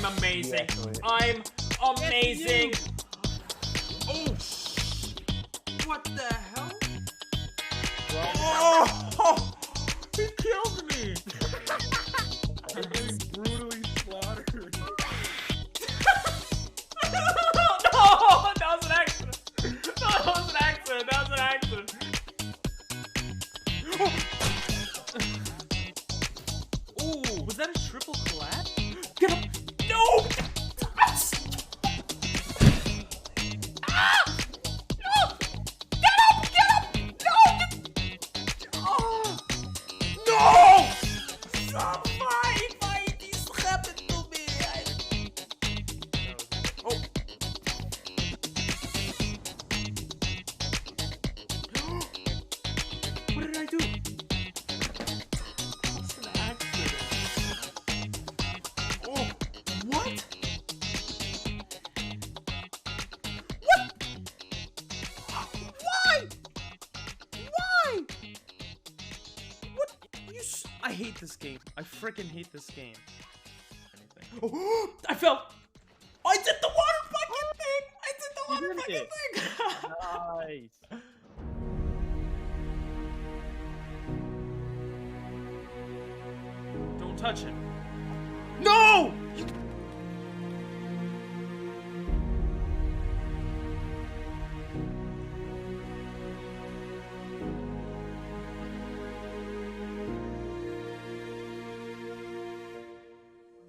I'm amazing. I'm amazing. Oh, what the hell? Oh, he killed me. I'm getting brutally slaughtered. No, that was an accident. No, that was an accident. That was an accident. Ooh, was that a triple collab? Get up. No. Yes. Ah! No. Get up. Get up. No. Oh. No. Why this happened to me? Oh. What did I do? It's an accident. Oh, what? What? Why? Why? What? I hate this game. I freaking hate this game. Oh, I fell. I did the water bucket thing. I did the water bucket thing. Nice. Don't touch him. No!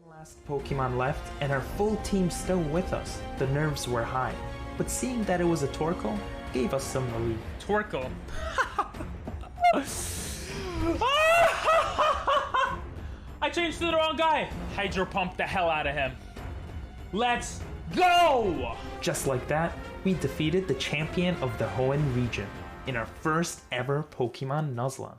Last Pokemon left, and our full team still with us. The nerves were high, but seeing that it was a Torkoal gave us some relief. Torkoal. I changed to the wrong guy. Hydro pump the hell out of him. Let's go! Just like that, we defeated the champion of the Hoenn region in our first ever Pokemon Nuzlocke.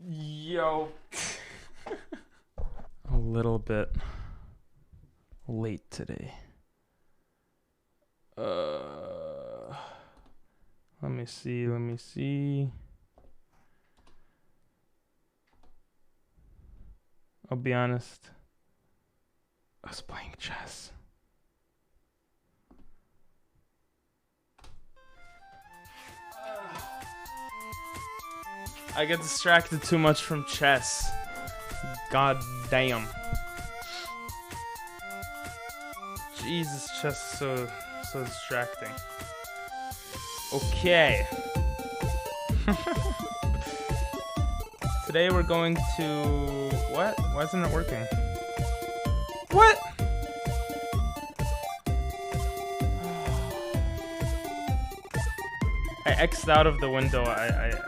Yo. A little bit late today. Let me see. I'll be honest. I was playing chess. I get distracted too much from chess. God damn. Jesus, chess is so distracting. Okay. Today we're going to... What? Why isn't it working? What? I X'd out of the window I needed.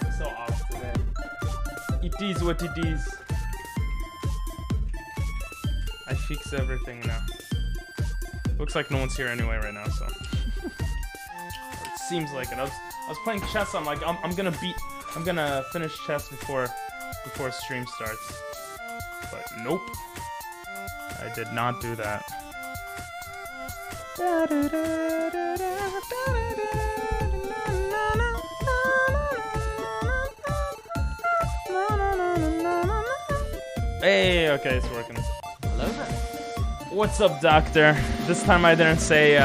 I'm so off today. It is what it is. I fixed everything now. Looks like no one's here anyway right now, so. It seems like it. I was playing chess. I'm like, I'm gonna beat I'm gonna finish chess before stream starts. But nope. I did not do that. Hey, okay, it's working. Hello there. What's up, doctor? This time I didn't say,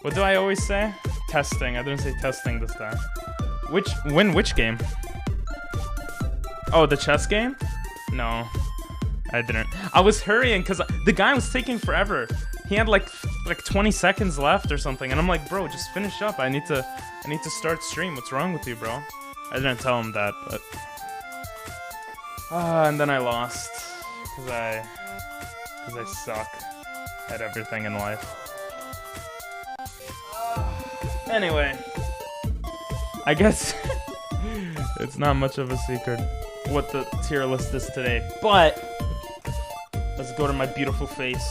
what do I always say? Testing. I didn't say testing this time. Which game? Oh, the chess game? No, I didn't. I was hurrying because the guy was taking forever. He had like 20 seconds left or something, and I'm like, bro, just finish up. I need to start stream. What's wrong with you, bro? I didn't tell him that, but and then I lost because I suck at everything in life. Anyway, I guess it's not much of a secret what the tier list is today, but let's go to my beautiful face.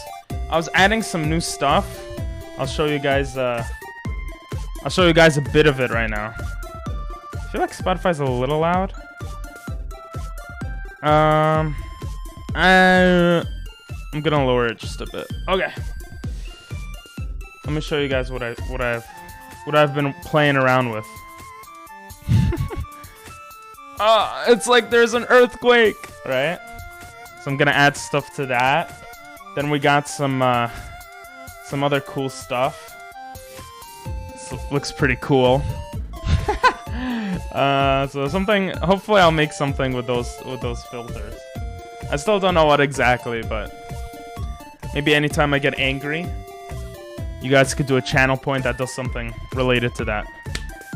I was adding some new stuff. I'll show you guys a bit of it right now. I feel like Spotify's a little loud. I'm gonna lower it just a bit. Okay. Let me show you guys what I've been playing around with. It's like there's an earthquake, right? So I'm gonna add stuff to that. Then we got some other cool stuff. This looks pretty cool. So something. Hopefully, I'll make something with those filters. I still don't know what exactly, but maybe anytime I get angry, you guys could do a channel point that does something related to that.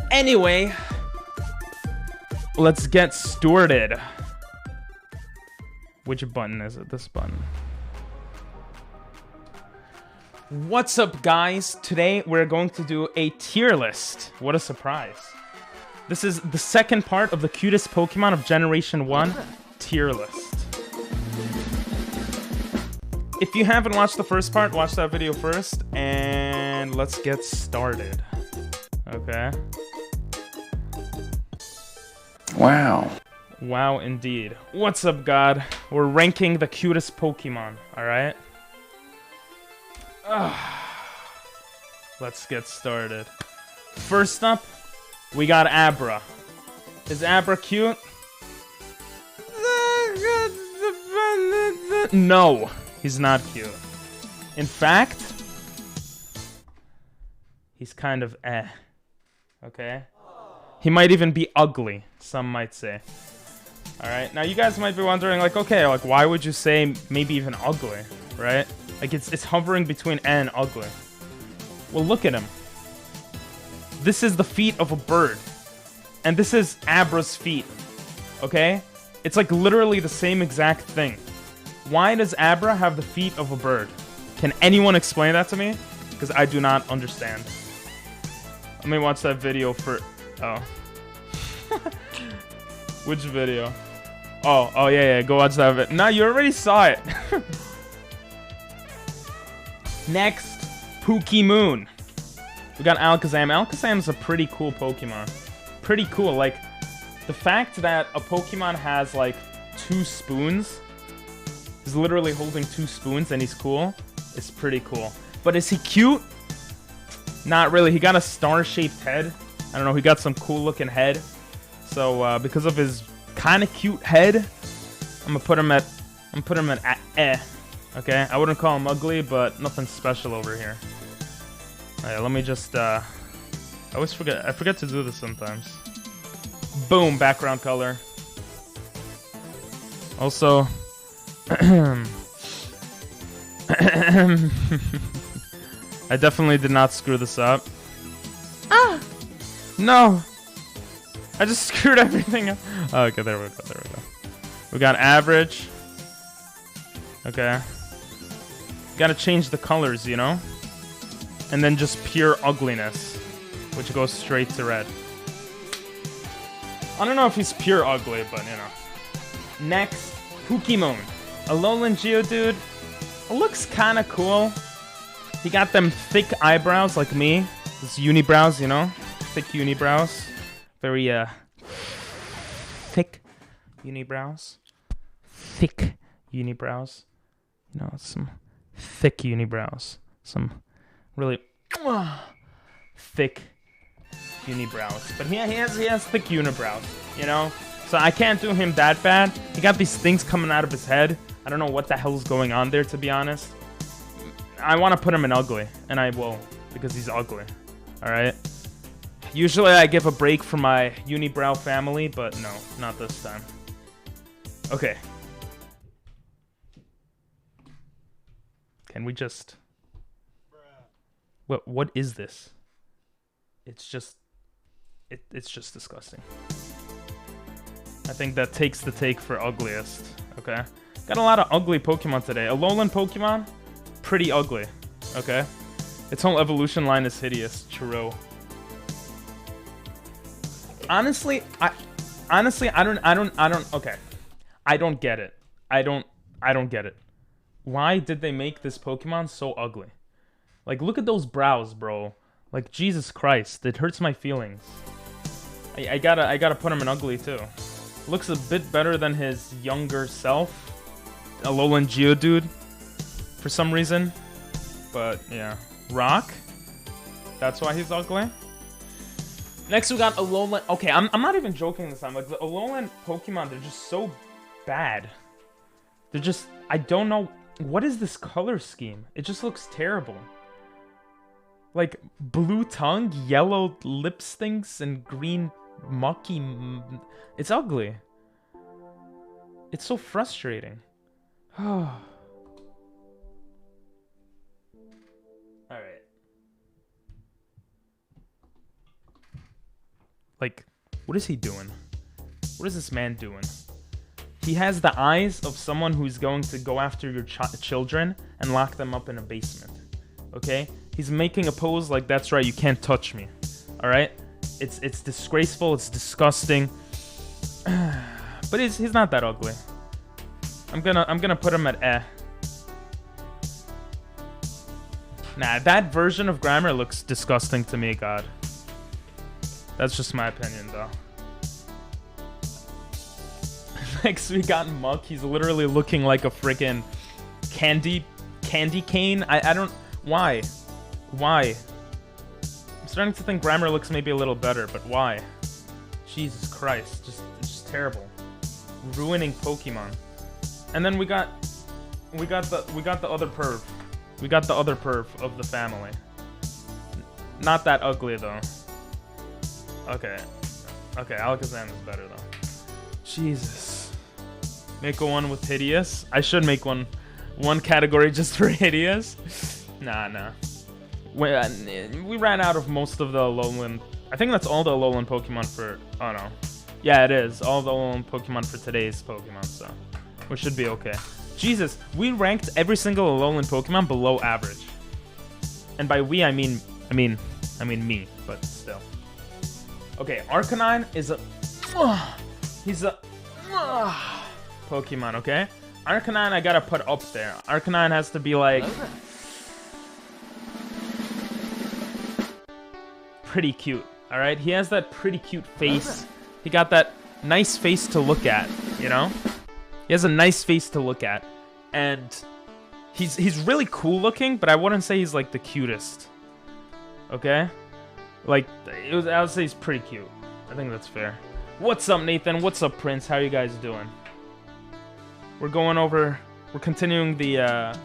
Anyway, let's get started. Which button is it? This button. What's up, guys? Today we're going to do a tier list. What a surprise. This is the second part of the cutest Pokemon of Generation 1 tier list. If you haven't watched the first part, watch that video first, and let's get started. Okay. Wow. Wow, indeed. What's up, God? We're ranking the cutest Pokemon, alright? Let's get started. First up, we got Abra. Is Abra cute? No, he's not cute. In fact, he's kind of okay? He might even be ugly, some might say. Alright, now you guys might be wondering, like, okay, like, why would you say maybe even ugly, right? Like, it's hovering between and ugly. Well, look at him. This is the feet of a bird. And this is Abra's feet, okay? It's like literally the same exact thing. Why does Abra have the feet of a bird? Can anyone explain that to me? Because I do not understand. Let me watch that video for... Oh. Which video? Oh, yeah, go watch that video. No, you already saw it. Next, Pokémon. We got Alakazam. Alakazam's a pretty cool Pokemon. Pretty cool. Like, the fact that a Pokemon has, like, 2 spoons, he's literally holding 2 spoons and he's cool, is pretty cool. But is he cute? Not really. He got a star-shaped head. I don't know. He got some cool-looking head. So, because of his kind of cute head, I'm gonna put him at Okay? I wouldn't call him ugly, but nothing special over here. Alright, let me just, I forget to do this sometimes. Boom, background color. Also, I definitely did not screw this up. Ah! No! I just screwed everything up. Oh, okay, there we go. We got average. Okay. Gotta change the colors, you know? And then just pure ugliness, which goes straight to red. I don't know if he's pure ugly, but you know. Next, Pokemon. Alolan Geodude. Looks kind of cool. He got them thick eyebrows like me. This unibrows, you know? Thick unibrows. Very, unibrows. Thick unibrows. You know, some thick unibrows. Some really thick unibrows. But he has thick unibrows, you know? So I can't do him that bad. He got these things coming out of his head. I don't know what the hell's going on there, to be honest. I want to put him in ugly, and I will, because he's ugly. Alright? Usually I give a break for my unibrow family, but no, not this time. Okay. Can we just... What is this? It's just... It's just disgusting. I think that takes the take for ugliest. Okay. Got a lot of ugly Pokemon today. A Alolan Pokemon, pretty ugly. Okay. Its whole evolution line is hideous. Churro. Honestly, I don't. Okay. I don't get it. I don't get it. Why did they make this Pokemon so ugly? Like, look at those brows, bro. Like, Jesus Christ, it hurts my feelings. I gotta put him in ugly too. Looks a bit better than his younger self, Alolan Geodude, for some reason. But yeah, Rock. That's why he's ugly. Next we got Alolan. Okay, I'm not even joking this time. Like the Alolan Pokemon, they're just so bad. They're just, I don't know, what is this color scheme? It just looks terrible. Like blue tongue, yellow lips things, and green mucky. It's ugly. It's so frustrating. Alright. Like, what is he doing? What is this man doing? He has the eyes of someone who's going to go after your children and lock them up in a basement. Okay? He's making a pose like, that's right, you can't touch me. Alright? It's disgraceful, it's disgusting. But he's not that ugly. I'm gonna put him at eh. Nah, that version of Grimer looks disgusting to me, God. That's just my opinion, though. Next, we got Muck. He's literally looking like a freaking candy cane. I don't... Why? Why? I'm starting to think Grimer looks maybe a little better, but why? Jesus Christ. It's just terrible. Ruining Pokemon. And then we got the other perv. We got the other perv of the family. Not that ugly, though. Okay. Okay, Alakazam is better, though. Jesus. Make a one with hideous. I should make one category just for hideous. Nah. We ran out of most of the Alolan. I think that's all the Alolan Pokemon for... Oh, no. Yeah, it is. All the Alolan Pokemon for today's Pokemon, so... We should be okay. Jesus, we ranked every single Alolan Pokemon below average. And by we, I mean me, but still. Okay, Arcanine is a... he's a... Pokemon, okay? Arcanine I gotta put up there. Arcanine has to be like... pretty cute, alright? He has that pretty cute face. He got that nice face to look at, you know? He has a nice face to look at. And he's really cool looking, but I wouldn't say he's like the cutest. Okay? Like, I would say he's pretty cute. I think that's fair. What's up, Nathan? What's up, Prince? How are you guys doing? We're continuing the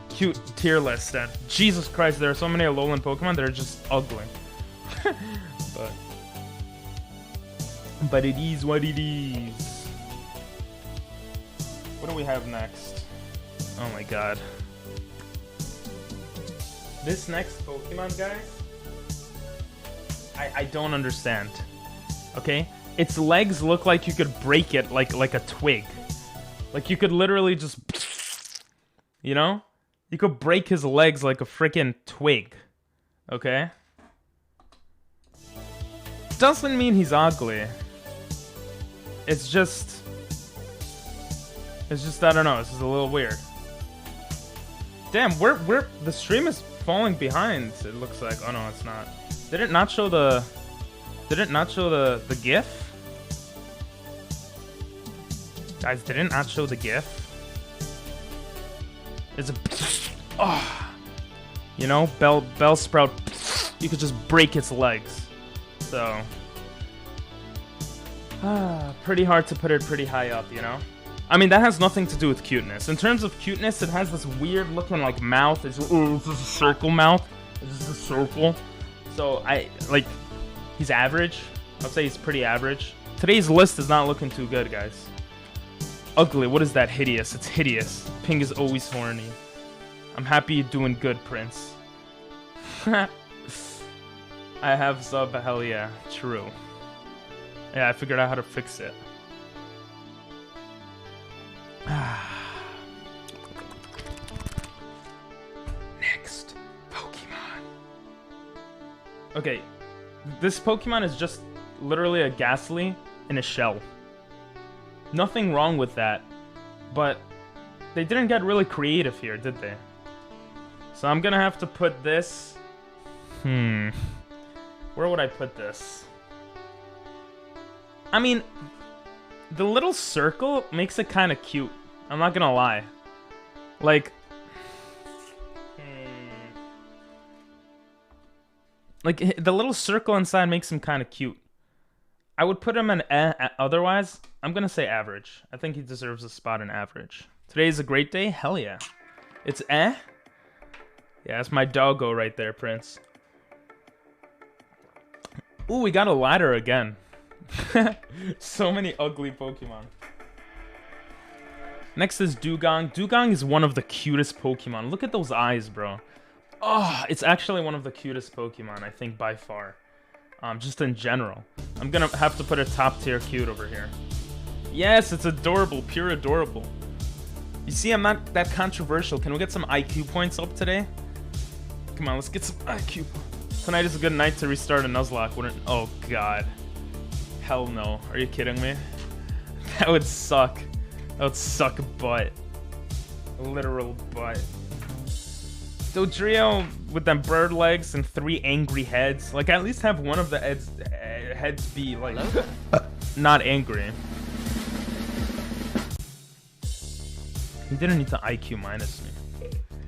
cute tier list. And Jesus Christ, there are so many Alolan Pokemon that are just ugly. But it is what it is. What do we have next? Oh my god. This next Pokemon, guys, I don't understand. Okay? Its legs look like you could break it like a twig. Like you could literally just... You know? You could break his legs like a freaking twig. Okay? Doesn't mean he's ugly. It's just, I don't know, it's just a little weird. Damn, the stream is falling behind, it looks like. Oh no, it's not. Did it not show the GIF? Guys, did it not show the GIF? It's a... Oh. You know, Bellsprout, you could just break its legs. So... pretty hard to put it pretty high up, you know? I mean, that has nothing to do with cuteness. In terms of cuteness, it has this weird looking, like, mouth. It's just a circle mouth. It's just a circle. So, he's average. I'll say he's pretty average. Today's list is not looking too good, guys. Ugly, what is that? Hideous. It's hideous. Ping is always horny. I'm happy you're doing good, Prince. I have sub, hell yeah. True. Yeah, I figured out how to fix it. Next Pokemon. Okay, this Pokemon is just literally a Ghastly in a shell. Nothing wrong with that, but they didn't get really creative here, did they? So I'm gonna have to put this... Where would I put this? I mean, the little circle makes it kind of cute. I'm not gonna lie. Like... Like, the little circle inside makes him kind of cute. I would put him in otherwise. I'm gonna say average. I think he deserves a spot in average. Today is a great day? Hell yeah. It's Yeah, that's my doggo right there, Prince. Ooh, we got a ladder again. So many ugly Pokemon. Next is Dugong. Dugong is one of the cutest Pokemon. Look at those eyes, bro. Oh, it's actually one of the cutest Pokemon, I think, by far. Just in general. I'm gonna have to put a top tier cute over here. Yes, it's adorable, pure adorable. You see, I'm not that controversial. Can we get some IQ points up today? Come on, let's get some IQ. Tonight is a good night to restart a Nuzlocke. Wouldn't... Oh, God. Hell no. Are you kidding me? That would suck. That would suck butt. Literal butt. Dodrio with them bird legs and 3 angry heads. Like, at least have one of the heads be, like, not angry. He didn't need to IQ minus me.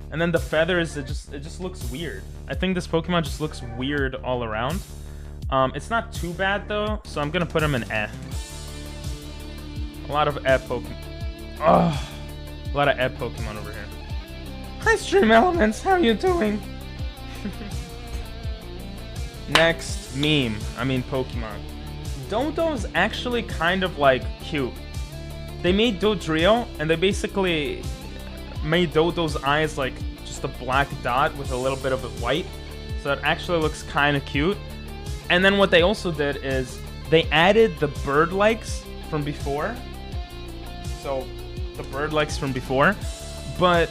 And then the feathers, it just looks weird. I think this Pokemon just looks weird all around. It's not too bad, though, so I'm gonna put him in A lot of Pokemon. Oh, a lot of Pokemon over here. Hi, Stream Elements. How are you doing? Next meme. I mean Pokemon. Dodo's actually kind of like cute. They made Dodrio, and they basically made Dodo's eyes like just a black dot with a little bit of it white. So it actually looks kind of cute. And then what they also did is they added the bird legs from before. So the bird legs from before. But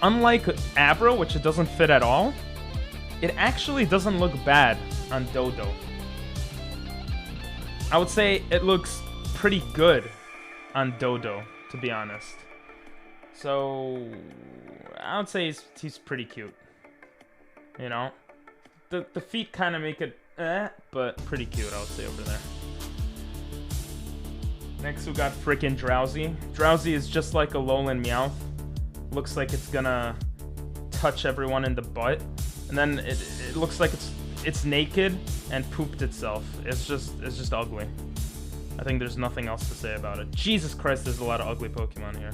unlike Abra, which it doesn't fit at all, it actually doesn't look bad on Dodo. I would say it looks pretty good on Dodo, to be honest. So I would say he's pretty cute. You know? The feet kind of make it but pretty cute, I would say, over there. Next we got frickin' Drowsy. Drowsy is just like a Alolan Meowth. Looks like it's gonna touch everyone in the butt. And then it looks like it's naked and pooped itself. It's just ugly. I think there's nothing else to say about it. Jesus Christ, there's a lot of ugly Pokemon here.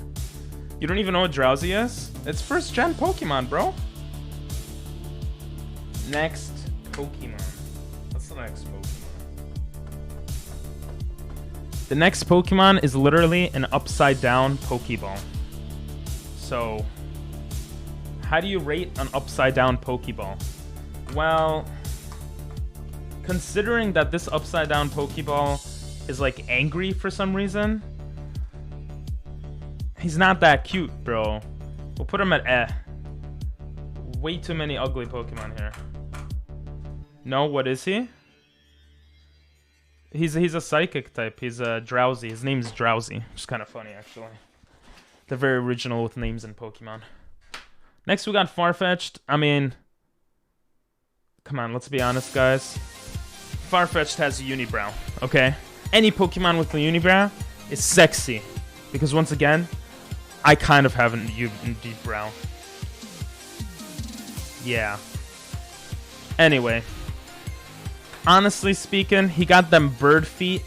You don't even know what Drowsy is? It's first gen Pokemon, bro. Next Pokemon. What's the next Pokemon? The next Pokemon is literally an upside down Pokeball. So, how do you rate an upside down Pokeball? Well, considering that this upside down Pokeball is like angry for some reason, he's not that cute, bro. We'll put him at Way too many ugly Pokemon here. No, what is he? He's a psychic type. He's a Drowsy. His name's Drowsy, which is kind of funny, actually. They're very original with names in Pokemon. Next, we got Farfetch'd. I mean, come on, let's be honest, guys. Farfetch'd has a unibrow, okay? Any Pokemon with a unibrow is sexy. Because once again, I kind of have an unibrow. Yeah. Anyway. Honestly speaking, he got them bird feet.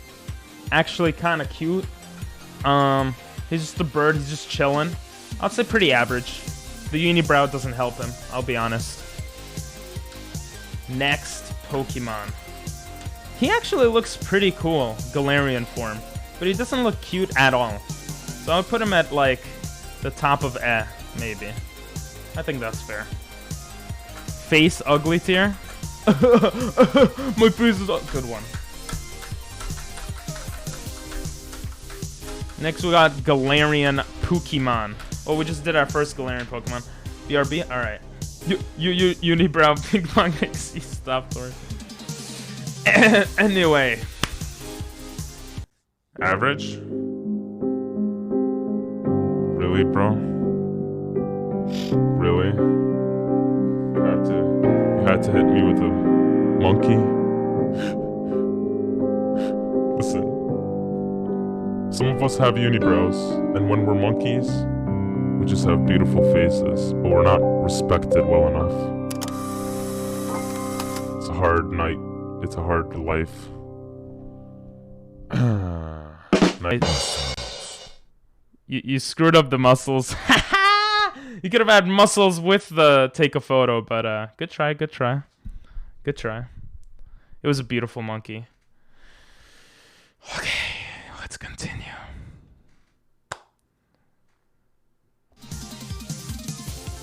Actually kind of cute. He's just a bird. He's just chilling. I'd say pretty average. The unibrow doesn't help him. I'll be honest. Next Pokemon. He actually looks pretty cool. Galarian form. But he doesn't look cute at all. So I would put him at, like, the top of maybe. I think that's fair. Face ugly tier. My face is a good one. Next we got Galarian Pokemon. Oh, we just did our first Galarian Pokemon. BRB? Alright. Unibrow Pink Monkey Stop Torch. Anyway. Average? Really, bro? Really? You had to hit me with a monkey? Listen. Some of us have unibrows, and when we're monkeys, we just have beautiful faces, but we're not respected well enough. It's a hard night. It's a hard life. Nice. You screwed up the muscles. You could have had muscles with the take a photo, but good try, good try. Good try. It was a beautiful monkey. Okay, let's continue.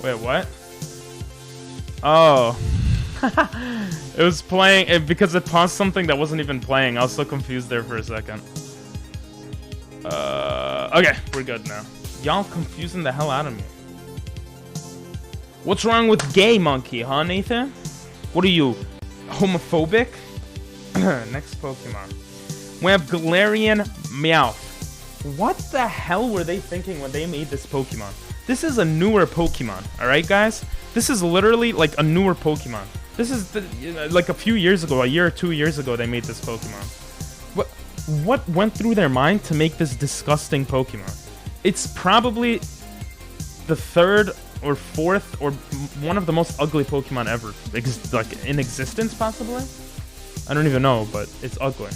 Wait, what? Oh. It was playing because it paused something that wasn't even playing. I was so confused there for a second. Okay, we're good now. Y'all confusing the hell out of me. What's wrong with gay monkey, huh, Nathan? What are you, homophobic? Next Pokemon. We have Galarian Meowth. What the hell were they thinking when they made this Pokemon? This is a newer Pokemon, alright guys? This is literally like a newer Pokemon. This is like a few years ago, a year or 2 years ago they made this Pokemon. What went through their mind to make this disgusting Pokemon? It's probably the third or fourth or one of the most ugly Pokemon ever. Like in existence possibly? I don't even know, but it's ugly.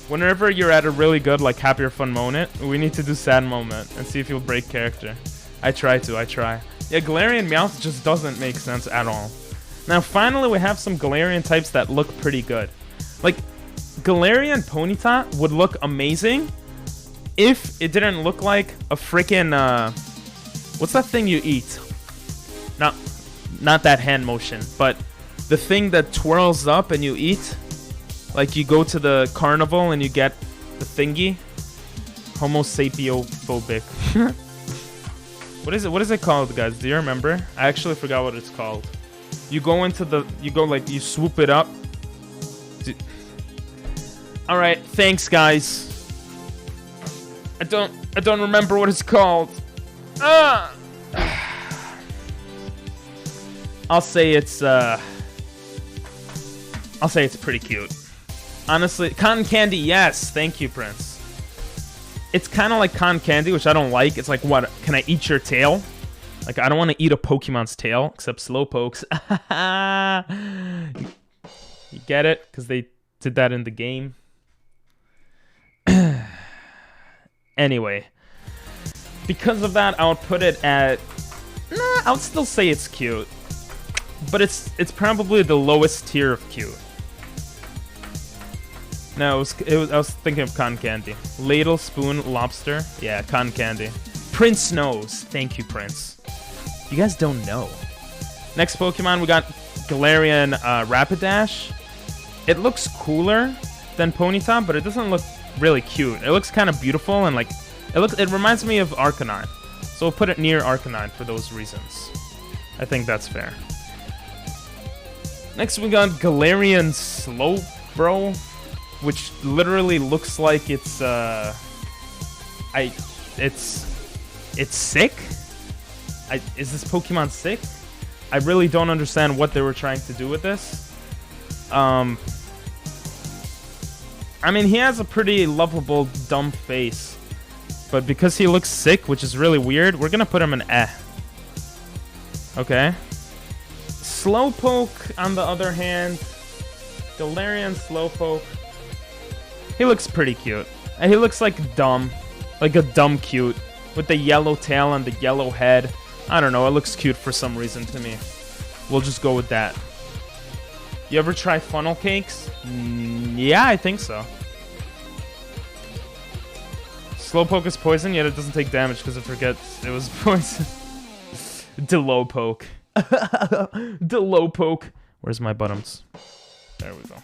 Whenever you're at a really good, like, happy or fun moment, we need to do sad moment and see if you'll break character. I try. Yeah, Galarian Meowth just doesn't make sense at all. Now, finally, we have some Galarian types that look pretty good. Like, Galarian Ponyta would look amazing if it didn't look like a freaking, what's that thing you eat? Not that hand motion, but the thing that twirls up and you eat. Like, you go to the carnival and you get the thingy. Homo sapiophobic. What is it called, guys? Do you remember? I actually forgot what it's called. You go into the... you swoop it up. Alright, thanks, guys. I don't remember what it's called. I'll say it's pretty cute. Honestly, cotton candy, yes. Thank you, Prince. It's kind of like cotton candy, which I don't like. It's like, what? Can I eat your tail? Like, I don't want to eat a Pokemon's tail, except Slowpokes. You get it? Because they did that in the game. Anyway. Because of that, I would put it at... Nah, I would still say it's cute. But it's probably the lowest tier of cute. No, I was thinking of cotton candy. Ladle, spoon, lobster. Yeah, cotton candy. Prince knows. Thank you, Prince. You guys don't know. Next Pokemon, we got Galarian Rapidash. It looks cooler than Ponyta, but it doesn't look really cute. It looks kind of beautiful and like it reminds me of Arcanine. So we'll put it near Arcanine for those reasons. I think that's fair. Next we got Galarian Slowbro, which literally looks like it's sick. Is this Pokemon sick? I really don't understand what they were trying to do with this. I mean, he has a pretty lovable dumb face. But because he looks sick, which is really weird, we're gonna put him in eh. Okay. Slowpoke, on the other hand, Galarian Slowpoke, he looks pretty cute. And he looks like dumb. Like a dumb cute. With the yellow tail and the yellow head. I don't know, it looks cute for some reason to me. We'll just go with that. You ever try funnel cakes? Yeah, I think so. Slowpoke is poison, yet it doesn't take damage because it forgets it was poison. Delowpoke. Delowpoke. Where's my buttons? There we go.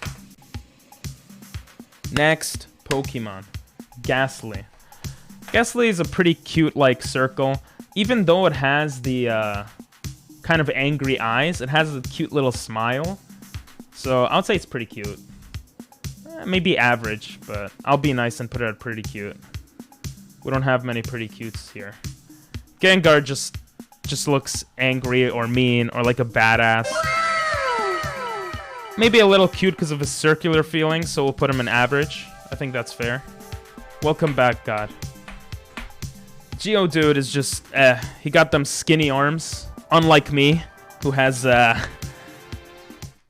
Next, Pokemon. Ghastly. Ghastly is a pretty cute, like, circle. Even though it has the kind of angry eyes, it has a cute little smile. So I would say it's pretty cute. Maybe average, but I'll be nice and put it at pretty cute. We don't have many pretty cutes here. Gengar just looks angry or mean or like a badass. Maybe a little cute because of his circular feelings, so we'll put him in average. I think that's fair. Welcome back, God. Geodude is just, he got them skinny arms. Unlike me, who has, I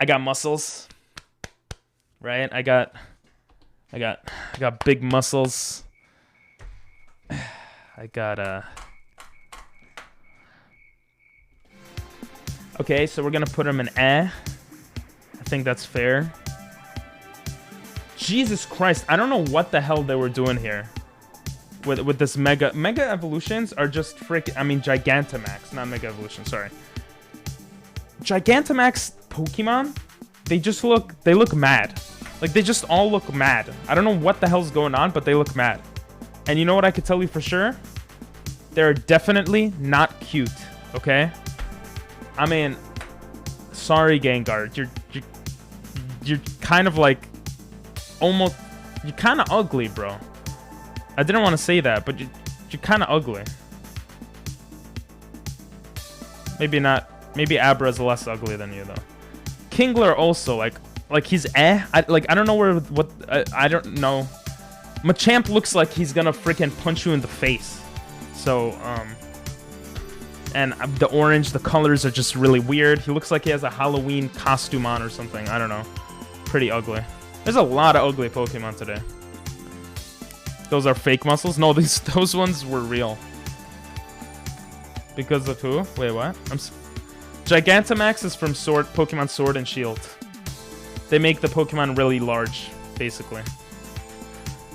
got muscles. Right? I got big muscles. I got, okay, so we're gonna put him in eh. I think that's fair. Jesus Christ, I don't know what the hell they were doing here. With this Mega Evolutions are just Gigantamax, not Mega Evolution, sorry. Gigantamax Pokemon, they look mad. Like, they just all look mad. I don't know what the hell's going on, but they look mad. And you know what I could tell you for sure? They're definitely not cute, okay? I mean, sorry, Gengar. You're kind of like, almost, you're kind of ugly, bro. I didn't want to say that, but you're kind of ugly. Maybe not. Maybe Abra's less ugly than you, though. Kingler also, like he's eh. I don't know I don't know. Machamp looks like he's gonna freaking punch you in the face. So, and the orange, the colors are just really weird. He looks like he has a Halloween costume on or something. I don't know. Pretty ugly. There's a lot of ugly Pokemon today. Those are fake muscles? No, those ones were real. Because of who? Wait, what? Gigantamax is from Pokemon Sword and Shield. They make the Pokemon really large, basically.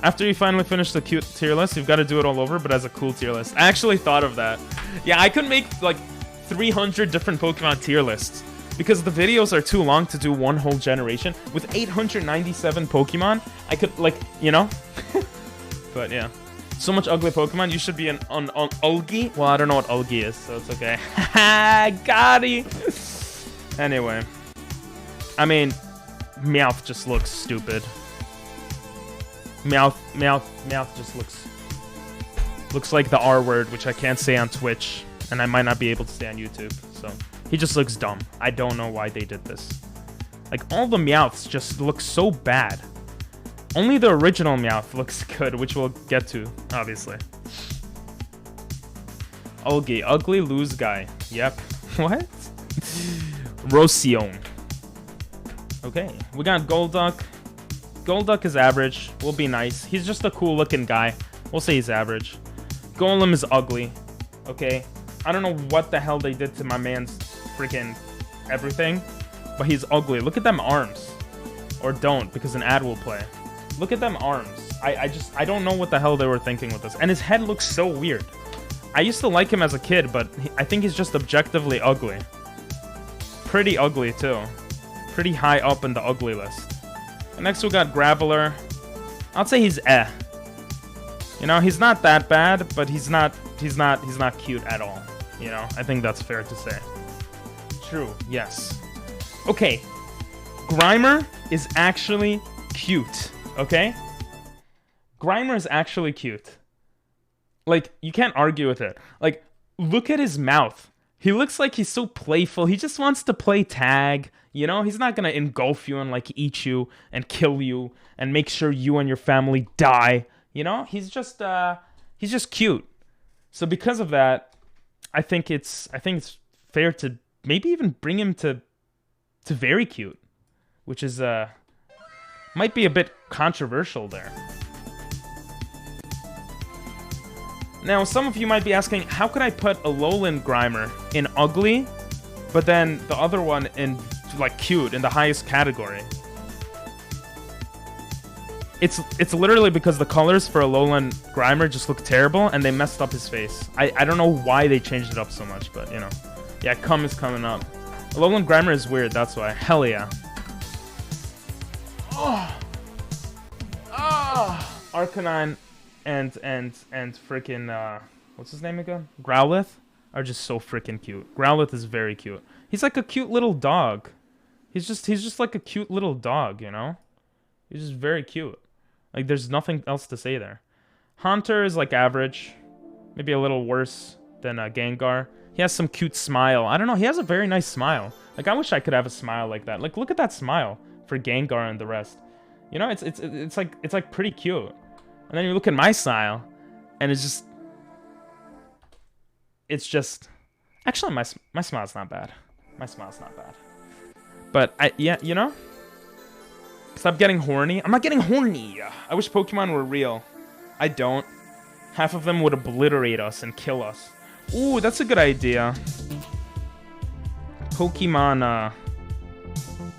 After you finally finish the cute tier list, you've got to do it all over, but as a cool tier list. I actually thought of that. Yeah, I could make like 300 different Pokemon tier lists. Because the videos are too long to do one whole generation. With 897 Pokemon, I could, like, you know? But yeah. So much ugly Pokemon, you should be on Ulgi. Well, I don't know what Ulgi is, so it's okay. Haha, got it. Anyway. I mean, Meowth just looks stupid. Meowth just looks like the R word, which I can't say on Twitch, and I might not be able to say on YouTube, so he just looks dumb. I don't know why they did this. Like, all the Meowths just look so bad. Only the original Meowth looks good, which we'll get to, obviously. Ulgi, ugly lose guy. Yep. What? Roscion. Okay, we got Golduck. Golduck is average. We'll be nice. He's just a cool looking guy. We'll say he's average. Golem is ugly. Okay. I don't know what the hell they did to my man's freaking everything, but he's ugly. Look at them arms. Or don't, because an ad will play. Look at them arms. I don't know what the hell they were thinking with this. And his head looks so weird. I used to like him as a kid, but I think he's just objectively ugly. Pretty ugly, too. Pretty high up in the ugly list. And next we got Graveler. I'd say he's eh. You know, he's not that bad, but he's not cute at all. You know, I think that's fair to say. True, yes. Okay. Grimer is actually cute, okay? Grimer is actually cute. Like, you can't argue with it. Like, look at his mouth. He looks like he's so playful. He just wants to play tag. You know, he's not gonna engulf you and, like, eat you and kill you and make sure you and your family die. You know, he's just He's just cute. So because of that, I think it's fair to maybe even bring him to very cute, which is might be a bit controversial there. Now, some of you might be asking, how could I put a Alolan Grimer in ugly, but then the other one in like cute in the highest category? It's literally because the colors for Alolan Grimer just look terrible, and they messed up his face. I don't know why they changed it up so much, but you know. Yeah, Cum is coming up. Alolan Grimer is weird, that's why. Hell yeah. Oh. Oh. Arcanine and freaking what's his name again? Growlithe are just so freaking cute. Growlithe is very cute. He's like a cute little dog. He's just like a cute little dog, you know? He's just very cute. Like, there's nothing else to say there. Haunter is like average. Maybe a little worse than Gengar. He has some cute smile. I don't know, he has a very nice smile. Like, I wish I could have a smile like that. Like, look at that smile for Gengar and the rest. You know, it's like pretty cute. And then you look at my smile, and it's just actually my smile's not bad. My smile's not bad. But yeah, you know? Stop getting horny. I'm not getting horny. I wish Pokemon were real. I don't. Half of them would obliterate us and kill us. Ooh, that's a good idea. Pokemon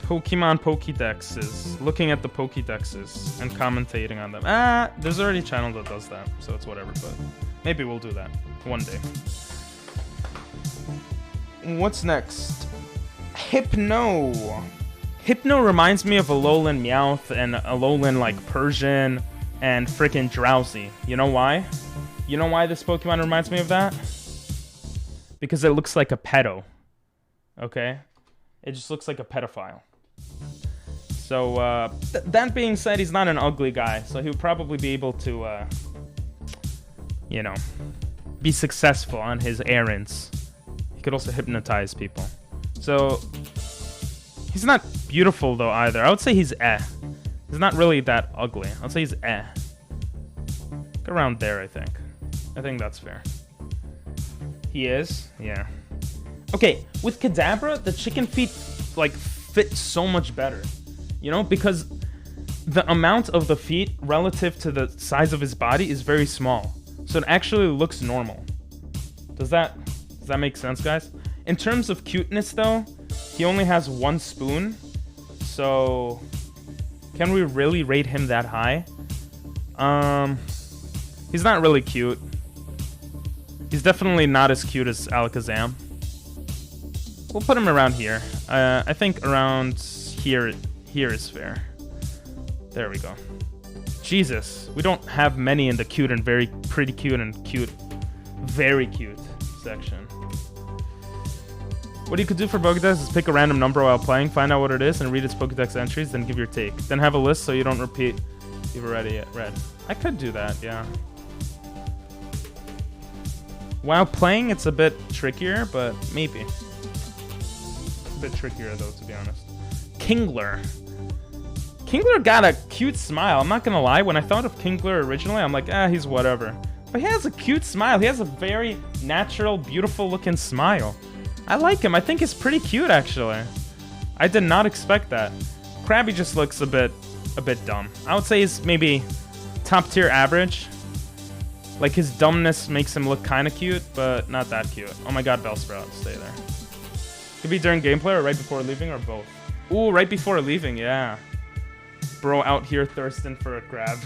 Pokédexes. Looking at the Pokédexes and commentating on them. There's already a channel that does that, so it's whatever, but maybe we'll do that one day. What's next? Hypno. Hypno reminds me of Alolan Meowth and Alolan like Persian and freaking Drowsy. You know why? You know why this Pokemon reminds me of that? Because it looks like a pedo. Okay? It just looks like a pedophile. So, that being said, he's not an ugly guy, so he'll probably be able to, you know, be successful on his errands. He could also hypnotize people. So, he's not beautiful, though, either. I would say he's eh. He's not really that ugly. I'd say he's eh. Around there, I think. I think that's fair. He is? Yeah. Okay, with Kadabra, the chicken feet, like, fit so much better. You know, because the amount of the feet relative to the size of his body is very small. So it actually looks normal. Does that make sense, guys? In terms of cuteness, though, he only has one spoon. So, can we really rate him that high? He's not really cute. He's definitely not as cute as Alakazam. We'll put him around here. I think around here is fair. There we go. Jesus, we don't have many in the cute and very pretty cute and cute, very cute section. What you could do for Pokédex is pick a random number while playing, find out what it is, and read its Pokédex entries, then give your take. Then have a list so you don't repeat you've already read. I could do that, yeah. While playing, it's a bit trickier, but maybe. It's a bit trickier, though, to be honest. Kingler. Kingler got a cute smile. I'm not gonna lie. When I thought of Kingler originally, I'm like, he's whatever. But he has a cute smile. He has a very natural, beautiful-looking smile. I like him. I think he's pretty cute, actually. I did not expect that. Krabby just looks a bit dumb. I would say he's maybe top-tier average. Like, his dumbness makes him look kind of cute, but not that cute. Oh my god, Bellsprout, stay there. Could be during gameplay or right before leaving, or both. Ooh, right before leaving, yeah. Bro out here thirsting for a crab.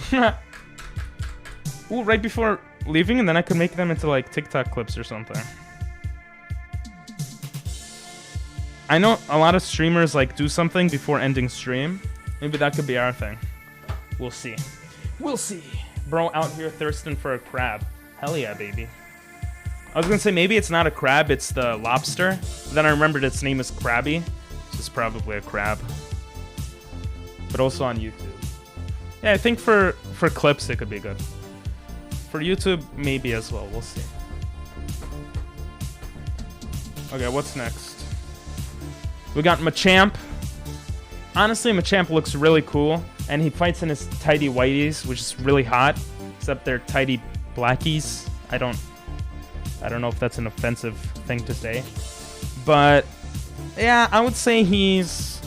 Ooh, right before leaving, and then I could make them into, like, TikTok clips or something. I know a lot of streamers, like, do something before ending stream. Maybe that could be our thing. We'll see. We'll see. Bro out here thirsting for a crab. Hell yeah, baby. I was gonna say maybe it's not a crab, it's the lobster. Then I remembered its name is Krabby. So it's probably a crab. But also on YouTube. Yeah, I think for clips it could be good. For YouTube, maybe as well. We'll see. Okay, what's next? We got Machamp. Honestly, Machamp looks really cool. And he fights in his tidy whities, which is really hot. Except they're tidy Blackies. I don't know if that's an offensive thing to say. But yeah, I would say he's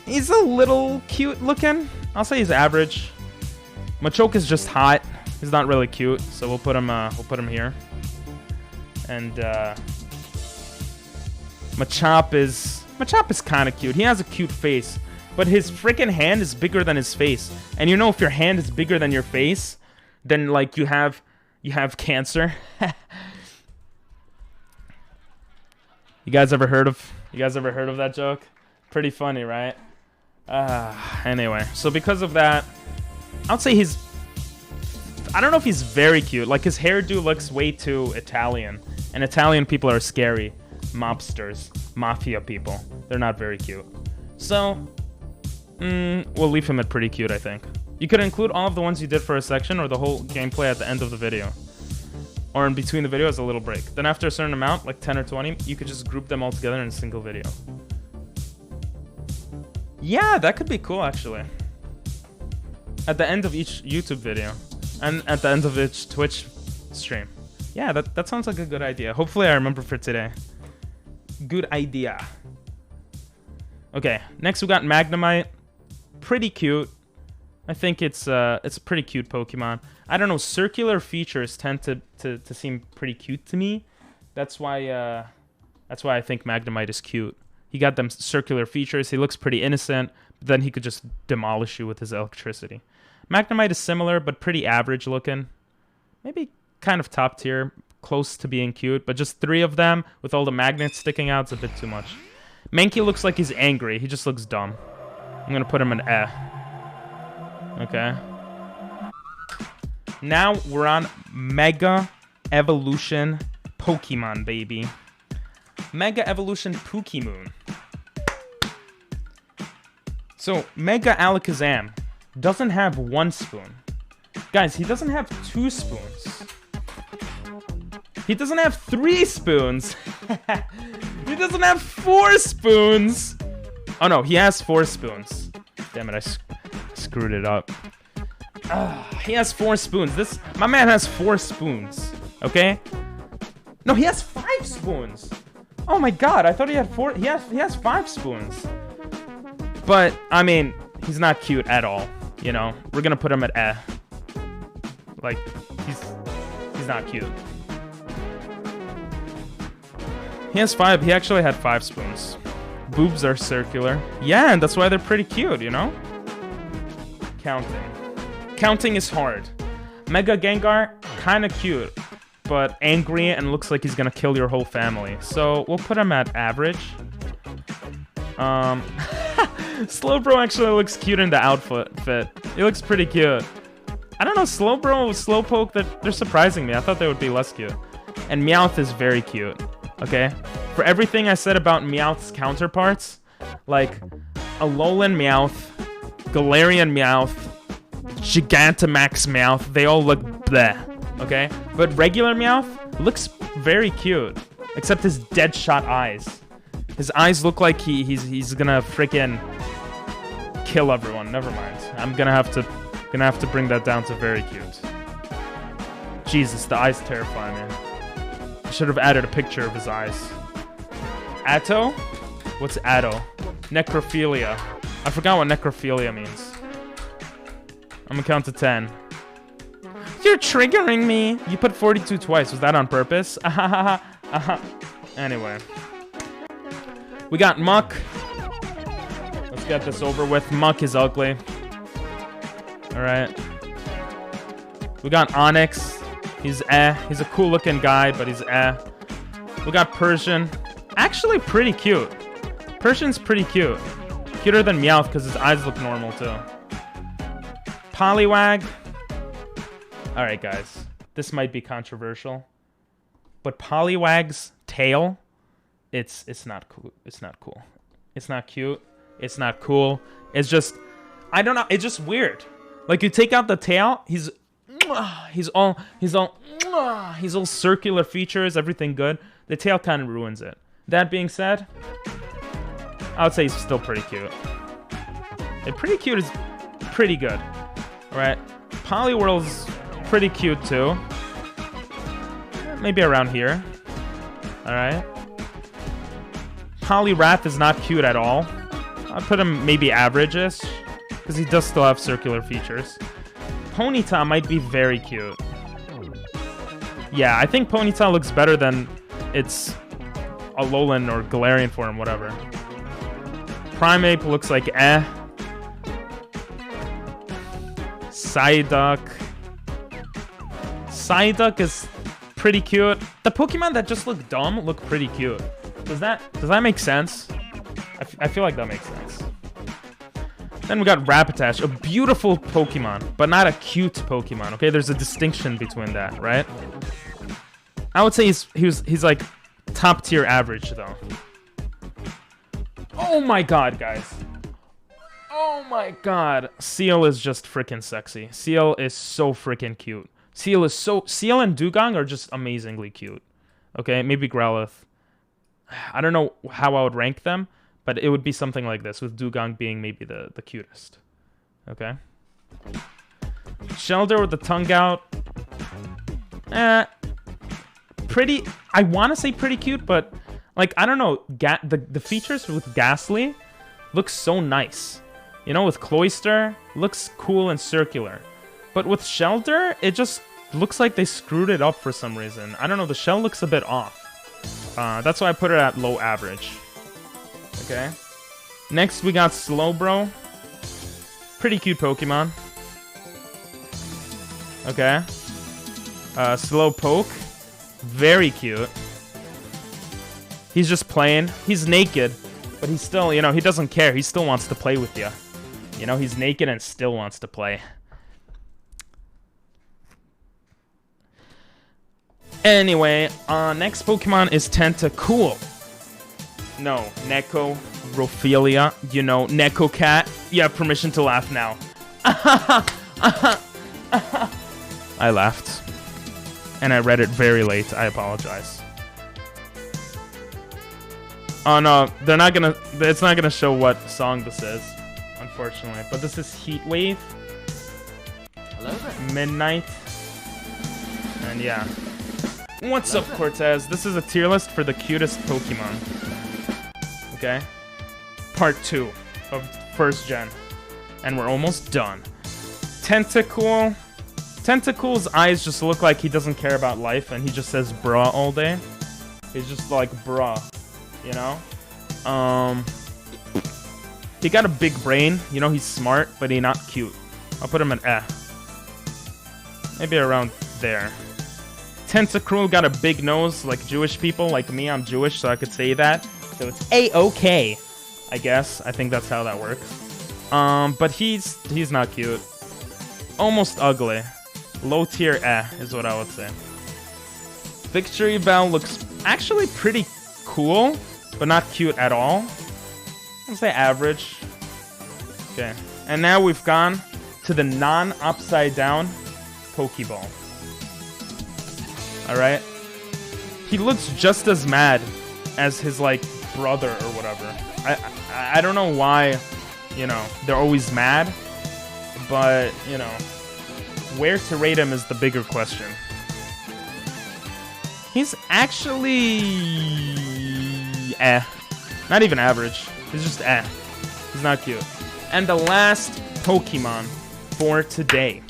a little cute looking. I'll say he's average. Machoke is just hot. He's not really cute, so we'll put him here. And Machop is kind of cute. He has a cute face, but his freaking hand is bigger than his face. And you know, if your hand is bigger than your face, then like you have cancer. You guys ever heard of that joke? Pretty funny, right? Anyway, so because of that, I'd say I don't know if he's very cute. Like, his hairdo looks way too Italian. And Italian people are scary. Mobsters. Mafia people. They're not very cute. So, we'll leave him at pretty cute, I think. You could include all of the ones you did for a section or the whole gameplay at the end of the video. Or in between the videos, a little break. Then after a certain amount, like 10 or 20, you could just group them all together in a single video. Yeah, that could be cool, actually. At the end of each YouTube video. And at the end of each Twitch stream. Yeah, that sounds like a good idea. Hopefully I remember for today. Good idea. Okay, next we got Magnemite. Pretty cute. I think it's a pretty cute Pokemon. I don't know, circular features tend to seem pretty cute to me. That's why I think Magnemite is cute. He got them circular features. He looks pretty innocent, but then he could just demolish you with his electricity. Magnemite is similar, but pretty average looking. Maybe kind of top tier, close to being cute, but just 3 of them with all the magnets sticking out is a bit too much. Mankey looks like he's angry. He just looks dumb. I'm gonna put him in Eh. Okay. Now we're on Mega Evolution Pokemon, baby. Mega Evolution Pokemon. So, Mega Alakazam doesn't have 1 spoon. Guys, he doesn't have 2 spoons. He doesn't have 3 spoons. He doesn't have 4 spoons. Oh no, he has 4 spoons. Damn it, I screwed it up. He has 4 spoons. My man has 4 spoons. Okay? No, he has 5 spoons. Oh my god, I thought he had 4. He has 5 spoons. But I mean, he's not cute at all. You know, we're gonna put him at Eh. Like, he's not cute. He has 5. He actually had 5 spoons. Boobs are circular. Yeah, and that's why they're pretty cute, you know? Counting is hard. Mega Gengar, kinda cute, but angry and looks like he's gonna kill your whole family. So we'll put him at average. Slowbro actually looks cute in the outfit. He looks pretty cute. I don't know, Slowbro, Slowpoke, they're surprising me. I thought they would be less cute. And Meowth is very cute. Okay? For everything I said about Meowth's counterparts, like Alolan Meowth, Galarian Meowth, Gigantamax Meowth, they all look bleh. Okay? But regular Meowth looks very cute. Except his deadshot eyes. His eyes look like he's gonna freaking kill everyone. Never mind. I'm gonna have to bring that down to very cute. Jesus, the eyes terrify me. I should have added a picture of his eyes. Atto? What's Atto? Necrophilia. I forgot what necrophilia means. I'm gonna count to 10. You're triggering me. You put 42 twice. Was that on purpose? Anyway. We got Muck. Let's get this over with. Muck is ugly. Alright. We got Onyx. He's Eh. He's a cool looking guy, but he's Eh. We got Persian. Actually pretty cute. Persian's pretty cute. Cuter than Meowth because his eyes look normal too. Poliwag. Alright guys. This might be controversial. But Poliwag's tail, it's not cool. It's not cool. It's not cute. It's not cool. It's just, I don't know. It's just weird. Like, you take out the tail, he's all circular features, everything good. The tail kind of ruins it. That being said, I would say he's still pretty cute. And pretty cute is pretty good. Alright. Poliwhirl's pretty cute too. Maybe around here. Alright. Poliwrath is not cute at all. I'd put him maybe average-ish, because he does still have circular features. Ponyta might be very cute. Yeah, I think Ponyta looks better than its Alolan or Galarian form, whatever. Primeape looks like eh. Psyduck. Psyduck is pretty cute. The Pokemon that just look dumb look pretty cute. Does that make sense? I feel like that makes sense. Then we got Rapidash, a beautiful Pokemon, but not a cute Pokemon. Okay, there's a distinction between that, right? I would say he's like top tier average though. Oh my god, guys. Oh my god. Seal is just freaking sexy. Seal is so freaking cute. Seal and Dugong are just amazingly cute. Okay, maybe Growlithe. I don't know how I would rank them, but it would be something like this, with Dugong being maybe the cutest. Okay. Shelder with the tongue out. Pretty, I want to say pretty cute, but like, I don't know, the features with Ghastly look so nice. You know, with Cloyster, looks cool and circular. But with Shelter, it just looks like they screwed it up for some reason. I don't know, the shell looks a bit off. That's why I put it at low average. Okay. Next, we got Slowbro. Pretty cute Pokemon. Okay. Slowpoke. Very cute. He's just playing. He's naked, but he's still, you know, he doesn't care. He still wants to play with you. You know, he's naked and still wants to play. Anyway, next Pokemon is Tentacool. No, Neko, Rophilia, you know, Neko Cat. You have permission to laugh now. I laughed. And I read it very late. I apologize. Oh no, they're not gonna. It's not gonna show what song this is, unfortunately. But this is Heat Wave. Hello there. Midnight. And yeah. What's up, Cortez? This is a tier list for the cutest Pokemon. Okay? Part 2 of first gen. And we're almost done. Tentacool. Tentacool's eyes just look like he doesn't care about life and he just says bruh all day. He's just like bruh. You know? He got a big brain. You know, he's smart, but he's not cute. I'll put him in eh. Maybe around there. Tentacruel got a big nose like Jewish people. Like me, I'm Jewish, so I could say that. So it's A-OK, I guess. I think that's how that works. But he's not cute. Almost ugly. Low tier eh is what I would say. Victory Bell looks actually pretty cool, but not cute at all. I'll say average. Okay. And now we've gone to the non-upside down Pokeball. Alright? He looks just as mad as his, like, brother or whatever. I don't know why, you know, they're always mad. But, you know, where to rate him is the bigger question. He's actually eh. Not even average. He's just eh. He's not cute. And the last Pokemon for today.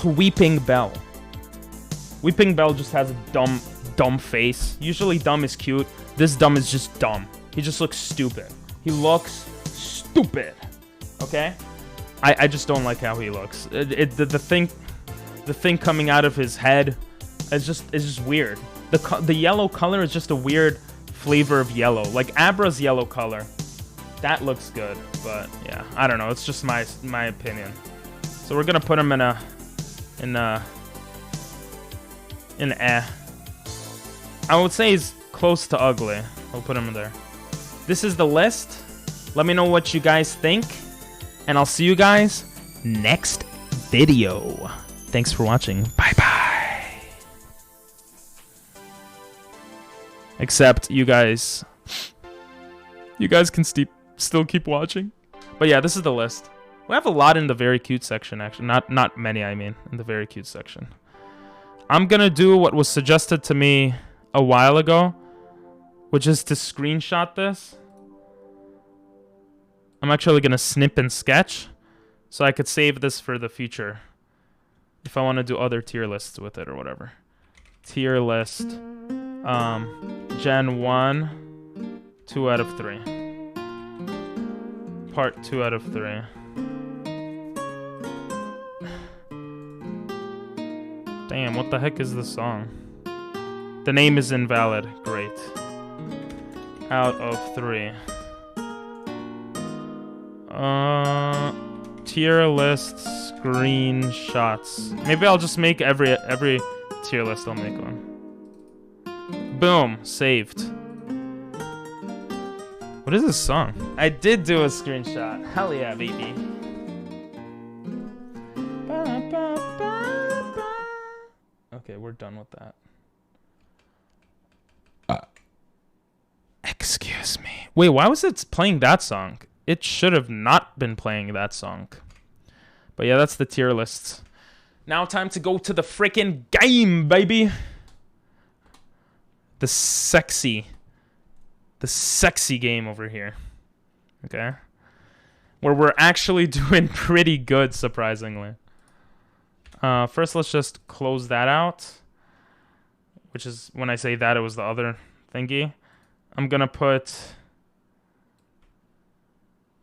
Weeping Bell. Weeping Bell just has a dumb face. Usually dumb is cute. This dumb is just dumb. He just looks stupid. He looks stupid. Okay? I just don't like how he looks. The thing coming out of his head is just weird. The yellow color is just a weird flavor of yellow. Like Abra's yellow color. That looks good, but yeah, I don't know. It's just my opinion. So we're gonna put him in eh. I would say he's close to ugly. I'll put him in there. This is the list. Let me know what you guys think. And I'll see you guys next video. Thanks for watching. Bye-bye. Except you guys can still keep watching. But yeah, this is the list. We have a lot in the very cute section, actually. Not many, I mean, in the very cute section. I'm gonna do what was suggested to me a while ago, which is to screenshot this. I'm actually gonna snip and sketch, so I could save this for the future. If I want to do other tier lists with it or whatever. Tier list. Gen 1. 2 out of 3. Part 2 out of 3. Damn, what the heck is this song? The name is invalid. Great. Out of 3. Tier list screenshots. Maybe I'll just make every tier list. I'll make one. Boom, saved. What is this song? I did do a screenshot. Hell yeah, baby. Okay, we're done with that. Excuse me. Wait, why was it playing that song? It should have not been playing that song. But yeah, that's the tier lists. Now time to go to the freaking game, baby. The sexy game over here. Okay? Where we're actually doing pretty good, surprisingly. First, let's just close that out. Which is, when I say that, it was the other thingy. I'm gonna put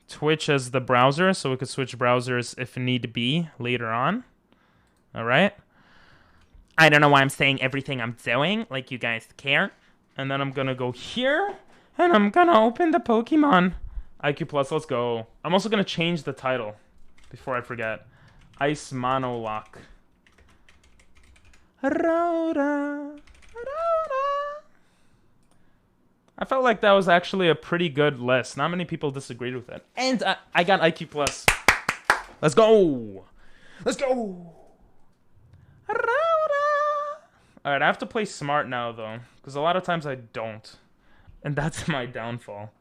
Twitch as the browser, so we could switch browsers if need be later on. Alright? I don't know why I'm saying everything I'm doing, like you guys care. And then I'm gonna go here, and I'm gonna open the Pokemon IQ Plus. Let's go. I'm also gonna change the title before I forget. Ice Monolock. I felt like that was actually a pretty good list. Not many people disagreed with it. And I got IQ Plus. Let's go. Let's go. Alright, I have to play smart now, though. Because a lot of times I don't. And that's my downfall.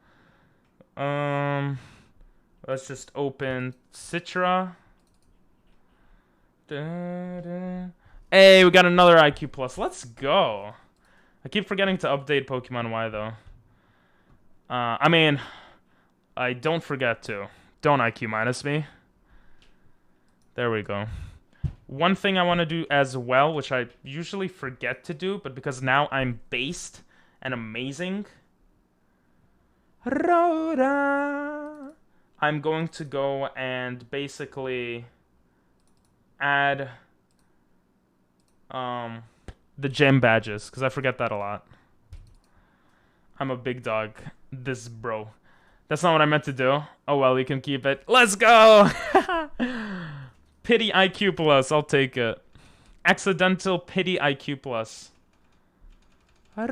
Let's just open Citra. Hey, we got another IQ Plus. Let's go. I keep forgetting to update Pokemon Y, though. I mean, I don't forget to. Don't IQ minus me. There we go. One thing I want to do as well, which I usually forget to do, but because now I'm based and amazing, I'm going to go and basically add the gym badges, because I forget that a lot. I'm a big dog. This bro. That's not what I meant to do. Oh well, you can keep it. Let's go! Pity IQ Plus, I'll take it. Accidental Pity IQ Plus. Oh,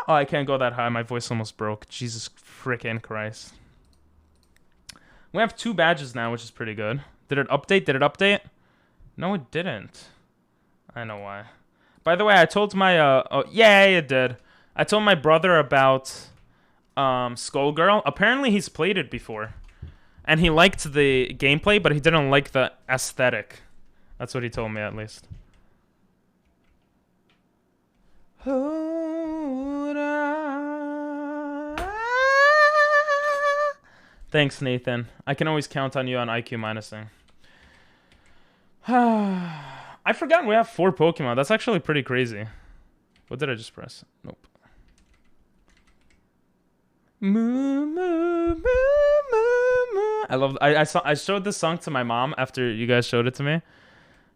I can't go that high. My voice almost broke. Jesus freaking Christ. We have 2 badges now, which is pretty good. Did it update? Did it update? No, it didn't. I know why. By the way, I told my... oh, yeah, it did. I told my brother about Skullgirl. Apparently, he's played it before. And he liked the gameplay, but he didn't like the aesthetic. That's what he told me, at least. Thanks, Nathan. I can always count on you on IQ minusing. I forgot we have 4 Pokemon. That's actually pretty crazy. What did I just press? Nope. Moo, moo, moo, moo, moo. I showed this song to my mom after you guys showed it to me.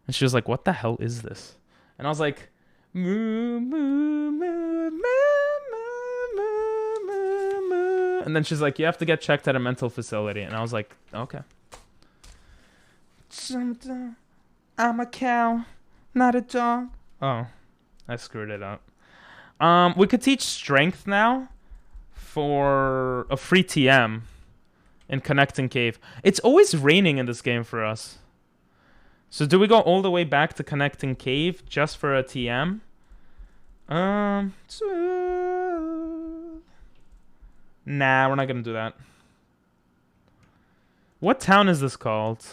And she was like, what the hell is this? And I was like, moo, moo, moo, moo, moo, moo, moo, moo. And then she's like, you have to get checked at a mental facility. And I was like, okay. I'm a cow, not a dog. Oh, I screwed it up. We could teach strength now for a free TM in Connecting Cave. It's always raining in this game for us. So do we go all the way back to Connecting Cave just for a TM? Nah, we're not gonna do that. What town is this called?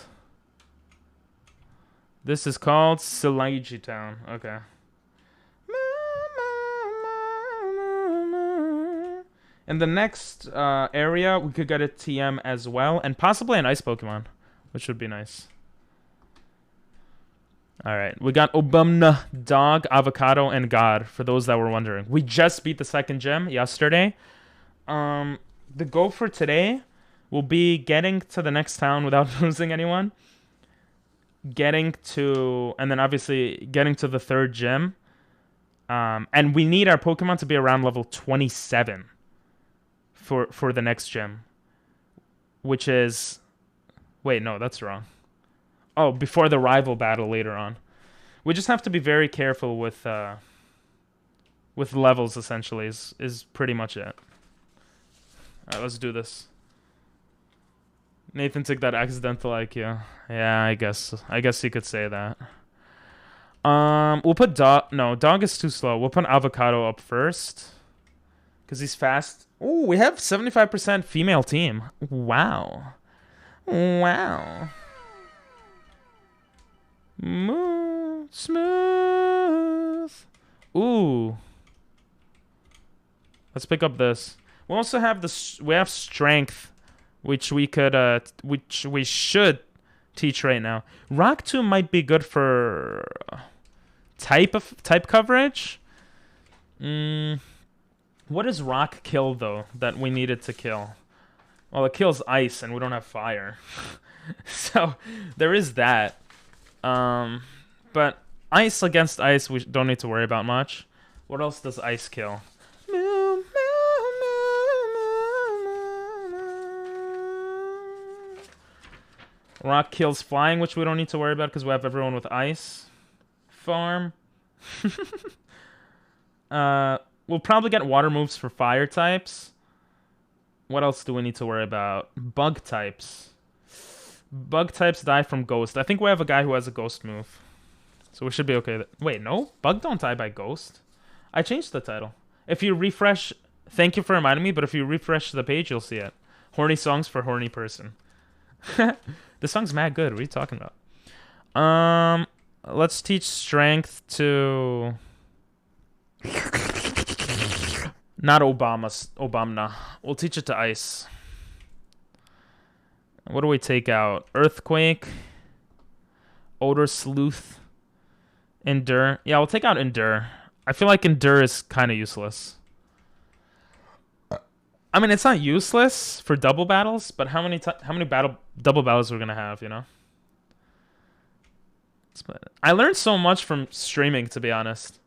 This is called Silaiji Town. Okay. In the next area, we could get a TM as well, and possibly an ice Pokemon, which would be nice. Alright, we got Obumna, Dog, Avocado, and God, for those that were wondering. We just beat the second gym yesterday. The goal for today will be getting to the next town without losing anyone. And then obviously getting to the third gym. And we need our Pokemon to be around level 27 for the next gym. Which is... Wait, no, that's wrong. Oh, before the rival battle later on. We just have to be very careful with levels, essentially, is pretty much it. Alright, let's do this. Nathan took that accidental IQ. Yeah, I guess you could say that. We'll put Dog... No, Dog is too slow. We'll put Avocado up first. Because he's fast. Ooh, we have 75% female team. Wow. Wow. Smooth. Ooh. Let's pick up this. We also have we have strength, which we should teach right now. Rock Tomb might be good for type coverage. What does Rock kill though that we needed to kill? Well, it kills ice, and we don't have fire, so there is that. But ice against ice, we don't need to worry about much. What else does ice kill? Rock kills flying, which we don't need to worry about because we have everyone with ice. Farm. We'll probably get water moves for fire types. What else do we need to worry about? Bug types. Bug types die from ghost. I think we have a guy who has a ghost move. So we should be okay. Wait, no? Bug don't die by ghost. I changed the title. If you refresh... Thank you for reminding me, but if you refresh the page, you'll see it. Horny songs for horny person. This song's mad good. What are you talking about? Let's teach strength to... Not Obamna. We'll teach it to ice. What do we take out? Earthquake. Odor Sleuth. Endure. Yeah, we'll take out Endure. I feel like Endure is kind of useless. I mean, it's not useless for double battles, but how many double battles we're gonna have, you know? I learned so much from streaming, to be honest.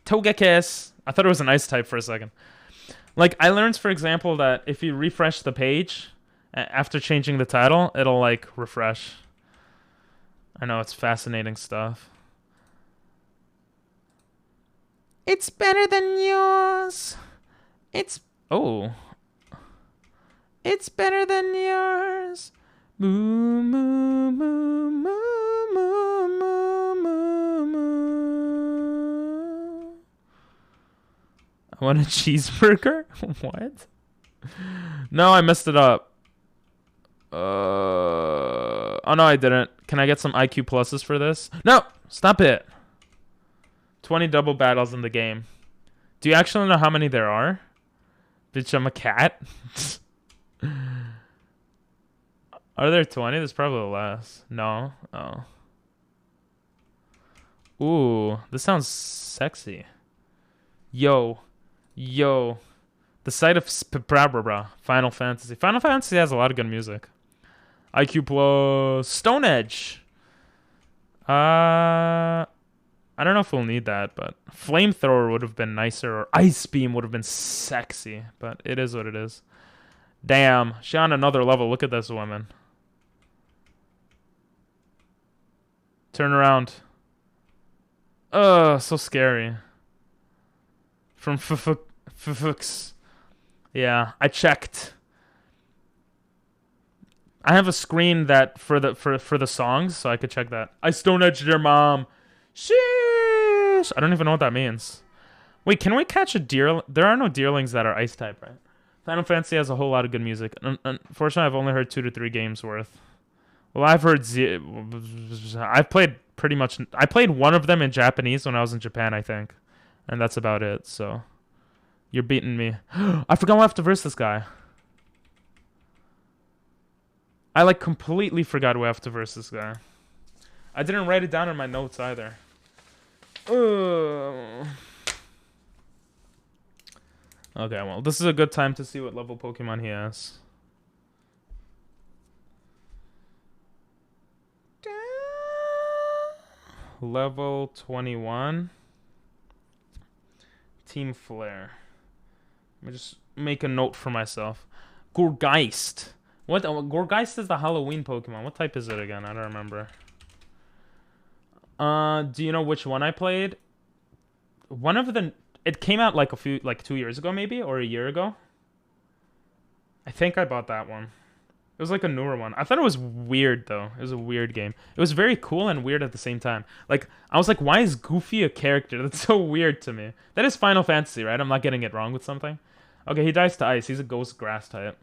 Togekiss. I thought it was an ice type for a second. Like, I learned, for example, that if you refresh the page after changing the title, it'll, like, refresh. I know, it's fascinating stuff. It's better than yours. Oh. It's better than yours. Moo, moo, moo, moo, moo, moo, moo, moo. I want a cheeseburger? What? No, I messed it up. Oh, no, I didn't. Can I get some IQ pluses for this? No! Stop it! 20 double battles in the game. Do you actually know how many there are? Bitch, I'm a cat? Are there 20? There's probably less. No? Oh. Ooh, this sounds sexy. Yo. The site of Final Fantasy. Final Fantasy has a lot of good music. IQ plus Stone Edge. I don't know if we'll need that, but Flamethrower would have been nicer, or Ice Beam would have been sexy, but it is what it is. Damn, she on another level. Look at this woman. Turn around. Ugh, so scary. From Fufuks. Yeah, I checked. I have a screen that for the songs, so I could check that. I Stone Edged your mom. Sheesh. I don't even know what that means. Wait, can we catch a deer? There are no deerlings that are ice type, right? Final Fantasy has a whole lot of good music. Unfortunately, I've only heard 2 to 3 games worth. Well, I've heard I've played pretty much. I played one of them in Japanese when I was in Japan, I think, and that's about it. So, you're beating me. I forgot I have to verse this guy. I like completely forgot we have to verse this guy. I didn't write it down in my notes either. Okay, well, this is a good time to see what level Pokemon he has. Level 21. Team Flare. Let me just make a note for myself. Gourgeist. What? Gourgeist is the Halloween Pokemon. What type is it again? I don't remember. Do you know which one I played? One of the... It came out like 2 years ago, maybe, or a year ago. I think I bought that one. It was like a newer one. I thought it was weird, though. It was a weird game. It was very cool and weird at the same time. Like, I was like, why is Goofy a character? That's so weird to me. That is Final Fantasy, right? I'm not getting it wrong with something. Okay, he dies to ice. He's a ghost grass type.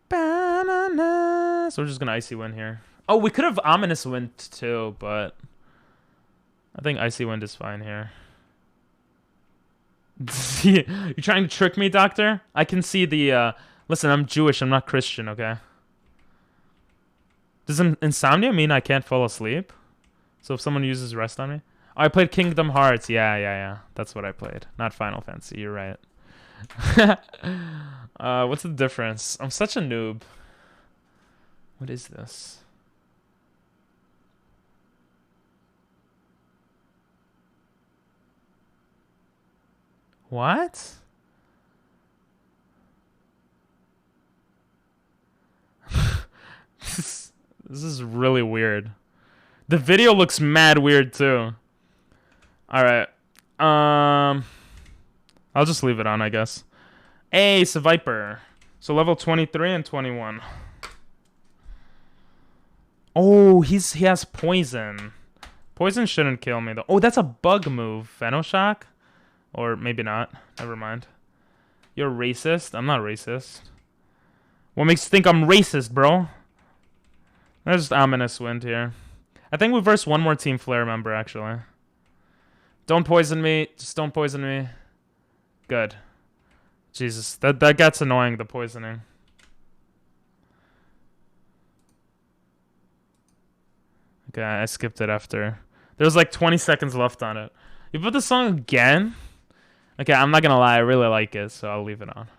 Banana. So we're just gonna Icy Wind here. Oh, we could have Ominous Wind, too, but... I think Icy Wind is fine here. You trying to trick me, Doctor? I can see the, Listen, I'm Jewish, I'm not Christian, okay? Does insomnia mean I can't fall asleep? So if someone uses rest on me? Oh, I played Kingdom Hearts. Yeah. That's what I played. Not Final Fantasy, you're right. What's the difference? I'm such a noob. What is this? What? This is really weird. The video looks mad weird too. Alright. I'll just leave it on, I guess. Hey, it's a Viper. So level 23 and 21. Oh, he has poison. Poison shouldn't kill me though. Oh, that's a bug move. Venoshock? Or maybe not. Never mind. You're racist? I'm not racist. What makes you think I'm racist, bro? There's Ominous Wind here. I think we versed one more Team Flare member, actually. Don't poison me. Just don't poison me. Good. Jesus, that gets annoying, the poisoning. Okay, I skipped it after. There was like 20 seconds left on it. You put the song again? Okay, I'm not gonna lie, I really like it, so I'll leave it on.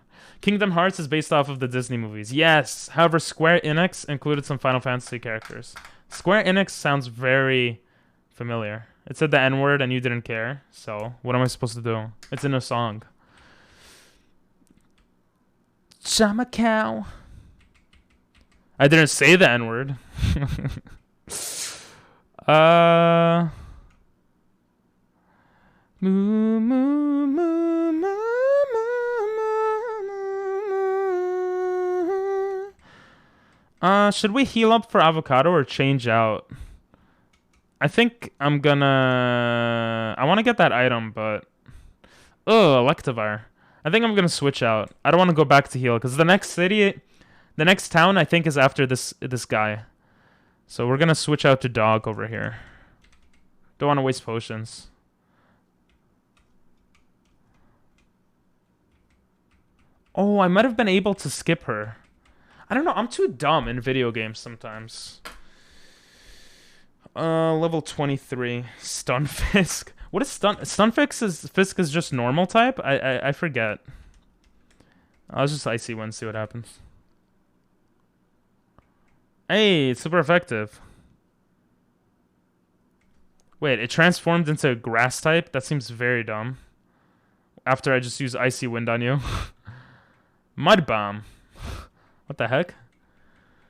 Kingdom Hearts is based off of the Disney movies. Yes, however, Square Enix included some Final Fantasy characters. Square Enix sounds very familiar. It said the N-word and you didn't care, so what am I supposed to do? It's in a song. Jamacao. I didn't say the N-word. Moo, moo, moo, moo, moo. Should we heal up for Avocado or change out? I think I'm gonna... I want to get that item, but... Ugh, Electivire. I think I'm gonna switch out. I don't want to go back to heal, because the next city... The next town, I think, is after this guy. So we're gonna switch out to Dog over here. Don't want to waste potions. Oh, I might have been able to skip her. I don't know. I'm too dumb in video games sometimes. Level 23. Stunfisk. What is Stunfisk? Fisk is just normal type? I forget. I'll just Icy Wind, see what happens. Hey, it's super effective. Wait, it transformed into a grass type? That seems very dumb. After I just use Icy Wind on you. Mud Bomb. What the heck?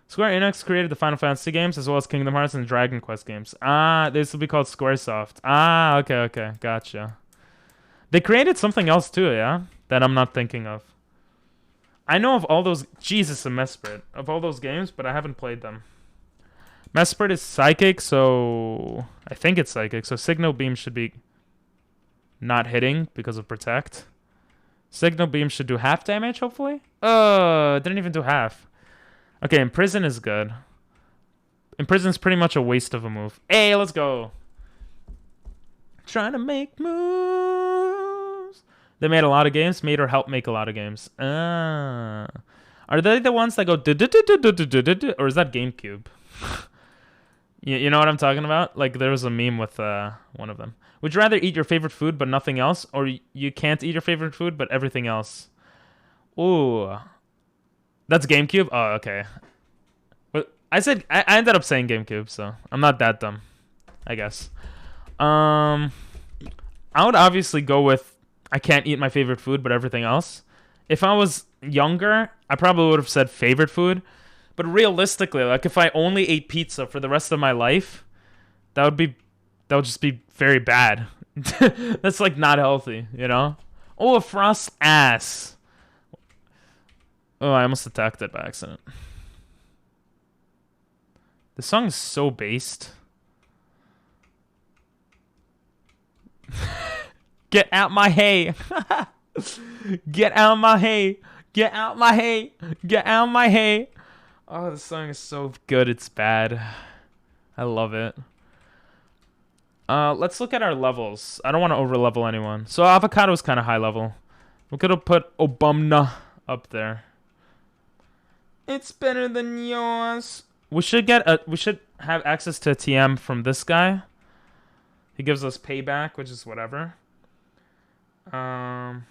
Square Enix created the Final Fantasy games as well as Kingdom Hearts and Dragon Quest games. Ah, this will be called Squaresoft. Ah, okay. Gotcha. They created something else too, yeah? That I'm not thinking of. I know of all those... Jesus, a Mesprit. Of all those games, but I haven't played them. Mesprit is Psychic, so... I think it's Psychic, so Signal Beam should be... not hitting because of protect. Signal beam should do half damage, hopefully. Oh, it didn't even do half. Okay, imprison is good. Imprison's pretty much a waste of a move. Hey, let's go. Trying to make moves. They made a lot of games. Made or helped make a lot of games. Are they the ones that go or is that GameCube? You know what I'm talking about? Like there was a meme with one of them. Would you rather eat your favorite food but nothing else, or you can't eat your favorite food but everything else? Ooh, that's GameCube. Oh, okay. But I ended up saying GameCube, so I'm not that dumb, I guess. I would obviously go with I can't eat my favorite food but everything else. If I was younger, I probably would have said favorite food. But realistically, like if I only ate pizza for the rest of my life, that would just be very bad. That's like not healthy, you know? Oh, a frost ass. Oh, I almost attacked it by accident. The song is so based. Get out my hay. Get out my hay. Get out my hay. Get out my hay. Oh, the song is so good. It's bad. I love it. Let's look at our levels. I don't want to over-level anyone. So Avocado is kind of high level. We could have put Obama up there. It's better than yours. We should have access to a TM from this guy. He gives us payback, which is whatever. TM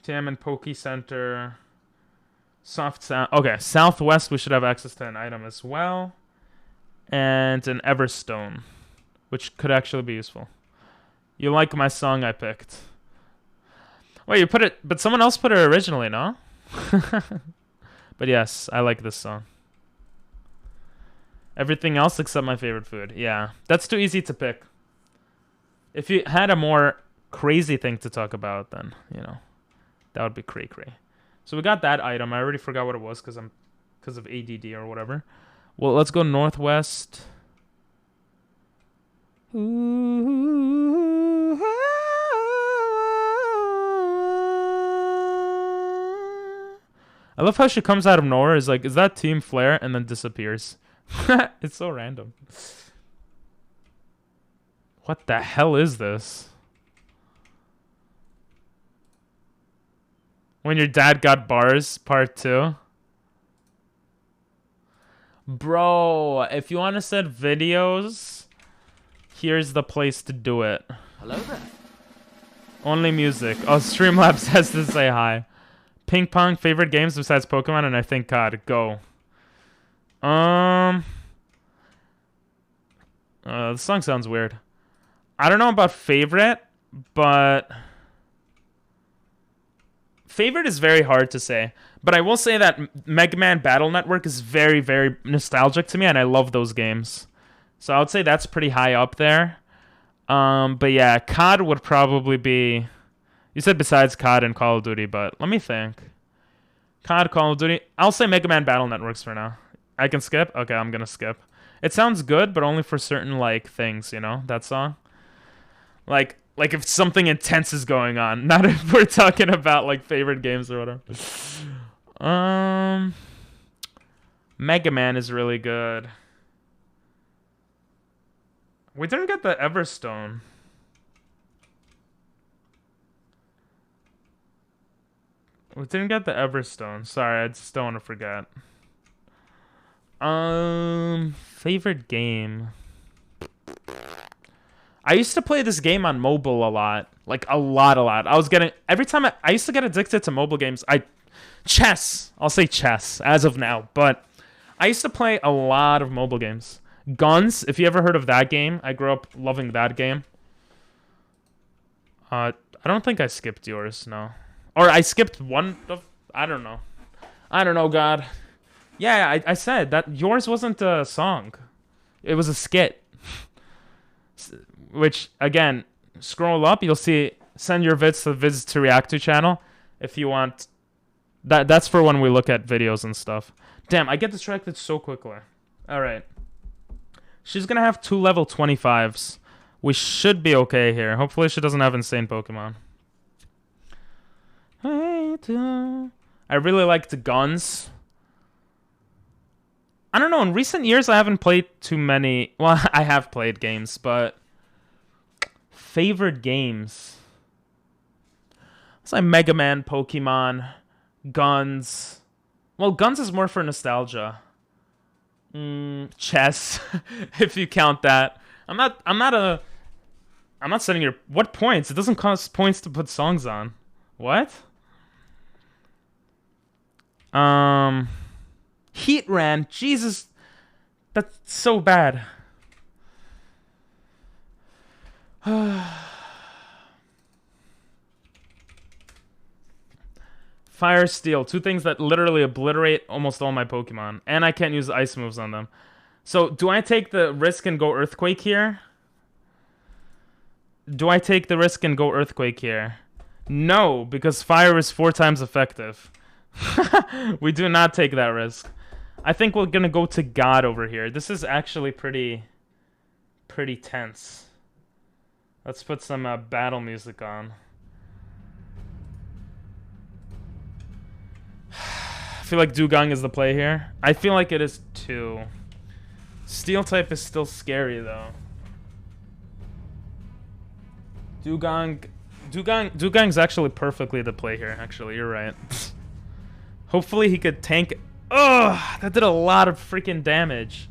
and Poke Center. Soft sound. Okay, Southwest, we should have access to an item as well. And an Everstone, which could actually be useful. You like my song I picked. Wait, you put it, but someone else put it originally, no? But yes, I like this song. Everything else except my favorite food. Yeah, that's too easy to pick. If you had a more crazy thing to talk about, then, you know, that would be cray-cray. So we got that item. I already forgot what it was because of ADD or whatever. Well, let's go Northwest. I love how she comes out of nowhere. Is like, is that Team Flare? And then disappears. It's so random. What the hell is this? When your dad got bars, part 2. Bro, if you want to set videos, here's the place to do it. Hello there. Only music. Oh, Streamlabs has to say hi. Ping pong, favorite games besides Pokemon, and I think COD. Go. The song sounds weird. I don't know about favorite, but favorite is very hard to say. But I will say that Mega Man Battle Network is very, very nostalgic to me, and I love those games. So I would say that's pretty high up there. But yeah, COD would probably be... You said besides COD and Call of Duty, but let me think. COD, Call of Duty... I'll say Mega Man Battle Networks for now. I can skip? Okay, I'm gonna skip. It sounds good, but only for certain, like, things, you know? That song. Like if something intense is going on. Not if we're talking about, like, favorite games or whatever. Mega Man is really good. We didn't get the Everstone. We didn't get the Everstone. Sorry, I just don't want to forget. Favorite game. I used to play this game on mobile a lot. Like, a lot. I was getting... Every time I used to get addicted to mobile games. Chess. I'll say chess as of now. But I used to play a lot of mobile games. Guns, if you ever heard of that game. I grew up loving that game. I don't think I skipped yours, no. Or I skipped one of... I don't know, God. Yeah, I said that yours wasn't a song. It was a skit. Which, again, scroll up, you'll see... Send your vids to the Vids to React to channel if you want... That's for when we look at videos and stuff. Damn, I get distracted so quickly. Alright. She's gonna have 2 level 25s. We should be okay here. Hopefully she doesn't have insane Pokemon. I really like the guns. I don't know, in recent years I haven't played too many... Well, I have played games, but... Favorite games... It's like Mega Man, Pokemon, Guns... Well, Guns is more for nostalgia. Chess, if you count that. I'm not setting your... What points? It doesn't cost points to put songs on. What? Heatran, Jesus, that's so bad. Fire, Steel, two things that literally obliterate almost all my Pokemon, and I can't use ice moves on them. So, do I take the risk and go Earthquake here? No, because Fire is 4 times effective. We do not take that risk. I think we're gonna go to God over here. This is actually pretty tense. Let's put some battle music on. I feel like Dugong is the play here. I feel like it is too. Steel type is still scary though. Dugong's actually perfectly the play here. Actually, you're right. Hopefully he could tank. Ugh, that did a lot of freaking damage.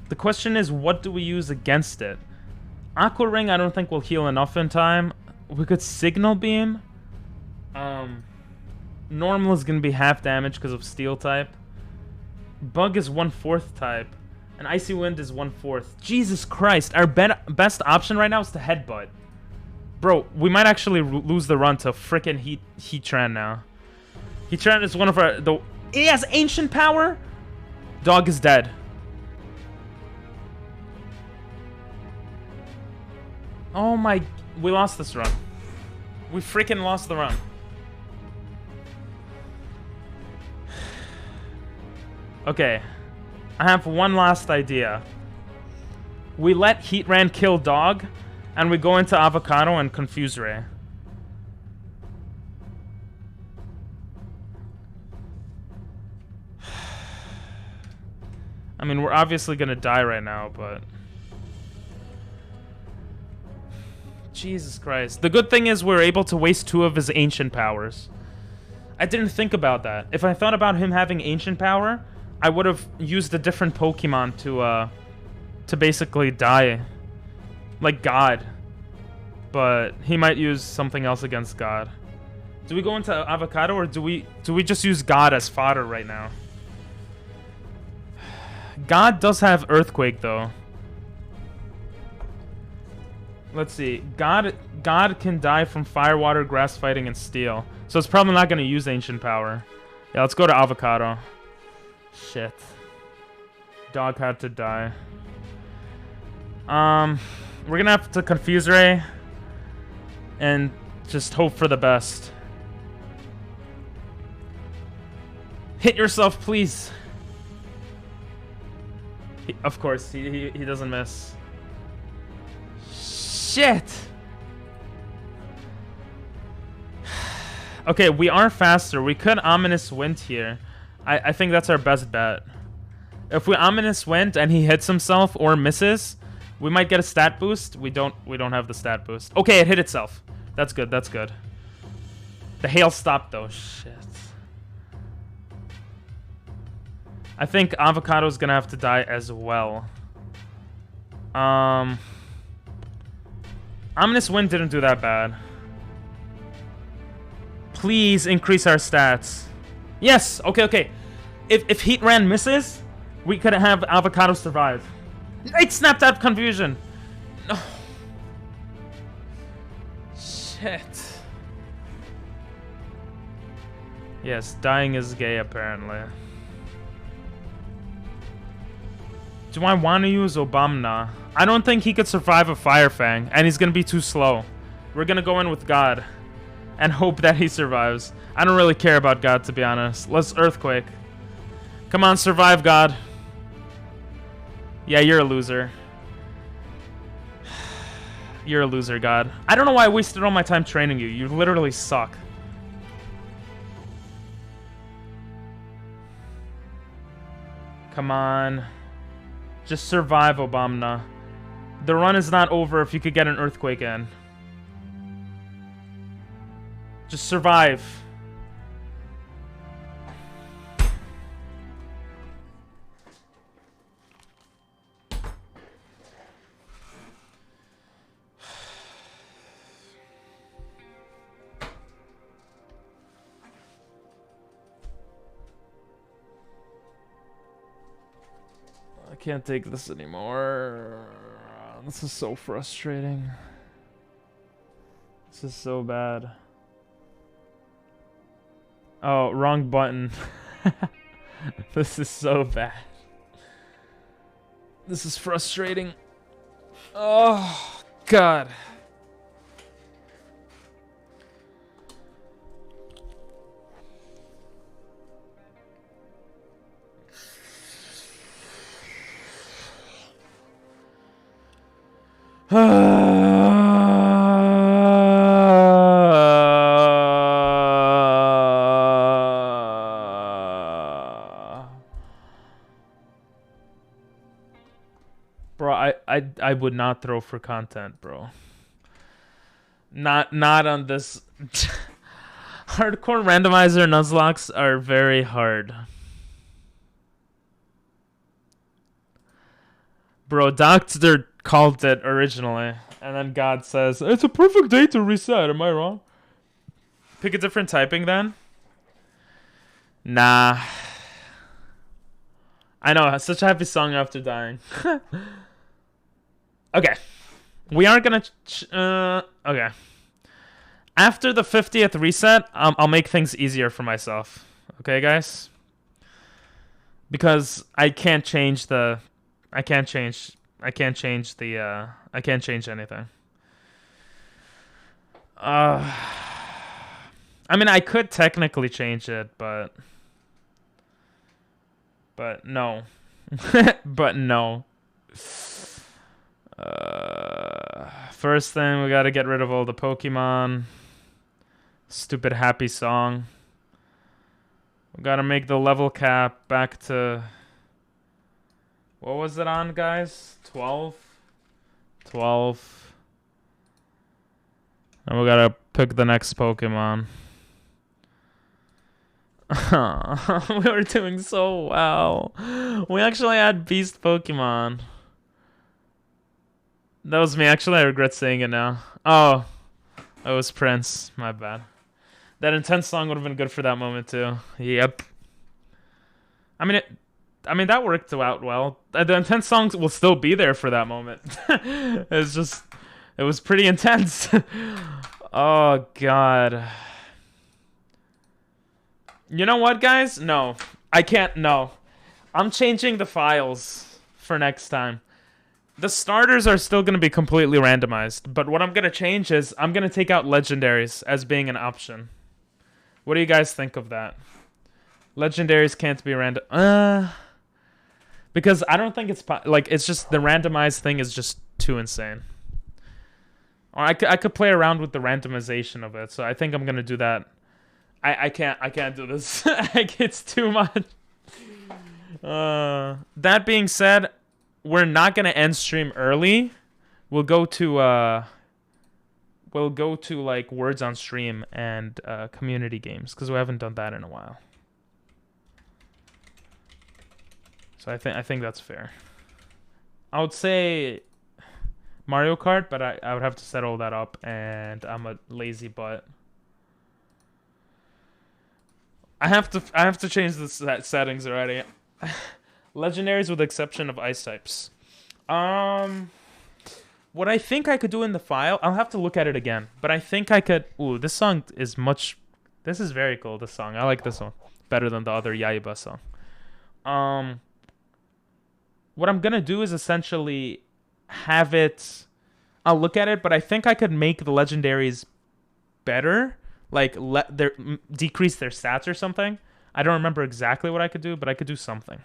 The question is, what do we use against it? Aqua Ring, I don't think will heal enough in time. We could Signal Beam. Normal is gonna be half damage because of Steel type. Bug is 1/4 type, and Icy Wind is 1/4. Jesus Christ! Our best option right now is to Headbutt. Bro, we might actually lose the run to frickin' Heatran now. Heatran is one of our... He has Ancient Power? Dog is dead. Oh my... We lost this run. We freaking lost the run. Okay. I have one last idea. We let Heatran kill Dog, and we go into Avocado and Confuse Ray. I mean, we're obviously gonna die right now, but... Jesus Christ. The good thing is we're able to waste 2 of his Ancient Powers. I didn't think about that. If I thought about him having Ancient Power, I would have used a different Pokemon to basically die. Like God. But he might use something else against God. Do we go into Avocado, or do we just use God as fodder right now? God does have Earthquake though. Let's see. God can die from Fire, Water, Grass Fighting, and Steel. So it's probably not going to use Ancient Power. Yeah, let's go to Avocado. Shit. Dog had to die. We're going to have to Confuse Ray. And just hope for the best. Hit yourself, please. Of course, he doesn't miss. Shit! Okay, we are faster. We could Ominous Wind here. I think that's our best bet. If we Ominous Wind and he hits himself or misses, we might get a stat boost. We don't have the stat boost. Okay, it hit itself. That's good, that's good. The hail stopped though. Shit. I think Avocado's gonna have to die as well. Ominous Wind didn't do that bad. Please increase our stats. Yes! Okay. If Heatran misses, we could have Avocado survive. It snapped out of confusion! No. Shit. Yes, dying is gay apparently. Do I want to use Obamna? I don't think he could survive a Fire Fang, and he's going to be too slow. We're going to go in with God and hope that he survives. I don't really care about God, to be honest. Let's Earthquake. Come on, survive, God. Yeah, you're a loser. You're a loser, God. I don't know why I wasted all my time training you. You literally suck. Come on. Just survive, Obama. The run is not over if you could get an earthquake in. Just survive. I can't take this anymore. This is so frustrating. This is so bad. Oh, wrong button. This is so bad. This is frustrating. Oh, God. Bro, I would not throw for content, bro. Not on this. Hardcore randomizer nuzlocks are very hard. Bro, Doctor called it originally, and then God says, it's a perfect day to reset. Am I wrong? Pick a different typing then? Nah. I know, such a happy song after dying. Okay. We aren't gonna... okay. After the 50th reset, I'll make things easier for myself. Okay, guys? Because I can't change the... I can't change anything. I mean, I could technically change it, but no. But no. First thing, we gotta get rid of all the Pokemon. Stupid happy song. We gotta make the level cap back to... What was it on, guys? 12? 12. And we gotta pick the next Pokemon. We were doing so well. We actually had Beast Pokemon. That was me. Actually, I regret saying it now. Oh. It was Prince. My bad. That intense song would have been good for that moment, too. Yep. I mean, that worked out well. The intense songs will still be there for that moment. It was pretty intense. Oh, God. You know what, guys? No. I can't, no. I'm changing the files for next time. The starters are still going to be completely randomized, but what I'm going to change is I'm going to take out legendaries as being an option. What do you guys think of that? Legendaries can't be random. Because I don't think it's like it's just the randomized thing is just too insane. Or I could play around with the randomization of it. So I think I'm gonna do that. I can't do this. Like, it's too much. That being said, we're not gonna end stream early. We'll go to like words on stream and community games because we haven't done that in a while. So I think that's fair. I would say Mario Kart, but I would have to set all that up, and I'm a lazy butt. I have to change the settings already. Legendaries with the exception of ice types. What I think I could do in the file, I'll have to look at it again. But I think I could... Ooh, this song is much... This is very cool, this song. I like this one better than the other Yaiba song. What I'm going to do is essentially have it... I'll look at it, but I think I could make the legendaries better. Like, decrease their stats or something. I don't remember exactly what I could do, but I could do something.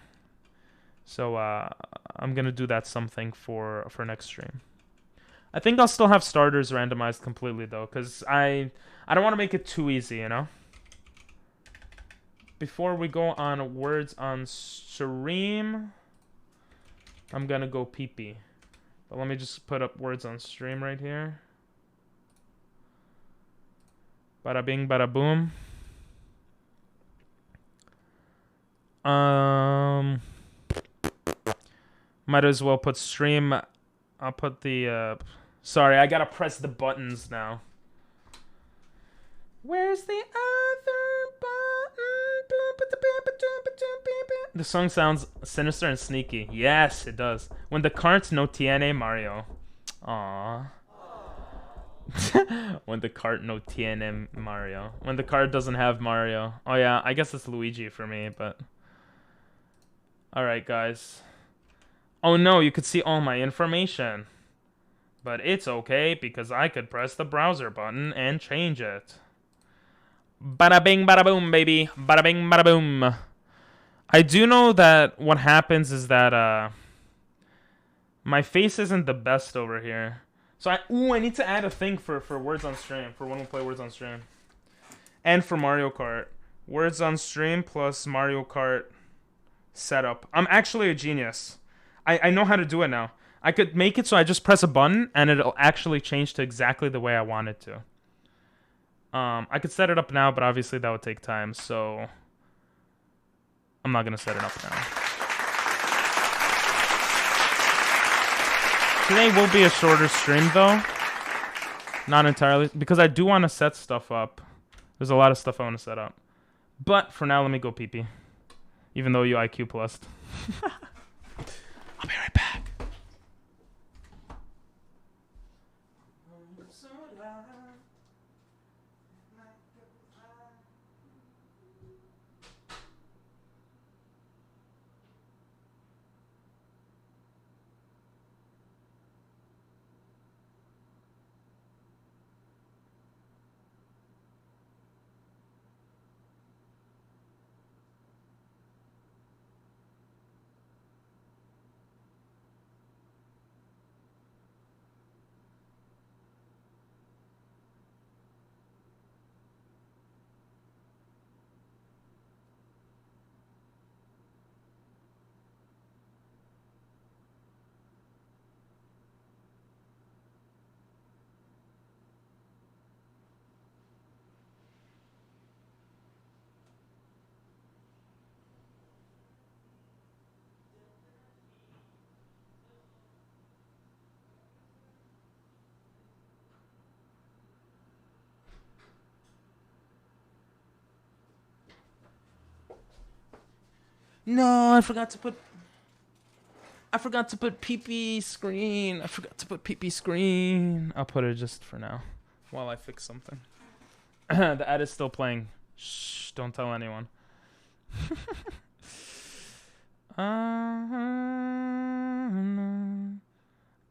So, I'm going to do that something for next stream. I think I'll still have starters randomized completely though, because I don't want to make it too easy, you know? Before we go on words on stream, I'm gonna go pee-pee. But let me just put up words on stream right here. Bada bing, bada boom. Might as well put stream. I'll put the sorry, I gotta press the buttons now. Where's the other button? The song sounds sinister and sneaky. Yes, it does. When the cart no tiene Mario. Aww. When the cart no tiene Mario. When the cart doesn't have Mario. Oh yeah, I guess it's Luigi for me, but... Alright, guys. Oh no, you could see all my information. But it's okay, because I could press the browser button and change it. Bada bing, bada boom, baby. Bada bing, bada boom. I do know that what happens is that my face isn't the best over here. So I need to add a thing for words on stream, for when we play words on stream. And for Mario Kart. Words on stream plus Mario Kart setup. I'm actually a genius. I know how to do it now. I could make it so I just press a button and it'll actually change to exactly the way I want it to. I could set it up now, but obviously that would take time, so I'm not gonna set it up now. Today will be a shorter stream though. Not entirely, because I do want to set stuff up. There's a lot of stuff I want to set up. But for now, let me go pee-pee. Even though you IQ plussed. I'll be right back. No, I forgot to put PP screen. I forgot to put PP screen. I'll put it just for now while I fix something. The ad is still playing. Shh, don't tell anyone.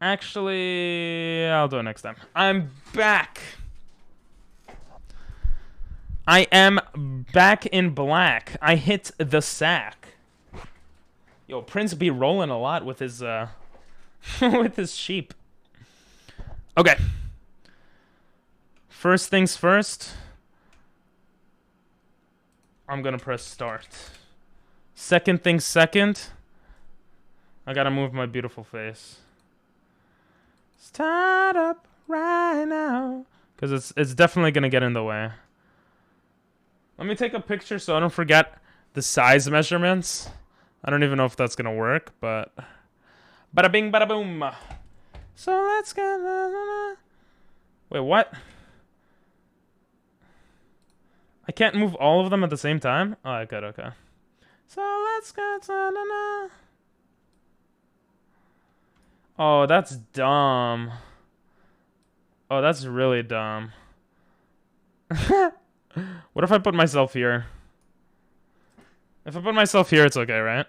Actually, I'll do it next time. I'm back. I am back in black. I hit the sack. Yo, Prince be rolling a lot with his with his sheep. Okay. First things first. I'm gonna press start. Second things second. I gotta move my beautiful face. Start up right now. Because it's definitely gonna get in the way. Let me take a picture so I don't forget the size measurements. I don't even know if that's gonna work, but bada bing, bada boom. So let's get. Wait, what? I can't move all of them at the same time. Oh, I could. Okay. So let's get. Oh, that's dumb. Oh, that's really dumb. What if I put myself here? If I put myself here, it's okay, right?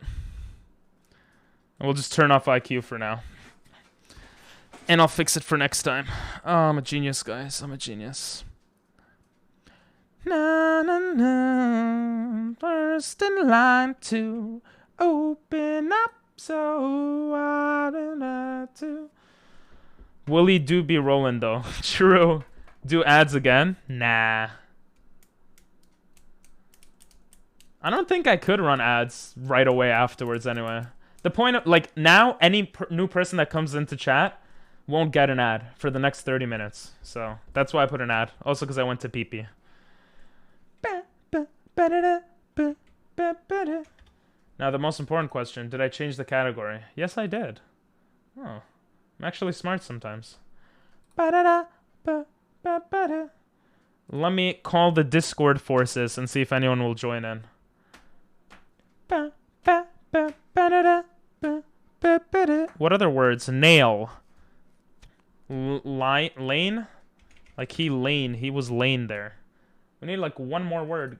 And we'll just turn off IQ for now. And I'll fix it for next time. Oh, I'm a genius, guys. I'm a genius. Na na na. First in line to open up, so I don't have to. Willie do be rolling though. True. Do ads again? Nah. I don't think I could run ads right away afterwards anyway. The point of, like, now any new person that comes into chat won't get an ad for the next 30 minutes. So that's why I put an ad. Also because I went to pee-pee. Now the most important question, did I change the category? Yes, I did. Oh, I'm actually smart sometimes. Let me call the Discord forces and see if anyone will join in. What other words? Nail. Lane? Like he was lane there. We need like one more word.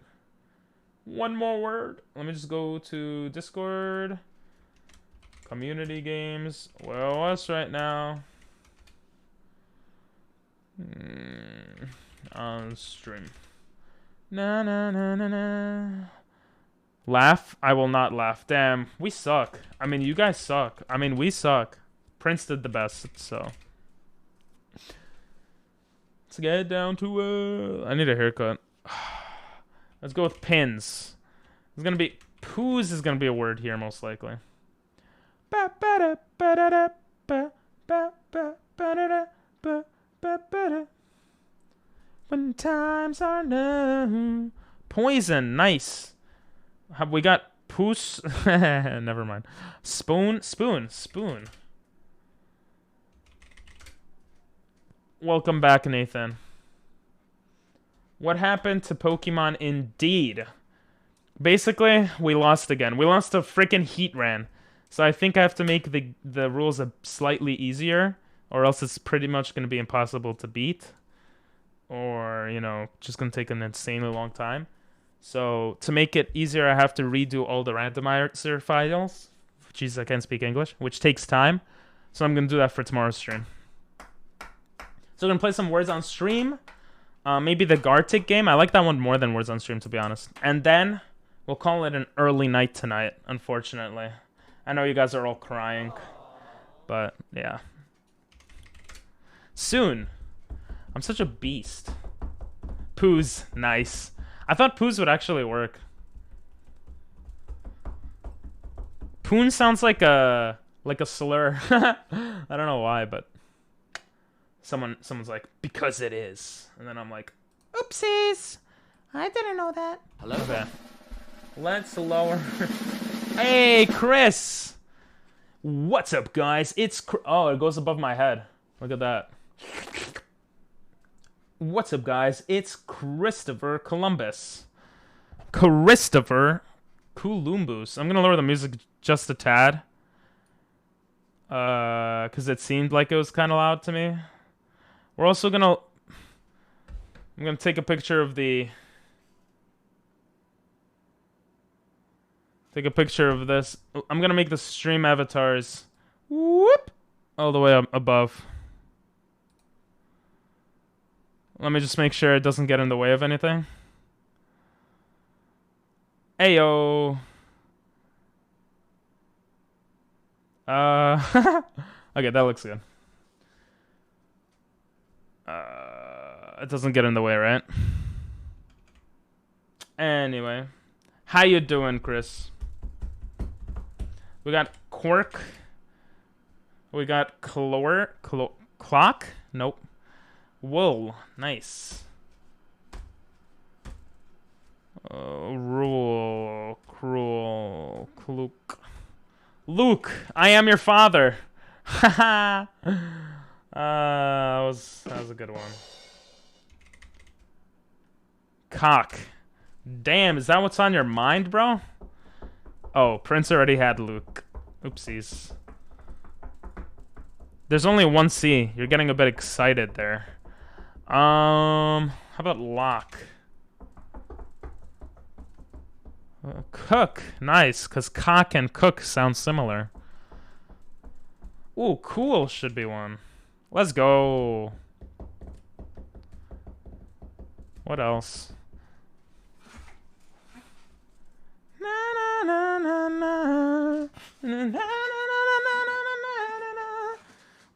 One more word. Let me just go to Discord. Community games. Well, us right now. On stream. Na na na na na. Laugh? I will not laugh. Damn, we suck. I mean, you guys suck. I mean, we suck. Prince did the best, so. Let's get down to I need a haircut. Let's go with pins. It's gonna be poos is gonna be a word here most likely. When times are new. Poison, nice. Have we got poos? Never mind. Spoon. Welcome back, Nathan. What happened to Pokemon Indeed? Basically, we lost again. We lost a freaking heat ran. So I think I have to make the rules slightly easier, or else it's pretty much going to be impossible to beat. Or, you know, just going to take an insanely long time. So to make it easier, I have to redo all the randomizer files. Jesus, I can't speak English, which takes time. So I'm going to do that for tomorrow's stream. So I'm going to play some Words on Stream. Maybe the Gartic game. I like that one more than Words on Stream, to be honest. And then we'll call it an early night tonight, unfortunately. I know you guys are all crying. But, yeah. Soon. I'm such a beast. Poos. Nice. I thought poos would actually work. Poon sounds like a slur. I don't know why, but someone's like, because it is. And then I'm like, oopsies. I didn't know that. Hello. Okay. Let's lower. Hey, Chris. What's up, guys? It's oh, it goes above my head. Look at that. What's up, guys? It's Christopher Columbus. Christopher Columbus. I'm gonna lower the music just a tad. Because it seemed like it was kind of loud to me. We're also gonna... I'm gonna take a picture of the... Take a picture of this. I'm gonna make the stream avatars... Whoop! All the way up above. Let me just make sure it doesn't get in the way of anything. Ayo. Okay, that looks good. It doesn't get in the way, right? Anyway. How you doing, Chris? We got Quirk. We got Clock? Nope. Wool. Nice. Rule. Cruel. Luke, I am your father. Haha. That was a good one. Cock. Damn, is that what's on your mind, bro? Oh, Prince already had Luke. Oopsies. There's only one C. You're getting a bit excited there. How about lock? Cook. Nice, because cock and cook sound similar. Ooh, cool should be one. Let's go. What else?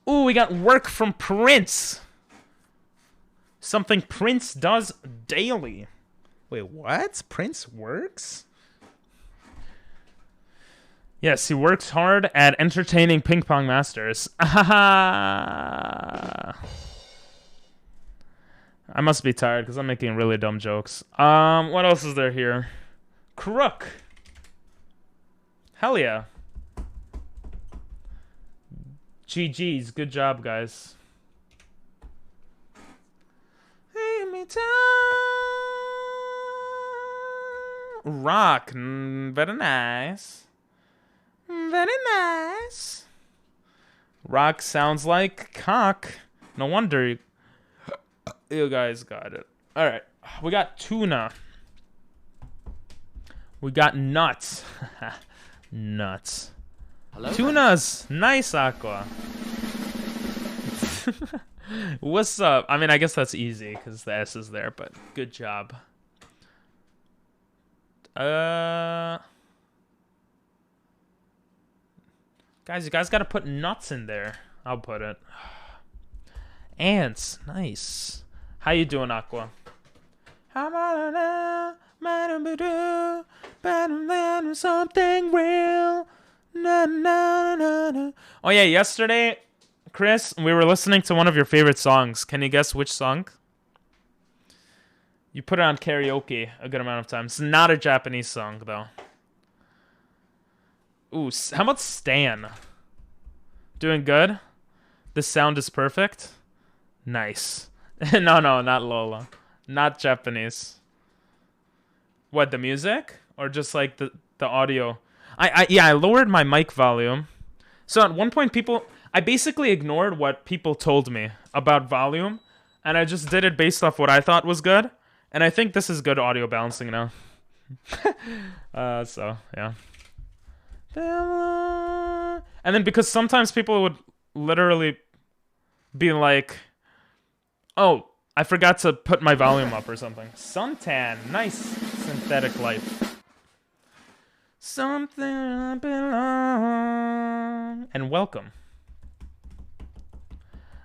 Ooh, we got work from Prince. Something Prince does daily. Wait, what? Prince works? Yes, he works hard at entertaining ping pong masters. I must be tired because I'm making really dumb jokes. What else is there here? Crook. Hell yeah. GG's. Good job, guys. Rock. Very nice. Very nice. Rock sounds like cock. No wonder you guys got it. Alright. We got tuna. We got nuts. Nuts. Hello? Tunas. Nice, Aqua. What's up? I mean, I guess that's easy because the S is there, but good job. Guys, you guys gotta put nuts in there. I'll put it. Ants. Nice. How you doing, Aqua? Something real. Oh yeah, yesterday, Chris, we were listening to one of your favorite songs. Can you guess which song? You put it on karaoke a good amount of times. It's not a Japanese song, though. Ooh, how about Stan? Doing good? The sound is perfect? Nice. No, not Lola. Not Japanese. What, the music? Or just like the audio? Yeah, I lowered my mic volume. So at one point I basically ignored what people told me about volume, and I just did it based off what I thought was good. And I think this is good audio balancing now. So, yeah. And then because sometimes people would literally be like, oh, I forgot to put my volume up or something. Suntan. Nice synthetic life. Something I belong. And welcome.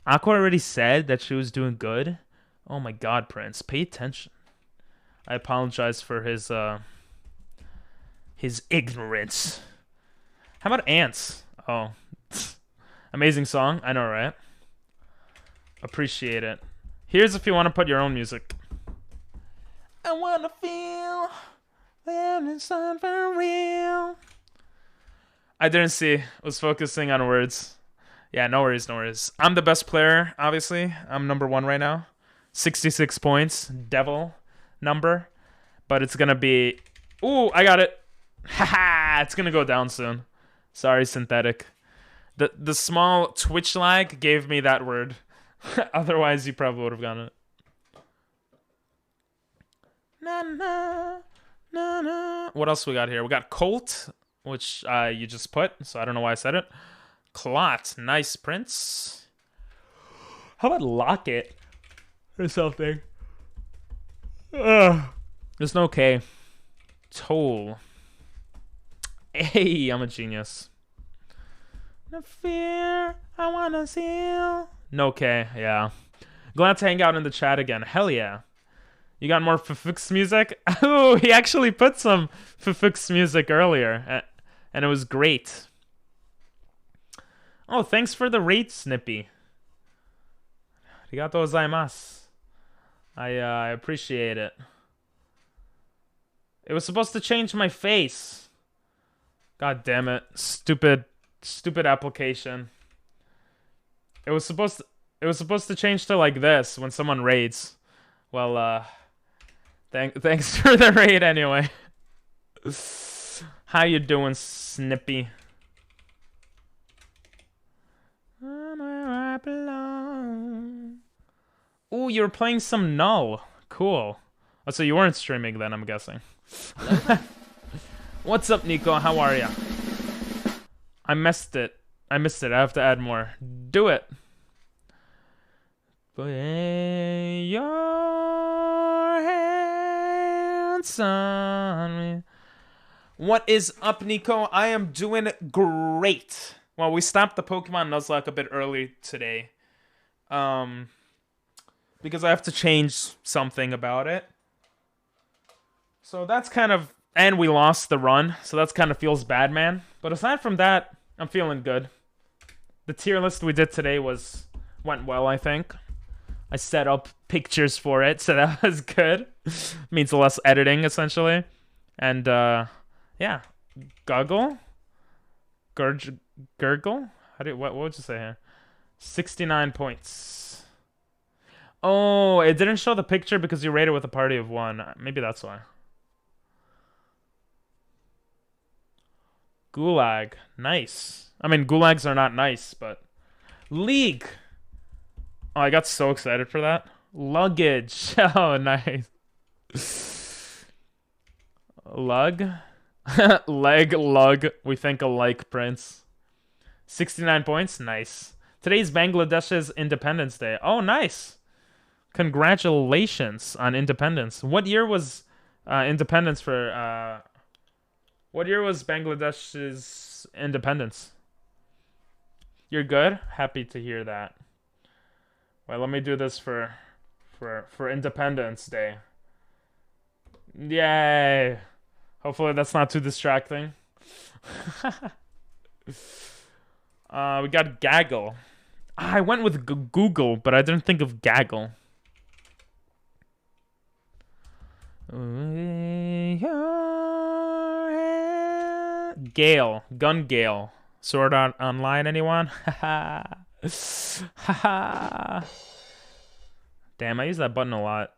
Aqua already said that she was doing good. Oh my god, Prince. Pay attention. I apologize for his ignorance. How about Ants? Oh. Amazing song. I know, right? Appreciate it. Here's if you want to put your own music. I want to feel that it's not for real. I didn't see. I was focusing on words. Yeah, no worries, no worries. I'm the best player, obviously. I'm number 1 right now. 66 points. Devil number. But it's going to be... Ooh, I got it. Haha, it's going to go down soon. Sorry, synthetic. The small Twitch lag gave me that word. Otherwise, you probably would have gotten it. Na, na, na, na. What else we got here? We got Colt, which you just put, so I don't know why I said it. Clot. Nice, Prince. How about Locket? Or something. There's no K. Toll. Hey, I'm a genius. No fear, I wanna seal. No K, yeah. Glad to hang out in the chat again. Hell yeah. You got more Fufux music? Oh, he actually put some Fufux music earlier. And it was great. Oh, thanks for the rate, Snippy. Arigatou gozaimasu. I appreciate it. It was supposed to change my face. God damn it. Stupid application. It was supposed to change to like this when someone raids. Well, thanks for the raid anyway. How you doing, Snippy? I'm where I belong. Ooh, you were playing some Null. Cool. Oh, so you weren't streaming then, I'm guessing. What's up, Nico? How are ya? I missed it. I have to add more. Do it. Put your hands on me. What is up, Nico? I am doing great. Well, we stopped the Pokemon Nuzlocke a bit early today. Because I have to change something about it. So that's kind of... And we lost the run, so that's kind of feels bad, man. But aside from that, I'm feeling good. The tier list we did today went well, I think. I set up pictures for it, so that was good. Means less editing, essentially. And, yeah. Gurgle? Gurgle? What would you say here? 69 points. Oh, it didn't show the picture because you rated with a party of 1. Maybe that's why. Gulag. Nice. I mean, gulags are not nice, but... League! Oh, I got so excited for that. Luggage. Oh, nice. Lug? Leg, lug. We think alike, Prince. 69 points? Nice. Today's Bangladesh's Independence Day. Oh, nice. Congratulations on independence. What year was independence for... What year was Bangladesh's independence? You're good? Happy to hear that. Well, let me do this for Independence Day. Yay! Hopefully that's not too distracting. We got Gaggle. I went with Google, but I didn't think of Gaggle. Gale. Gun Gale. Sword Art Online, anyone? Haha. Haha. Damn, I use that button a lot.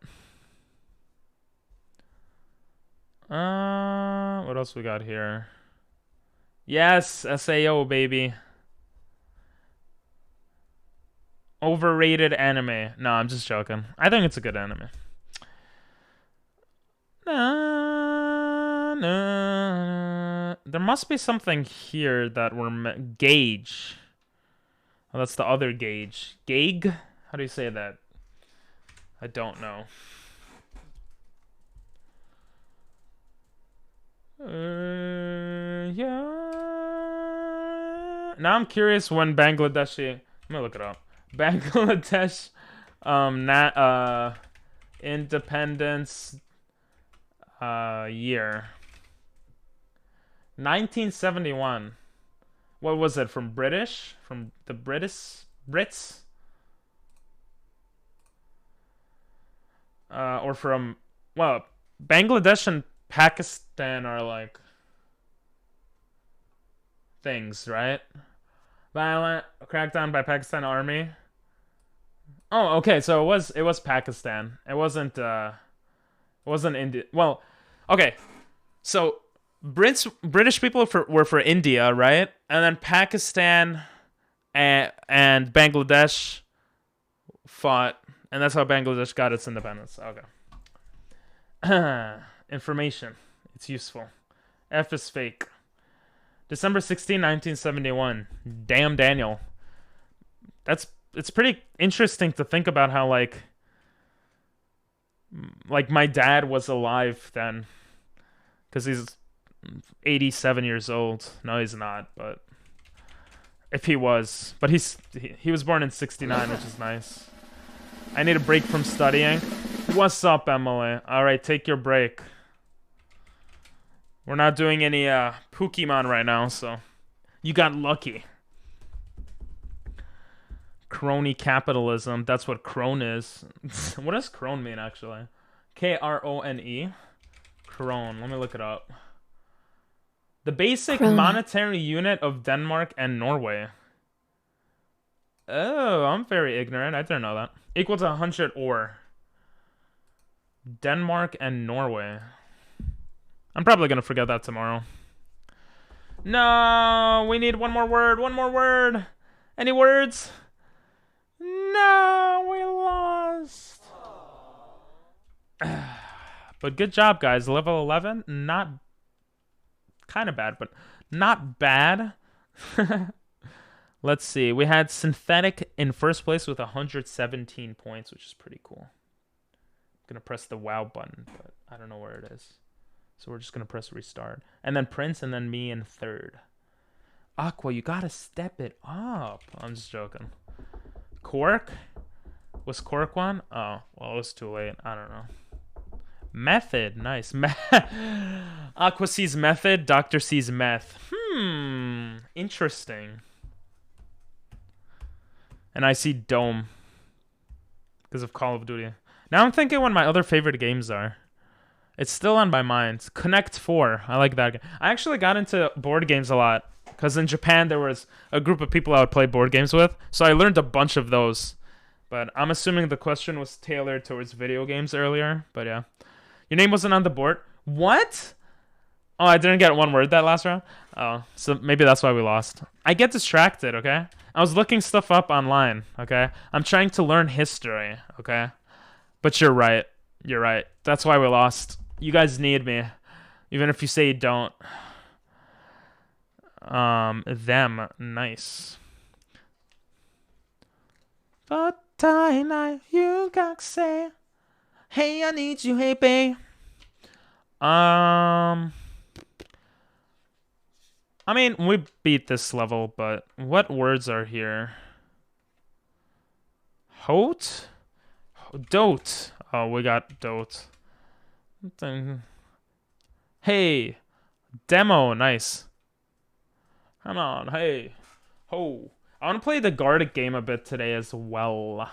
What else we got here? Yes, SAO, baby. Overrated anime. No, I'm just joking. I think it's a good anime. There must be something here that we're... Gauge. Oh, that's the other gauge. Gag? How do you say that? I don't know. Yeah. Now I'm curious when Bangladeshi... Let me look it up. Bangladesh... independence... year. 1971. What was it? From British? From the Brits? Or from... Well, Bangladesh and Pakistan are like... things, right? Violent crackdown by Pakistan army. Oh, okay, so it was Pakistan. It wasn't India. Well, okay. So British people were for India, right? And then Pakistan and Bangladesh fought, and that's how Bangladesh got its independence. Okay. Information. It's useful. F is fake. December 16, 1971. Damn, Daniel. It's pretty interesting to think about how like my dad was alive then, because he's 87 years old. No, he's not, but if he was, but he was born in 69, which is nice. I need a break from studying. What's up, Emily? All right, take your break. We're not doing any Pokemon right now, so you got lucky. Crony capitalism. That's what crone is. What does crone mean, actually? Krone. Crone. Let me look it up. The basic monetary unit of Denmark and Norway. Oh, I'm very ignorant. I didn't know that. Equal to 100 ore. Denmark and Norway. I'm probably going to forget that tomorrow. No, we need one more word. One more word. Any words? No, we lost. But good job, guys. Level 11. Not kind of bad, but not bad. Let's see. We had Synthetic in first place with 117 points, which is pretty cool. I'm going to press the WoW button, but I don't know where it is. So we're just going to press restart. And then Prince, and then me in third. Aqua, you gotta step it up. I'm just joking. Cork? Was Cork one? Oh, well, it was too late. I don't know. Method, nice. Aqua sees method, Doctor sees meth. Interesting. And I see Dome because of Call of Duty. Now I'm thinking what my other favorite games are. It's still on my mind. Connect 4. I like that game. I actually got into board games a lot because in Japan there was a group of people I would play board games with. So I learned a bunch of those. But I'm assuming the question was tailored towards video games earlier. But yeah. Your name wasn't on the board. What? Oh, I didn't get one word that last round? Oh, so maybe that's why we lost. I get distracted, okay? I was looking stuff up online, okay? I'm trying to learn history, okay? But you're right. You're right. That's why we lost. You guys need me. Even if you say you don't. Them. Nice. But I like you got say. Hey, I need you, hey, babe. I mean, we beat this level, but what words are here? Hote? Dote. Oh, we got dote. Hey. Demo, nice. Come on, hey. Ho. I want to play the Gartic game a bit today as well.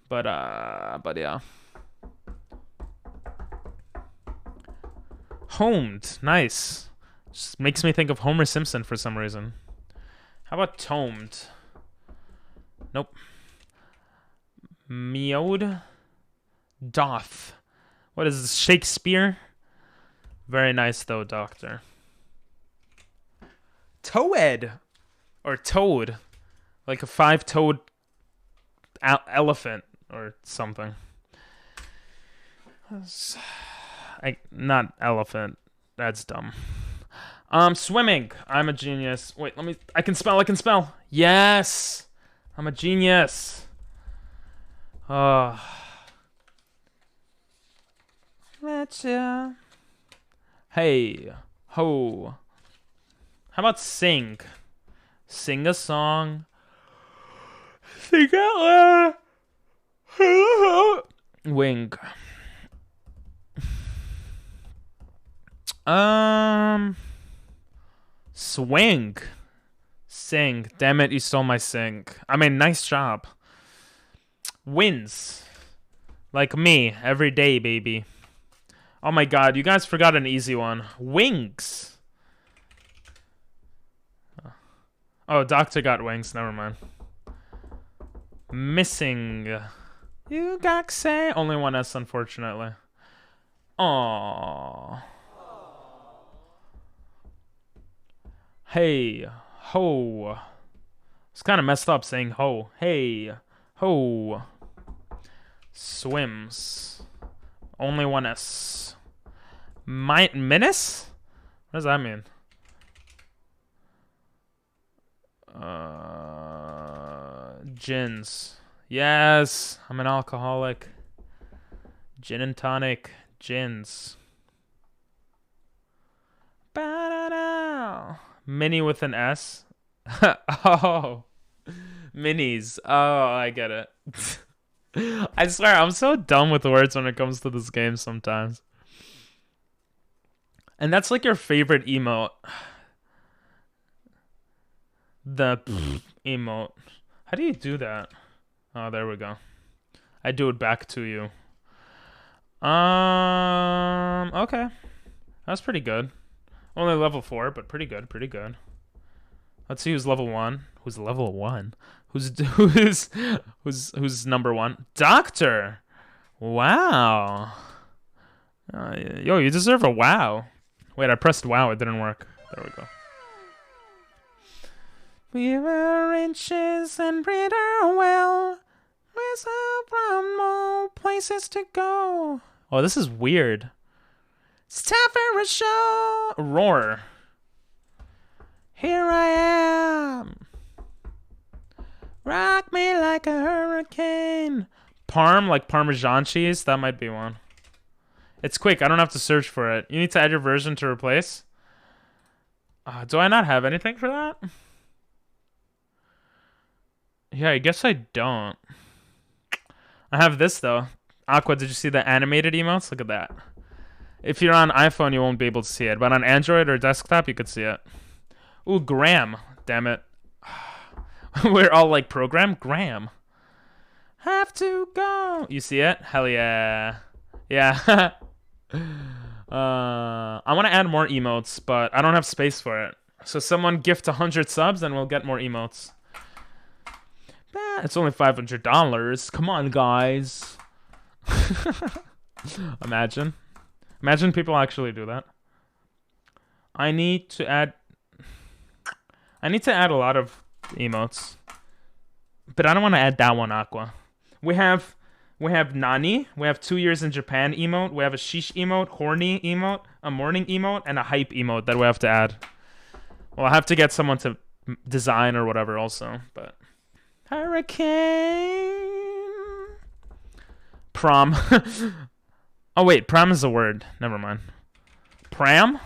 But yeah. Homed, nice. Just makes me think of Homer Simpson for some reason. How about tomed? Nope. Meowed? Doth. What is this, Shakespeare? Very nice though, Doctor. Toed. Or toad. Like a 5-toed elephant or something. Not elephant. That's dumb. Swimming. I'm a genius. Wait, I can spell. Yes. I'm a genius. Letcha. Hey. Ho. How about sing? Sing a song. Sing out loud. Wing. Swing. Sing. Damn it, you stole my sing. I mean, nice job. Wins. Like me, every day, baby. Oh my god, you guys forgot an easy one. Wings. Oh, Doctor got wings, never mind. Missing. You got say. Only one S, unfortunately. Aww. Hey, ho. It's kind of messed up saying ho. Hey, ho. Swims. Only one S. Menace? What does that mean? Gins. Yes, I'm an alcoholic. Gin and tonic. Gins. Ba-da-da. Mini with an S. Oh. Minis. Oh, I get it. I swear, I'm so dumb with words when it comes to this game sometimes. And that's like your favorite emote. The emote. How do you do that? Oh, there we go. I do it back to you. Okay. That's pretty good. Only level 4, but pretty good, pretty good. Let's see who's level 1. Who's level 1? Who's number 1? Doctor. Wow. Yo, you deserve a wow. Wait, I pressed wow, it didn't work. There we go. We were inches and breather well. With from more places to go. Oh, this is weird. It's time for a show. Roar. Here I am. Rock me like a hurricane. Parm, like Parmesan cheese. That might be one. It's quick. I don't have to search for it. You need to add your version to replace. Do I not have anything for that? Yeah, I guess I don't. I have this though. Aqua, did you see the animated emotes? Look at that. If you're on iPhone, you won't be able to see it, but on Android or desktop, you could see it. Ooh, Graham. Damn it. We're all like, program? Graham. Have to go. You see it? Hell yeah. Yeah. I want to add more emotes, but I don't have space for it. So someone gift 100 subs and we'll get more emotes. It's only $500. Come on, guys. Imagine people actually do that. I need to add a lot of emotes, but I don't want to add that one, Aqua. We have Nani. We have 2 years in Japan emote. We have a sheesh emote, horny emote, a morning emote, and a hype emote that we have to add. Well, I have to get someone to design or whatever also, but hurricane prom. Oh wait, prom is a word. Never mind. Pram?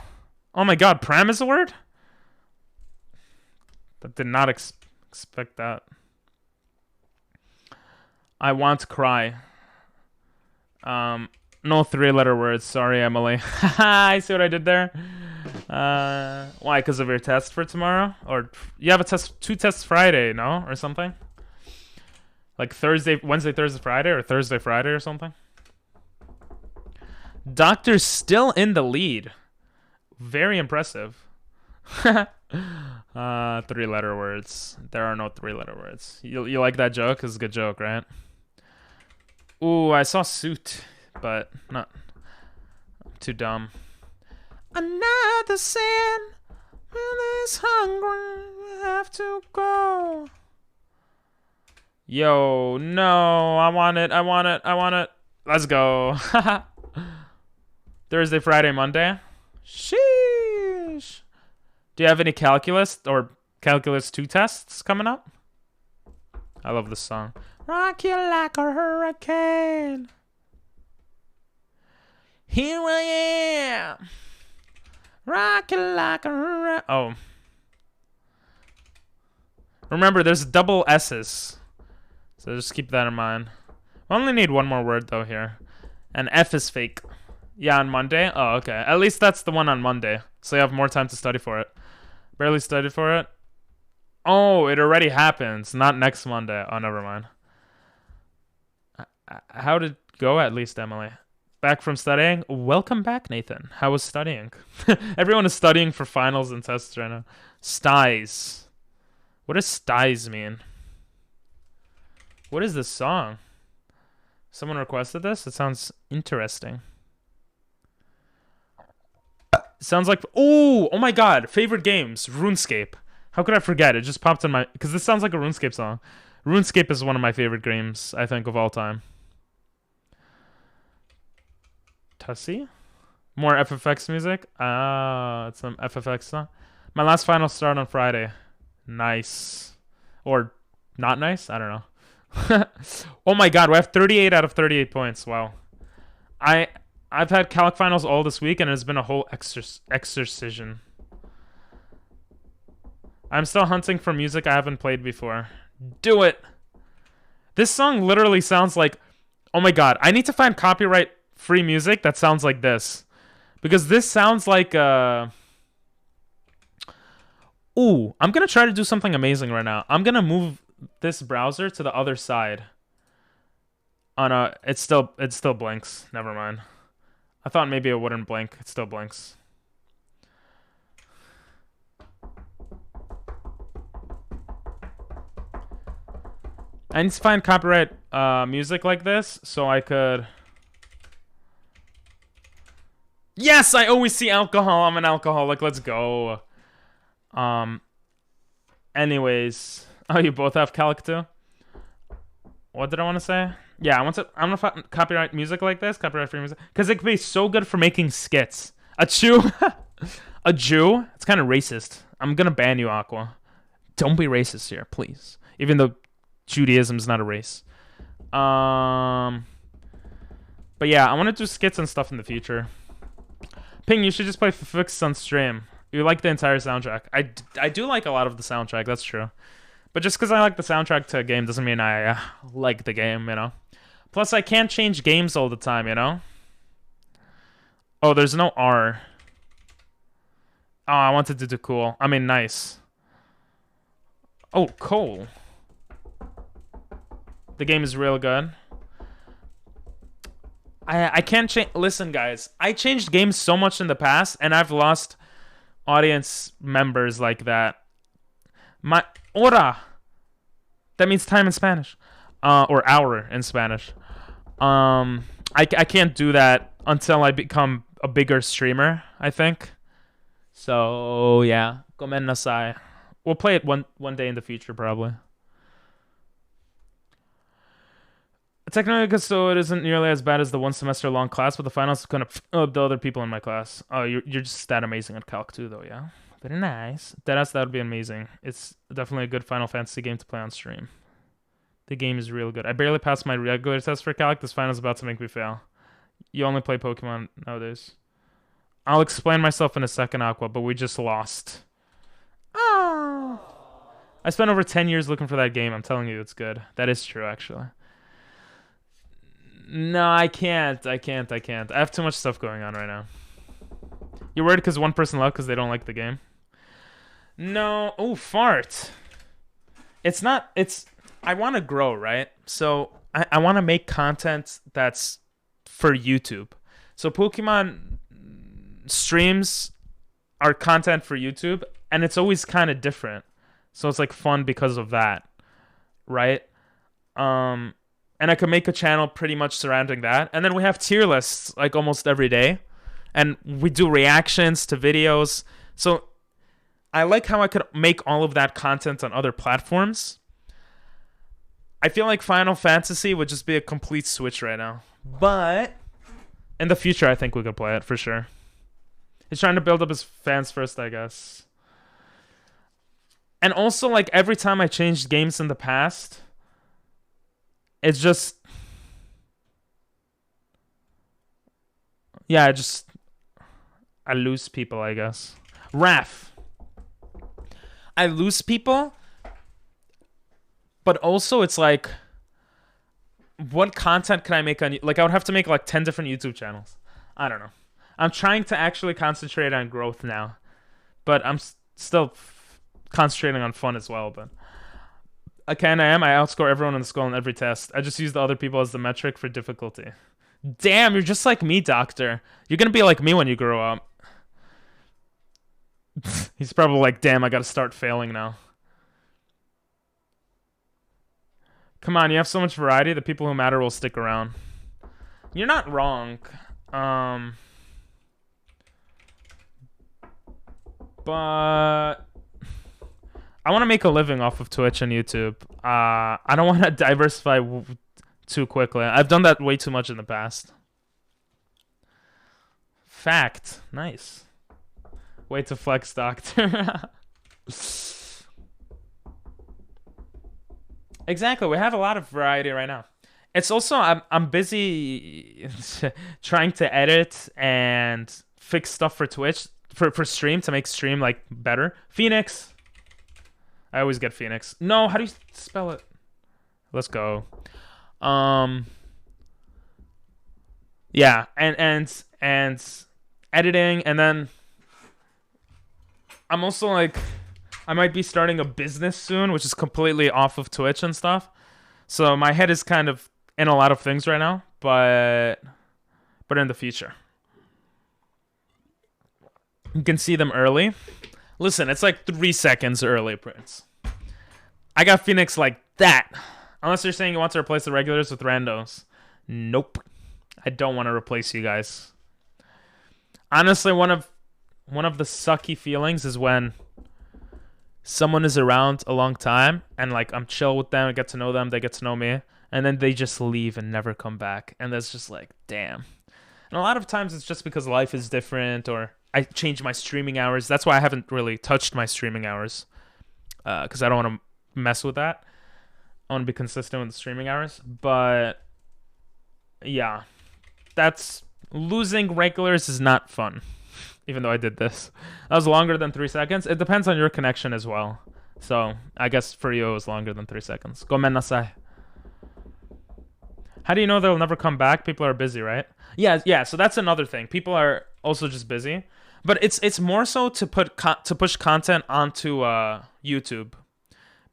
Oh my god, pram is a word? I did not expect that. I want to cry. No 3-letter words. Sorry, Emily. I see what I did there. Why? Because of your test for tomorrow? Or you have a test, 2 tests Friday, no? Or something? Like Wednesday, Thursday, Friday, or Thursday, Friday, or something? Doctor's still in the lead. Very impressive. 3-letter words. There are no 3-letter words. You like that joke? It's a good joke, right? Ooh, I saw Suit, but not too dumb. Another sin. When is hungry, have to go. Yo, no, I want it. Let's go. Thursday, Friday, Monday. Sheesh. Do you have any calculus or calculus 2 tests coming up? I love this song. Rock you like a hurricane. Here I am. Rock you like a hurricane. Oh. Remember, there's double S's. So just keep that in mind. I only need one more word, though, here. And F is fake. Yeah, on Monday? Oh, okay. At least that's the one on Monday. So you have more time to study for it. Barely studied for it. Oh, it already happens. Not next Monday. Oh, never mind. How did it go, at least, Emily? Back from studying? Welcome back, Nathan. How was studying? Everyone is studying for finals and tests right now. Styes. What does styes mean? What is this song? Someone requested this? It sounds interesting. Sounds like... Oh my god. Favorite games. RuneScape. How could I forget? It just popped in my... Because this sounds like a RuneScape song. RuneScape is one of my favorite games, I think, of all time. Tussie? More FFX music? Ah, it's some FFX song. My last final start on Friday. Nice. Or not nice? I don't know. Oh my god, we have 38 out of 38 points. Wow. I've had calc finals all this week and it's been a whole exorcism. I'm still hunting for music I haven't played before. Do it. This song literally sounds like... Oh my god, I need to find copyright free music that sounds like this. Because this sounds like... Ooh, I'm gonna try to do something amazing right now. I'm gonna move this browser to the other side. Oh no, it still blinks. Never mind. I thought maybe it wouldn't blink. It still blinks. I need to find copyright music like this so I could... Yes, I always see alcohol. I'm an alcoholic. Let's go. Anyways, oh, you both have calc too? What did I want to say? Yeah, I'm gonna find copyright music like this, copyright free music, because it could be so good for making skits. A Jew, a Jew. It's kind of racist. I'm gonna ban you, Aqua. Don't be racist here, please. Even though Judaism's not a race. But yeah, I want to do skits and stuff in the future. Ping, you should just play Fix on stream. You like the entire soundtrack. I do like a lot of the soundtrack, that's true. But just because I like the soundtrack to a game doesn't mean I like the game, you know? Plus, I can't change games all the time, you know? Oh, there's no R. Oh, I wanted to do cool. I mean, nice. Oh, cool. The game is real good. I can't change... Listen, guys. I changed games so much in the past, and I've lost audience members like that. My... Hora! That means time in Spanish. Or hour in Spanish. I can't do that until I become a bigger streamer, I think. So, yeah. Gomen nasai. We'll play it one day in the future, probably. Technically, so it isn't nearly as bad as the 1 semester long class, but the finals kind of the other people in my class. Oh, you're just that amazing at Calc too, though, yeah? Very nice. That would be amazing. It's definitely a good Final Fantasy game to play on stream. The game is real good. I barely passed my regular test for Calc. This final's about to make me fail. You only play Pokemon nowadays. I'll explain myself in a second, Aqua, but we just lost. Oh. I spent over 10 years looking for that game. I'm telling you, it's good. That is true, actually. No, I can't. I have too much stuff going on right now. You're worried because one person left because they don't like the game? No. Oh, fart. It's not... It's... I want to grow, right? So, I want to make content that's for YouTube. So, Pokemon streams are content for YouTube, and it's always kind of different. So, it's, like, fun because of that. Right? And I could make a channel pretty much surrounding that. And then we have tier lists like almost every day. And we do reactions to videos. So I like how I could make all of that content on other platforms. I feel like Final Fantasy would just be a complete switch right now. But in the future, I think we could play it for sure. He's trying to build up his fans first, I guess. And also, like, every time I changed games in the past... It's just... Yeah, I lose people, I guess. Raph. I lose people. But also, it's like... What content can I make on... Like, I would have to make, like, 10 different YouTube channels. I don't know. I'm trying to actually concentrate on growth now. But I'm still concentrating on fun as well, but... I outscore everyone in the school in every test. I just use the other people as the metric for difficulty. Damn, you're just like me, Doctor. You're gonna be like me when you grow up. He's probably like, damn, I gotta start failing now. Come on, you have so much variety. The people who matter will stick around. You're not wrong. But... I want to make a living off of Twitch and YouTube. I don't want to diversify too quickly. I've done that way too much in the past. Fact. Nice. Way to flex, Doctor. Exactly. We have a lot of variety right now. It's also, I'm busy trying to edit and fix stuff for Twitch, for stream, to make stream, like, better. Phoenix. I always get Phoenix. No, how do you spell it? Let's go. Yeah, and editing, and then I'm also like, I might be starting a business soon, which is completely off of Twitch and stuff. So my head is kind of in a lot of things right now, but in the future. You can see them early. Listen, it's like 3 seconds early, Prince. I got Phoenix like that. Unless you're saying you want to replace the regulars with randos. Nope. I don't want to replace you guys. Honestly, one of the sucky feelings is when someone is around a long time and like I'm chill with them, I get to know them, they get to know me, and then they just leave and never come back. And that's just like, damn. And a lot of times it's just because life is different, or I change my streaming hours. That's why I haven't really touched my streaming hours, because I don't want to mess with that. I want to be consistent with the streaming hours. But yeah, that's losing regulars is not fun. Even though I did this. That was longer than 3 seconds. It depends on your connection as well. So, I guess for you it was longer than 3 seconds. Gomen nasai. How do you know they'll never come back? People are busy, right? Yeah, so that's another thing. People are also just busy. But it's more so to push content onto YouTube.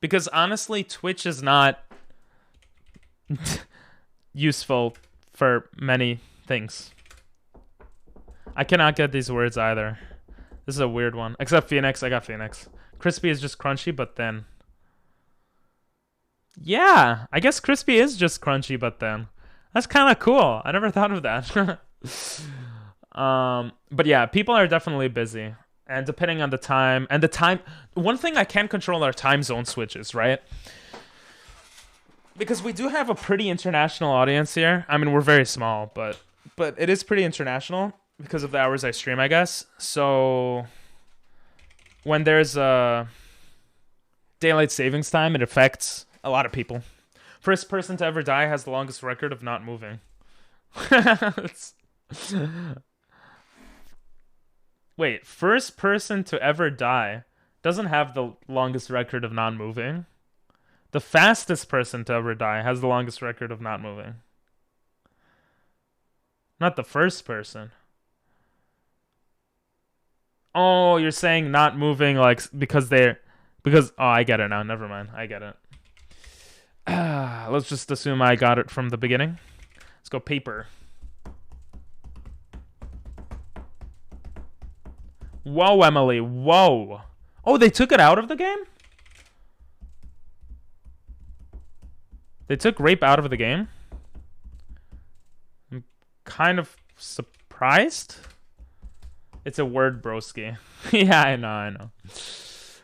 Because honestly, Twitch is not useful for many things. I cannot get these words either. This is a weird one. Except Phoenix, I got Phoenix. Crispy is just crunchy, but then. Yeah, I guess crispy is just crunchy, but then. That's kind of cool. I never thought of that. But yeah, people are definitely busy. And depending on the time, one thing I can control are time zone switches, right? Because we do have a pretty international audience here. I mean, we're very small, but it is pretty international because of the hours I stream, I guess. So when there's a daylight savings time, it affects a lot of people. First person to ever die has the longest record of not moving. Wait, first person to ever die doesn't have the longest record of not moving. The fastest person to ever die has the longest record of not moving. Not the first person. Oh, you're saying not moving like because oh, I get it now. Never mind. I get it. Let's just assume I got it from the beginning. Let's go paper. Whoa, Emily. Whoa. Oh, they took it out of the game? They took rape out of the game? I'm kind of surprised. It's a word, broski. Yeah, I know.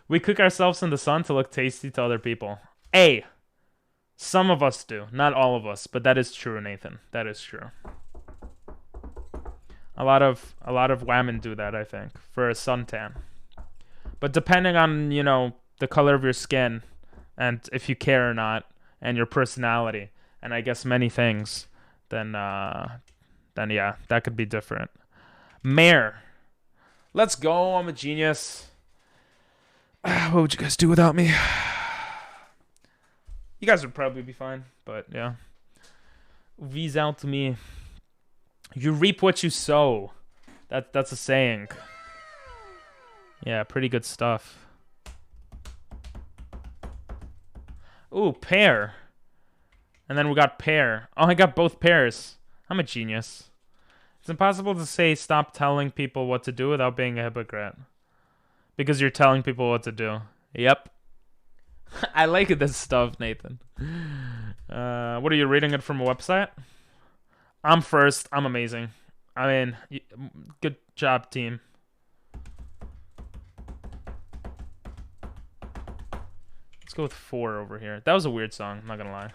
We cook ourselves in the sun to look tasty to other people. Hey, some of us do. Not all of us, but that is true, Nathan. That is true. A lot of women do that, I think, for a suntan. But depending on, the color of your skin and if you care or not and your personality and I guess many things, then yeah, that could be different. Mayor. Let's go. I'm a genius. What would you guys do without me? You guys would probably be fine, but yeah. Without me. You reap what you sow. That's a saying. Yeah, pretty good stuff. Ooh, pear. And then we got pear. Oh, I got both pairs. I'm a genius. It's impossible to say stop telling people what to do without being a hypocrite. Because you're telling people what to do. Yep. I like this stuff, Nathan. What are you reading it from a website? I'm first. I'm amazing. I mean, good job, team. Let's go with 4 over here. That was a weird song, I'm not gonna lie.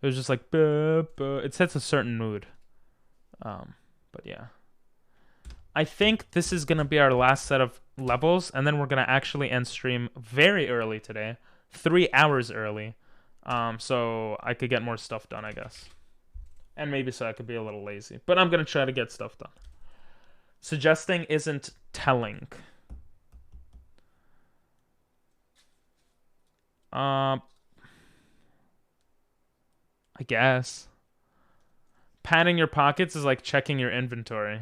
It was just like, buh, buh. It sets a certain mood. But yeah. I think this is gonna be our last set of levels, and then we're gonna actually end stream very early today. 3 hours early. So I could get more stuff done, I guess. And maybe so I could be a little lazy. But I'm going to try to get stuff done. Suggesting isn't telling. I guess. Patting your pockets is like checking your inventory.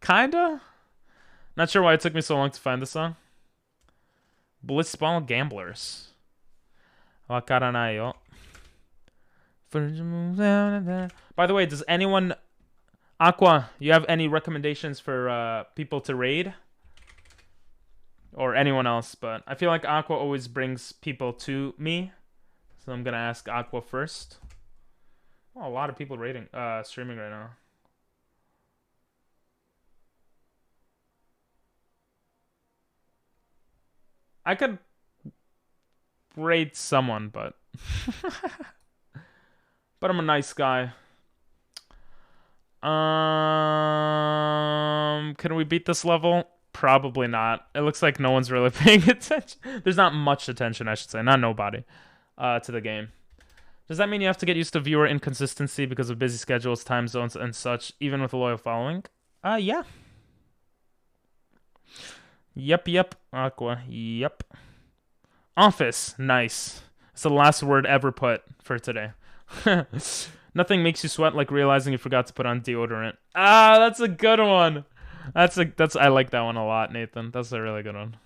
Kinda? Not sure why it took me so long to find this song. Blitzball Gamblers. Wakaranai yo. By the way, does anyone... Aqua, you have any recommendations for people to raid? Or anyone else, but I feel like Aqua always brings people to me. So I'm gonna ask Aqua first. Oh, a lot of people streaming right now. I could raid someone, but... But I'm a nice guy. Can we beat this level? Probably not. It looks like no one's really paying attention. There's not much attention, I should say. Not nobody. To the game. Does that mean you have to get used to viewer inconsistency because of busy schedules, time zones, and such, even with a loyal following? Yeah. Yep. Aqua, yep. Office, nice. It's the last word ever put for today. Nothing makes you sweat like realizing you forgot to put on deodorant. Ah, that's a good one. I like that one a lot, Nathan. That's a really good one.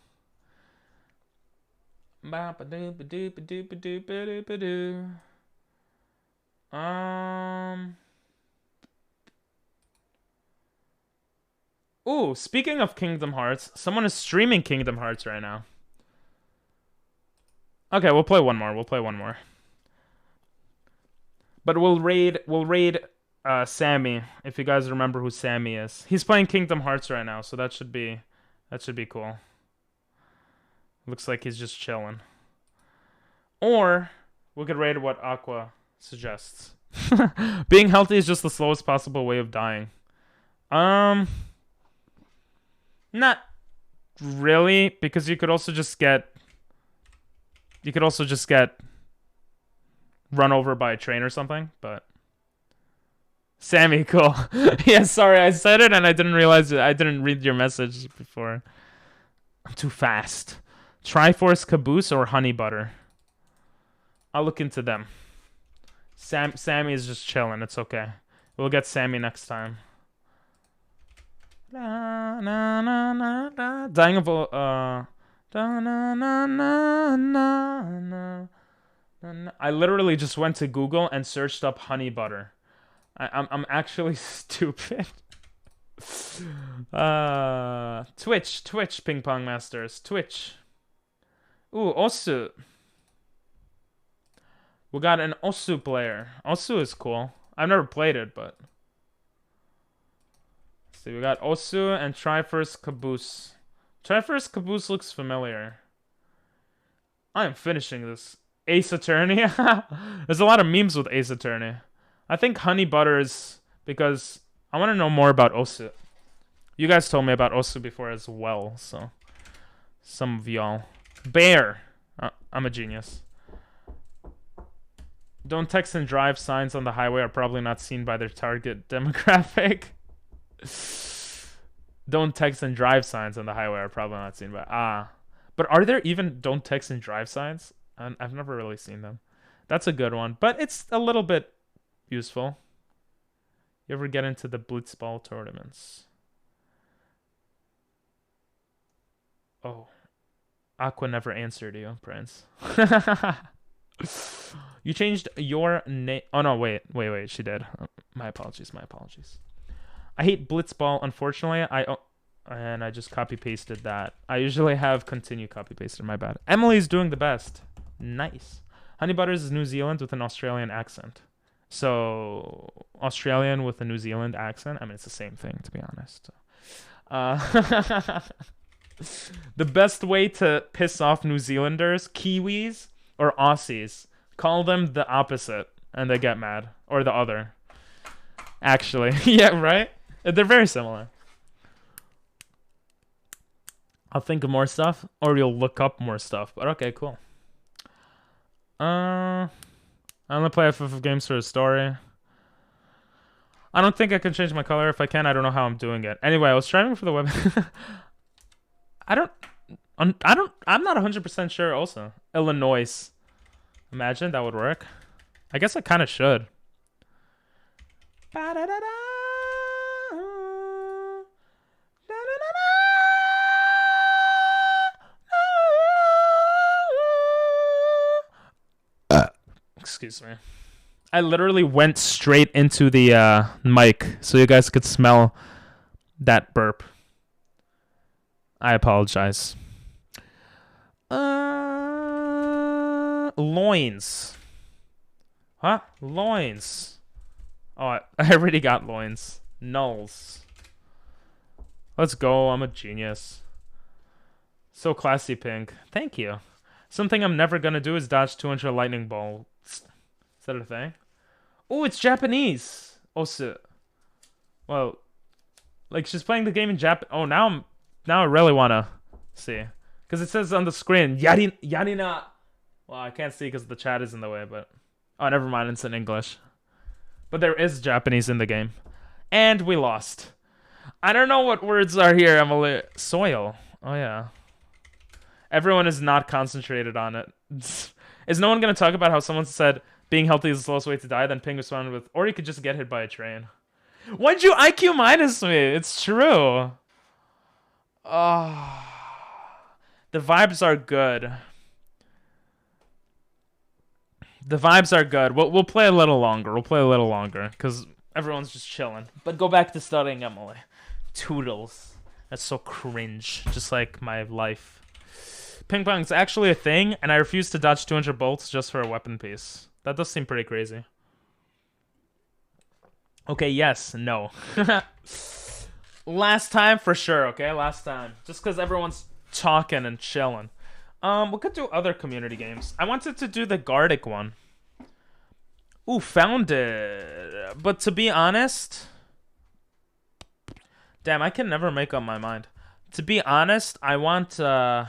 Ooh, speaking of Kingdom Hearts, someone is streaming Kingdom Hearts right now. Okay, we'll play one more. But we'll raid Sammy, if you guys remember who Sammy is. He's playing Kingdom Hearts right now, so that should be cool. Looks like he's just chilling. Or we could raid what Aqua suggests. Being healthy is just the slowest possible way of dying. Not really, because you could also just get run over by a train or something, but Sammy, cool. Yeah, sorry, I said it and I didn't realize it. I didn't read your message before. I'm too fast. Triforce Caboose or Honey Butter? I'll look into them. Sammy is just chilling. It's okay. We'll get Sammy next time. Na, na, na, na, na. Dying of na, na, na, na, na, na. I literally just went to Google and searched up honey butter. I'm actually stupid. Twitch Ping Pong Masters. Twitch. Ooh, Osu. We got an Osu player. Osu is cool. I've never played it, but let's see, we got Osu and Triforce Caboose. Triforce Caboose looks familiar. I am finishing this. Ace Attorney. There's a lot of memes with Ace Attorney. I think Honey Butter is because I want to know more about Osu. You guys told me about Osu before as well, so some of y'all. Bear. I'm a genius. Don't text and drive signs on the highway are probably not seen by their target demographic. Don't text and drive signs on the highway are probably not seen by... But are there even don't text and drive signs? I've never really seen them. That's a good one, but it's a little bit useful. You ever get into the blitzball tournaments? Oh. Aqua never answered you, Prince. You changed your name. Oh no, wait. She did. My apologies. I hate blitzball. Unfortunately, I just copy pasted that. I usually have continue copy pasted. My bad. Emily's doing the best. Nice. Honey Butters is New Zealand with an Australian accent. So Australian with a New Zealand accent. I mean, it's the same thing, to be honest. The best way to piss off New Zealanders, Kiwis, or Aussies, call them the opposite, and they get mad. Or the other. Actually. Yeah, right? They're very similar. I'll think of more stuff, or you'll look up more stuff. But okay, cool. I only play FF games for a story. I don't think I can change my color. If I can, I don't know how I'm doing it. Anyway, I was striving for the web. I'm not 100% sure also. Illinois. Imagine that would work. I guess I kind of should. Excuse me. I literally went straight into the mic so you guys could smell that burp. I apologize. Loins. Huh? Loins. Oh, I already got loins. Nulls. Let's go. I'm a genius. So classy, Pink. Thank you. Something I'm never gonna do is dodge 200 lightning bolts. Is that a thing? Oh, it's Japanese. Also, well, like she's playing the game in Jap. Oh, now I really wanna see, because it says on the screen Yarina. Well, I can't see because the chat is in the way, but Oh, never mind. It's in English. But there is Japanese in the game. And we lost. I don't know what words are here, Emily. Soil. Oh, yeah. Everyone is not concentrated on it. Is no one going to talk about how someone said being healthy is the slowest way to die? Then Ping responded with, or you could just get hit by a train. Why'd you IQ minus me? It's true. Oh, the vibes are good. The vibes are good. We'll play a little longer. We'll play a little longer because everyone's just chilling. But go back to studying, Emily. Toodles. That's so cringe. Just like my life. Ping pong's actually a thing, and I refuse to dodge 200 bolts just for a weapon piece. That does seem pretty crazy. Okay, yes, no. Last time for sure, okay? Last time. Just because everyone's talking and chilling. We could do other community games. I wanted to do the Gardic one. Ooh, found it. But to be honest... Damn, I can never make up my mind. To be honest, I want to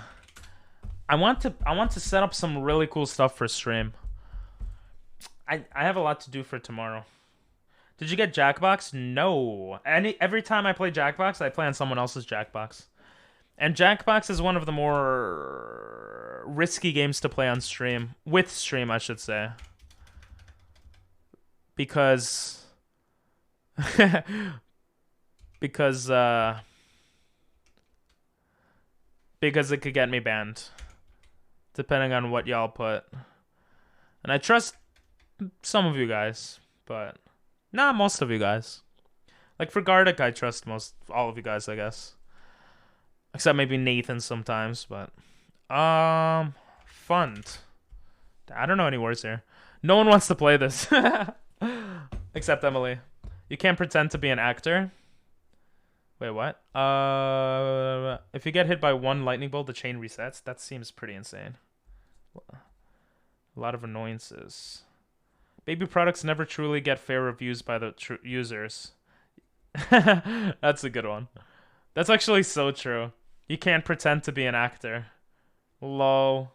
set up some really cool stuff for stream. I have a lot to do for tomorrow. Did you get Jackbox? No. Every time I play Jackbox, I play on someone else's Jackbox. And Jackbox is one of the more risky games to play on stream. With stream, I should say. Because... because it could get me banned. Depending on what y'all put. And I trust some of you guys, but not most of you guys. Like for Gardic, I trust all of you guys, I guess. Except maybe Nathan sometimes, but fund. I don't know any words here. No one wants to play this. Except Emily. You can't pretend to be an actor. Wait, what? If you get hit by one lightning bolt, the chain resets. That seems pretty insane. A lot of annoyances. Baby products never truly get fair reviews by the users. That's a good one. That's actually so true. You can't pretend to be an actor. Lol.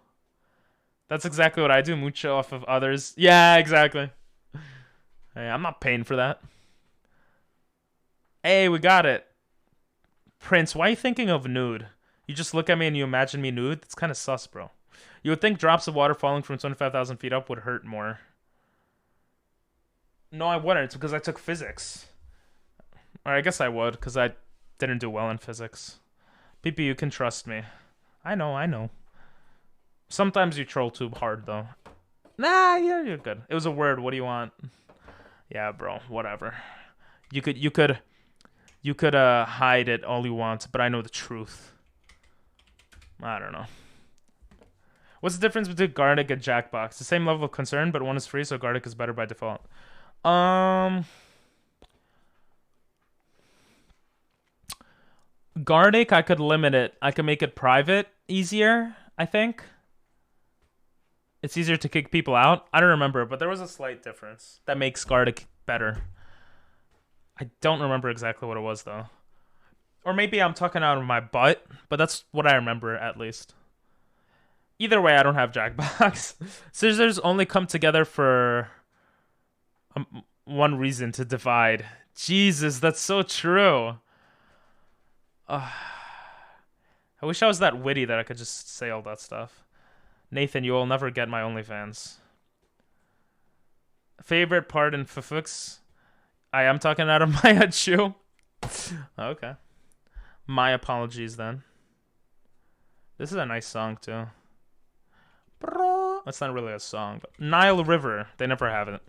That's exactly what I do. Mucho off of others. Yeah, exactly. Hey, I'm not paying for that. Hey, we got it. Prince, why are you thinking of nude? You just look at me and you imagine me nude? That's kind of sus, bro. You would think drops of water falling from 25,000 feet up would hurt more. No, I wouldn't. It's because I took physics. Or I guess I would, because I didn't do well in physics. PP, you can trust me. I know. Sometimes you troll too hard, though. Nah, yeah, you're good. It was a word. What do you want? Yeah, bro. Whatever. You could hide it all you want, but I know the truth. I don't know. What's the difference between Gardic and Jackbox? The same level of concern, but one is free, so Gardic is better by default. Gardic, I could limit it. I could make it private easier, I think. It's easier to kick people out. I don't remember, but there was a slight difference that makes Gardic better. I don't remember exactly what it was, though. Or maybe I'm talking out of my butt, but that's what I remember, at least. Either way, I don't have Jackbox. Scissors only come together for one reason, to divide. Jesus, that's so true. I wish I was that witty that I could just say all that stuff. Nathan, you will never get my OnlyFans. Favorite part in Fufux? I am talking out of my head, shoe. Okay. My apologies, then. This is a nice song, too. That's not really a song, but Nile River. They never have it.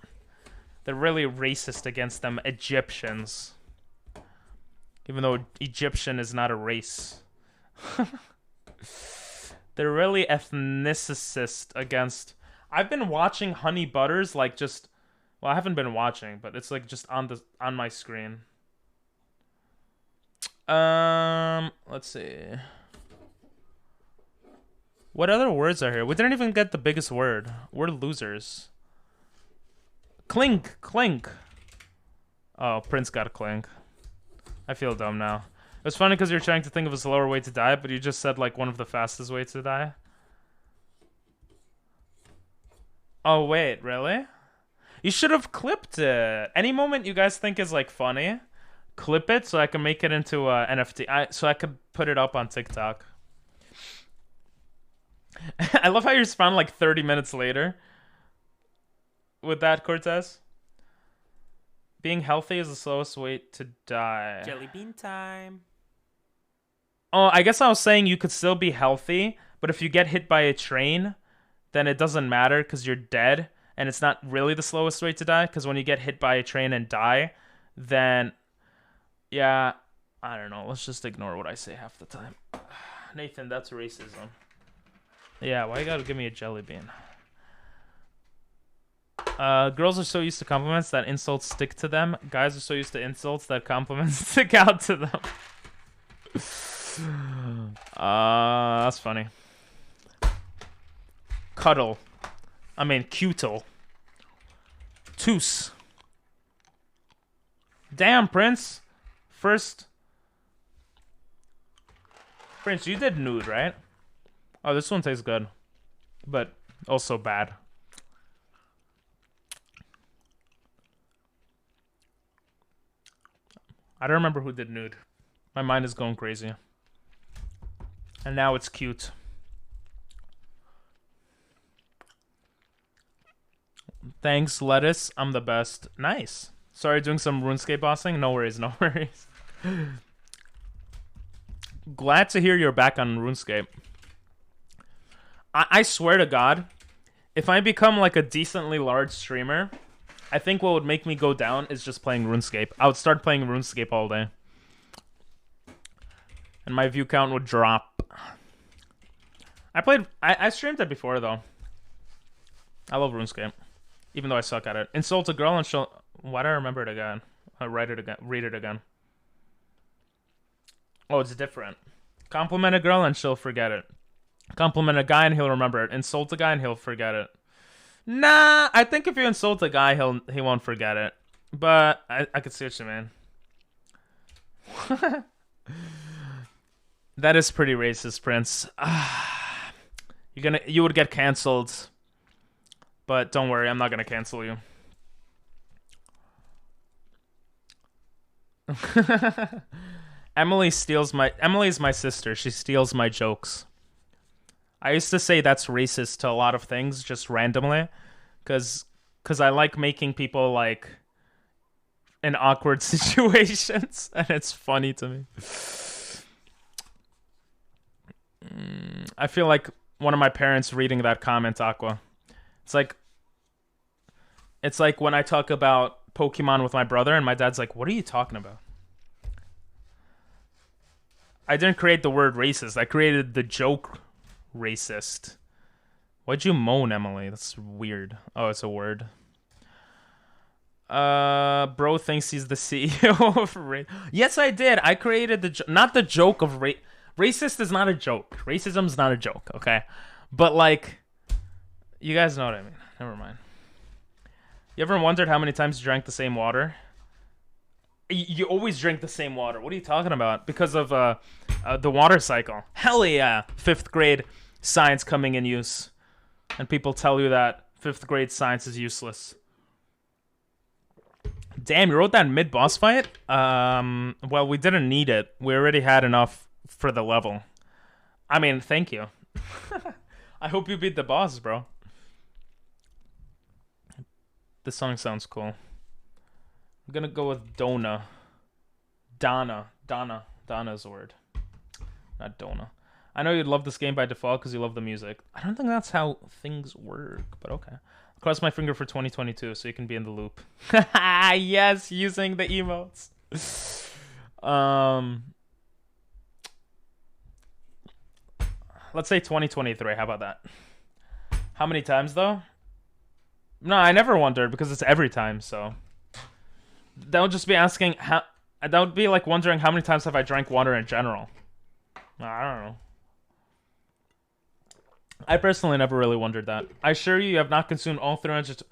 They're really racist against them Egyptians. Even though Egyptian is not a race. They're really ethnicist against... I've been watching Honey Butters, like just... Well, I haven't been watching, but it's like just on my screen. Let's see. What other words are here? We didn't even get the biggest word. We're losers. Clink, clink. Oh, Prince got a clink. I feel dumb now. It was funny because you're trying to think of a slower way to die, but you just said like one of the fastest ways to die. Oh, wait, really? You should have clipped it. Any moment you guys think is like funny, clip it so I can make it into a NFT. So I could put it up on TikTok. I love how you respond like 30 minutes later with that, Cortez. Being healthy is the slowest way to die. Jelly bean time. Oh, I guess I was saying you could still be healthy, but if you get hit by a train, then it doesn't matter because you're dead, and it's not really the slowest way to die, because when you get hit by a train and die, then, yeah, I don't know. Let's just ignore what I say half the time. Nathan, that's racism. Yeah, why you gotta give me a jelly bean? Girls are so used to compliments that insults stick to them. Guys are so used to insults that compliments stick out to them. That's funny. Cuddle. I mean, cutle. Toos. Damn, Prince. First. Prince, you did nude, right? Oh, this one tastes good. But also bad. I don't remember who did nude. My mind is going crazy. And now it's cute. Thanks, lettuce. I'm the best. Nice. Sorry, doing some RuneScape bossing? No worries, no worries. Glad to hear you're back on RuneScape. I swear to God, if I become like a decently large streamer, I think what would make me go down is just playing RuneScape. I would start playing RuneScape all day. And my view count would drop. I streamed it before, though. I love RuneScape. Even though I suck at it. Insult a girl and she'll... Why do I remember it again? I'll read it again. Oh, it's different. Compliment a girl and she'll forget it. Compliment a guy and he'll remember it. Insult a guy and he'll forget it. Nah, I think if you insult a guy, he won't forget it. But I could see what you mean. That is pretty racist, Prince. You would get canceled. But don't worry, I'm not gonna cancel you. Emily is my sister. She steals my jokes. I used to say that's racist to a lot of things just randomly, cause I like making people like in awkward situations, and it's funny to me. I feel like one of my parents reading that comment, Aqua. It's like when I talk about Pokemon with my brother, and my dad's like, "What are you talking about?" I didn't create the word racist. I created the joke racist. Why'd you moan, Emily? That's weird. Oh, it's a word. Bro thinks he's the CEO of Yes, I did. I created not the joke of racist is not a joke. Racism's not a joke, okay? But like, you guys know what I mean. Never mind. You ever wondered how many times you drank the same water? You always drink the same water. What are you talking about? Because of the water cycle. Hell yeah. 5th grade science coming in use. And people tell you that 5th grade science is useless. Damn, you wrote that mid-boss fight? Well, we didn't need it. We already had enough for the level. I mean, thank you. I hope you beat the boss, bro. This song sounds cool. I'm gonna go with Donna. Donna is a word. Not Donna. I know you'd love this game by default because you love the music. I don't think that's how things work, but okay. I'll cross my finger for 2022 so you can be in the loop. Yes, using the emotes. Let's say 2023. How about that? How many times, though? No, I never wondered because it's every time, so... That would just be asking how... That would be like wondering how many times have I drank water in general. I don't know. I personally never really wondered that. I assure you have not consumed all 300...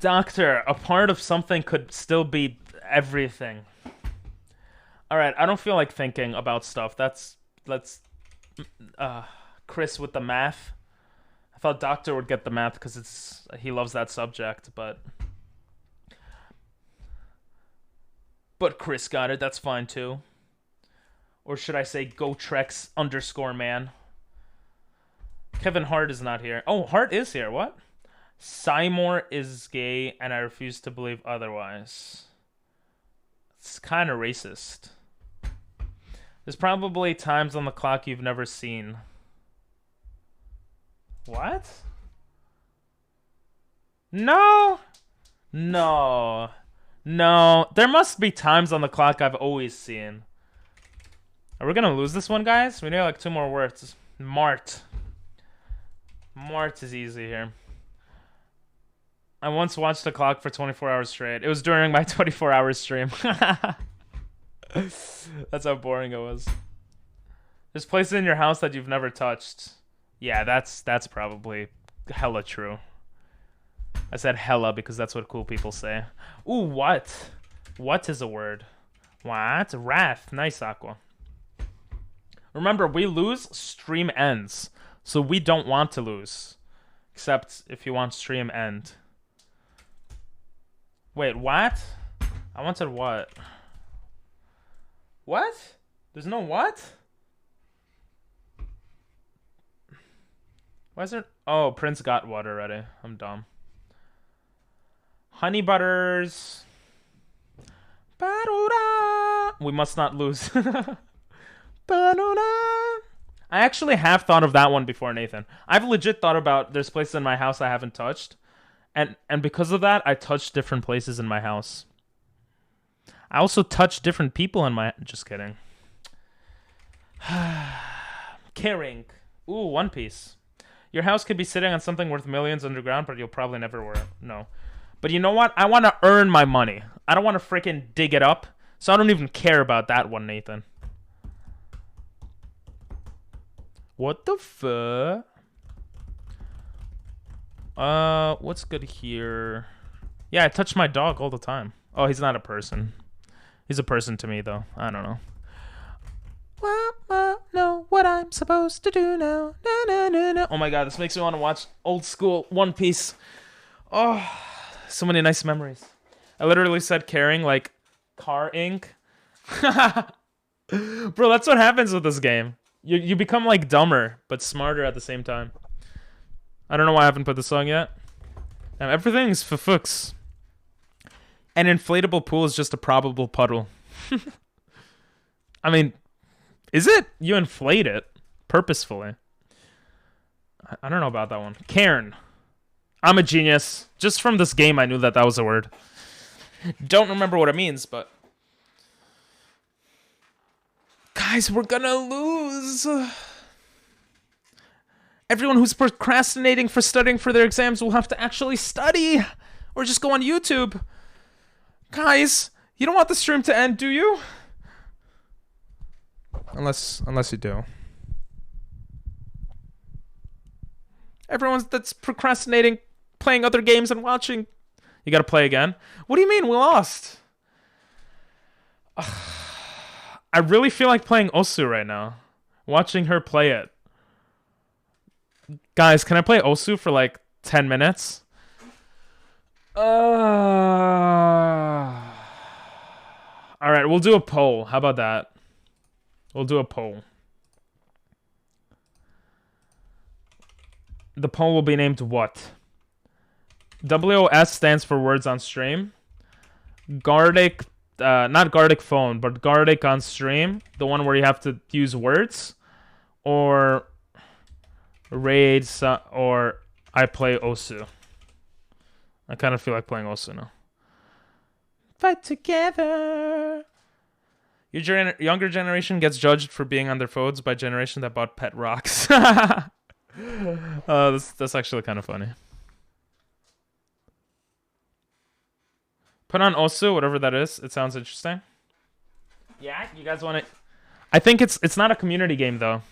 Doctor, a part of something could still be everything. Alright, I don't feel like thinking about stuff. That's Chris with the math. I thought Doctor would get the math because he loves that subject, but Chris got it. That's fine too. Or should I say Go Trex _man? Kevin Hart is not here. Oh, Hart is here. What? Seymour is gay, and I refuse to believe otherwise. It's kind of racist. There's probably times on the clock you've never seen. What? No. No. No. There must be times on the clock I've always seen. Are we gonna lose this one, guys? We need like 2 more words. Mart. Mart is easy here. I once watched the clock for 24 hours straight. It was during my 24-hour stream. That's how boring it was. There's places in your house that you've never touched. Yeah, that's probably hella true. I said hella because that's what cool people say. Ooh, what? What is a word? What? Wrath. Nice, Aqua. Remember, we lose, stream ends. So we don't want to lose. Except if you want stream end. Wait, what? I wanted what? What? There's no what? Why is there... Oh, Prince got what already. I'm dumb. Honey butters. We must not lose. I actually have thought of that one before, Nathan. I've legit thought about there's places in my house I haven't touched. And because of that, I touched different places in my house. I also touched different people in my... Just kidding. Caring. Ooh, One Piece. Your house could be sitting on something worth millions underground, but you'll probably never know. But you know what? I want to earn my money. I don't want to freaking dig it up. So I don't even care about that one, Nathan. What the fuck? What's good here? Yeah, I touch my dog all the time. Oh, he's not a person. He's a person to me, though. I don't know. Know what I'm supposed to do now. Oh my god, this makes me want to watch old school One Piece. Oh, so many nice memories. I literally said caring like car ink. Bro, that's what happens with this game. You become like dumber, but smarter at the same time. I don't know why I haven't put the song yet. Everything's for fucks. An inflatable pool is just a probable puddle. I mean, is it? You inflate it purposefully. I don't know about that one. Cairn. I'm a genius. Just from this game, I knew that was a word. Don't remember what it means, but... Guys, we're gonna lose. Everyone who's procrastinating for studying for their exams will have to actually study. Or just go on YouTube. Guys, you don't want the stream to end, do you? Unless you do. Everyone that's procrastinating, playing other games and watching. You gotta play again? What do you mean we lost? I really feel like playing Osu right now. Watching her play it. Guys, can I play Osu for like 10 minutes? Alright, we'll do a poll. How about that? We'll do a poll. The poll will be named what? WOS stands for words on stream. Gardic, not Gardic phone, but Gardic on stream. The one where you have to use words. Or Raid, or I play Osu. I kind of feel like playing Osu now. Fight together. Your younger generation gets judged for being on their phones by generation that bought pet rocks. That's actually kind of funny. Put on Osu, whatever that is. It sounds interesting. Yeah, you guys want it? I think it's not a community game though.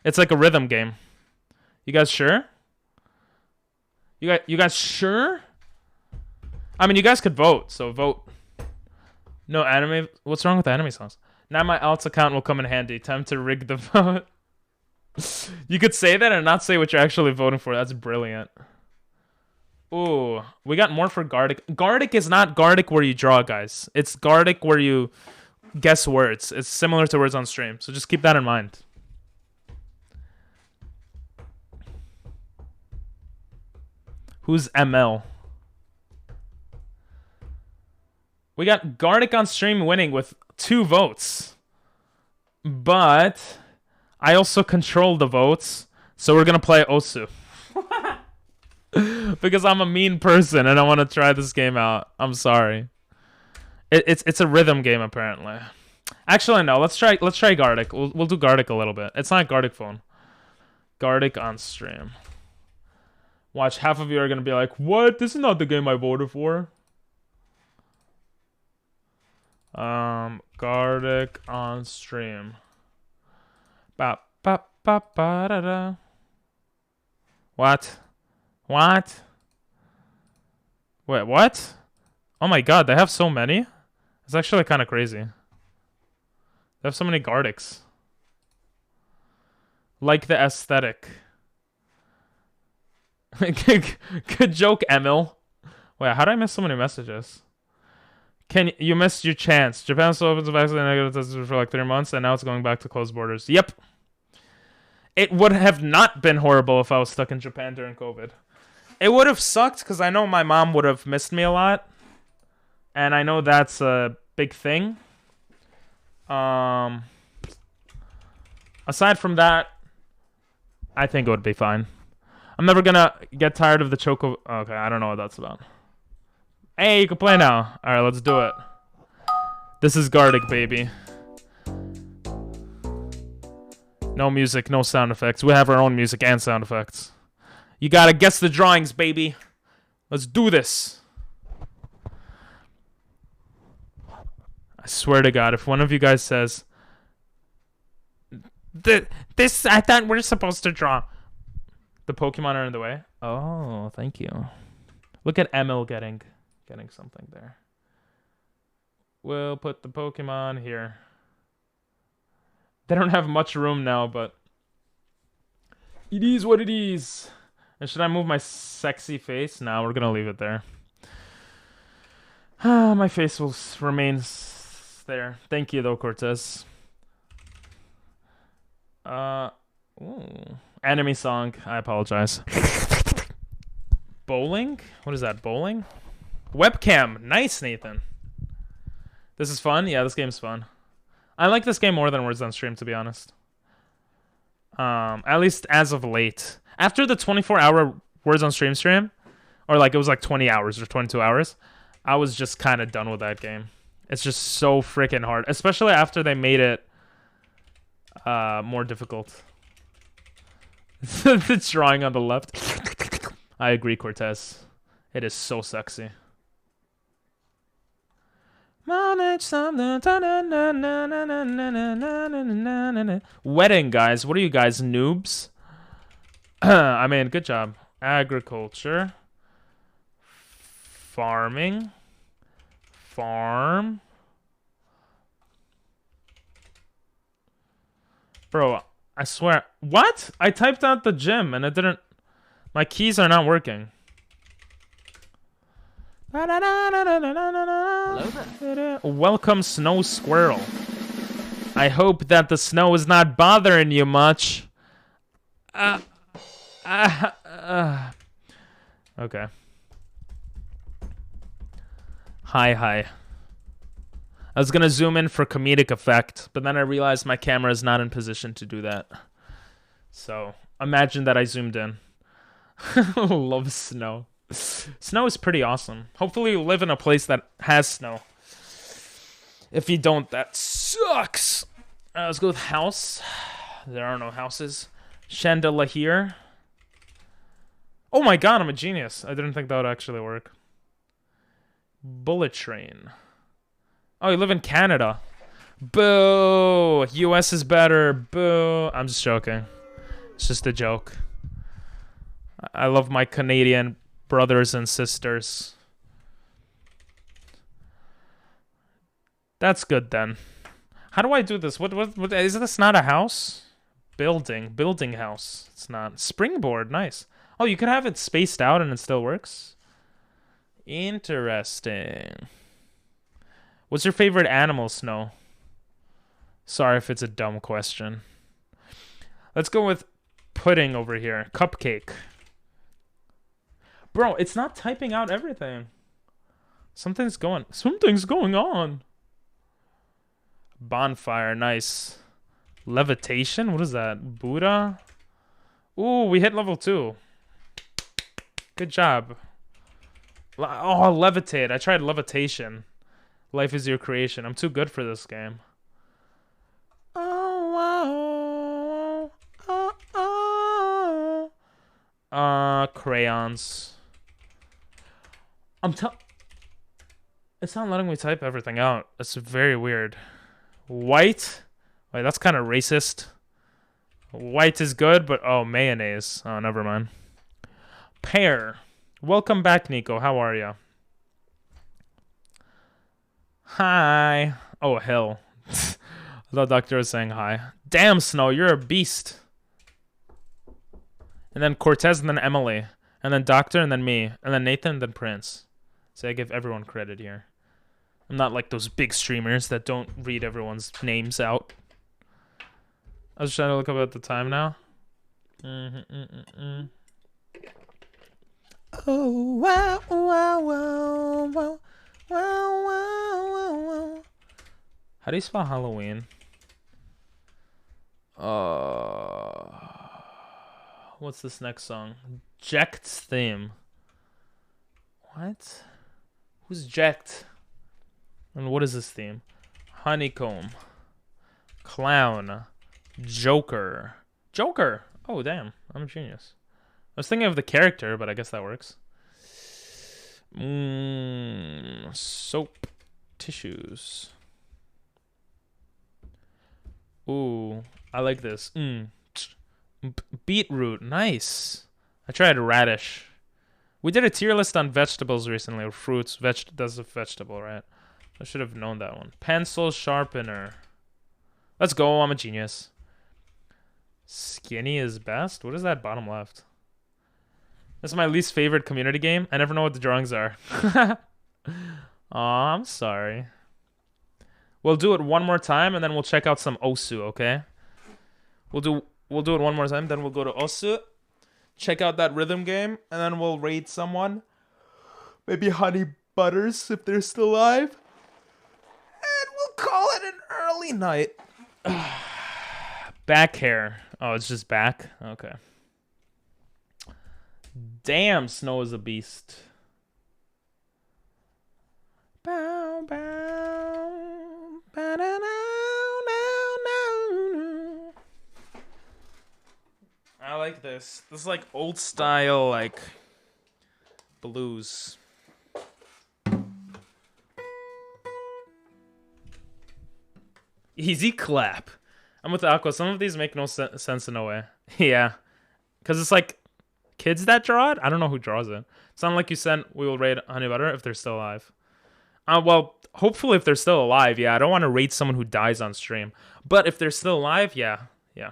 It's like a rhythm game. You guys sure? You guys sure? I mean, you guys could vote, so vote. No anime. What's wrong with anime songs? Now my alt account will come in handy. Time to rig the vote. You could say that and not say what you're actually voting for. That's brilliant. Ooh, we got more for Gardic. Gardic is not Gardic where you draw, guys. It's Gardic where you guess words. It's similar to words on stream, so just keep that in mind. Who's ML? We got Gardic on stream winning with 2 votes. But I also control the votes, so we're gonna play Osu. Because I'm a mean person and I want to try this game out. I'm sorry. It's a rhythm game apparently. Actually no, let's try Gardic. We'll do Gardic a little bit. It's not Gardic phone. Gardic on stream. Watch, half of you are gonna be like, what? This is not the game I voted for. Gardic on stream. Ba ba ba ba da da. What? What? Wait, what? Oh my god, they have so many? It's actually kind of crazy. They have so many Gardics. Like the aesthetic. Good joke, Emil. Wait, how did I miss so many messages? You missed your chance. Japan still opens the vaccine negative tests for like 3 months, and now it's going back to closed borders. Yep. It would have not been horrible if I was stuck in Japan during COVID. It would have sucked because I know my mom would have missed me a lot. And I know that's a big thing. Aside from that, I think it would be fine. I'm never gonna get tired of the Choco... Okay, I don't know what that's about. Hey, you can play now. Alright, let's do it. This is Gardic, baby. No music, no sound effects. We have our own music and sound effects. You gotta guess the drawings, baby. Let's do this. I swear to God, if one of you guys says... This, I thought we're supposed to draw. The Pokemon are in the way. Oh, thank you. Look at Emil getting something there. We'll put the Pokemon here. They don't have much room now, but it is what it is. And should I move my sexy face? No, we're gonna leave it there. My face will remain there. Thank you, though, Cortez. Ooh. Enemy song. I apologize. Bowling? What is that? Bowling? Webcam. Nice, Nathan. This is fun? Yeah, this game's fun. I like this game more than Words on Stream, to be honest. At least as of late. After the 24-hour Words on Stream, or like it was like 20 hours or 22 hours, I was just kind of done with that game. It's just so freaking hard, especially after they made it more difficult. The drawing on the left. I agree, Cortez. It is so sexy. Wedding, guys. What are you guys, noobs? I mean, good job. Agriculture. Farming. Farm. Bro, I swear. What? I typed out the gym and it didn't... My keys are not working. Welcome, Snow Squirrel. I hope that the snow is not bothering you much. Okay. Hi. I was gonna zoom in for comedic effect, but then I realized my camera is not in position to do that. So, imagine that I zoomed in. Love snow. Snow is pretty awesome. Hopefully you live in a place that has snow. If you don't, that sucks. Let's go with house. There are no houses. Chandelier. Oh my god, I'm a genius. I didn't think that would actually work. Bullet train. Oh, you live in Canada. Boo! US is better. Boo! I'm just joking. It's just a joke. I love my Canadian brothers and sisters. That's good then. How do I do this? What is this not a house? Building house. It's not. Springboard, nice. Oh, you could have it spaced out and it still works? Interesting. What's your favorite animal, Snow? Sorry if it's a dumb question. Let's go with pudding over here. Cupcake. Bro, it's not typing out everything. Something's going on. Bonfire, nice. Levitation? What is that? Buddha? Ooh, we hit level 2. Good job. Oh, levitate. I tried levitation. Life is your creation. I'm too good for this game. Crayons. It's not letting me type everything out. It's very weird. White? Wait, that's kind of racist. White is good, but oh, mayonnaise. Oh, never mind. Pear. Welcome back, Nico. How are you? Hi. Oh, hell. I thought Doctor was saying hi. Damn, Snow, you're a beast. And then Cortez, and then Emily. And then Doctor, and then me. And then Nathan, and then Prince. So I give everyone credit here. I'm not like those big streamers that don't read everyone's names out. I was trying to look up at the time now. Oh, wow, wow, wow, wow, wow, wow, wow. How do you spell Halloween? What's this next song? Jekt's theme. What? Who's Jekt? And what is this theme? Honeycomb. Clown. Joker. Joker! Oh, damn. I'm a genius. I was thinking of the character, but I guess that works. Soap. Tissues. Ooh, I like this. Beetroot, nice. I tried radish. We did a tier list on vegetables recently, or fruits. That's a vegetable, right? I should have known that one. Pencil sharpener. Let's go, I'm a genius. Skinny is best? What is that bottom left? This is my least favorite community game. I never know what the drawings are. Aw, I'm sorry. We'll do it one more time, and then we'll check out some Osu, okay? We'll do it one more time, then we'll go to Osu, check out that rhythm game, and then we'll raid someone. Maybe Honey Butters, if they're still alive. And we'll call it an early night. Back hair. Oh, it's just back? Okay. Damn, Snow is a beast. Bow, bow, bow, now, now. I like this. This is like old style, like blues. Easy clap. I'm with Aqua. Some of these make no sense in a way. Yeah. Because it's like kids that draw it. I don't know who draws it. It's not like you sent we will raid Honey Butter if they're still alive. Well, hopefully if they're still alive, yeah. I don't want to raid someone who dies on stream. But if they're still alive, yeah. Yeah.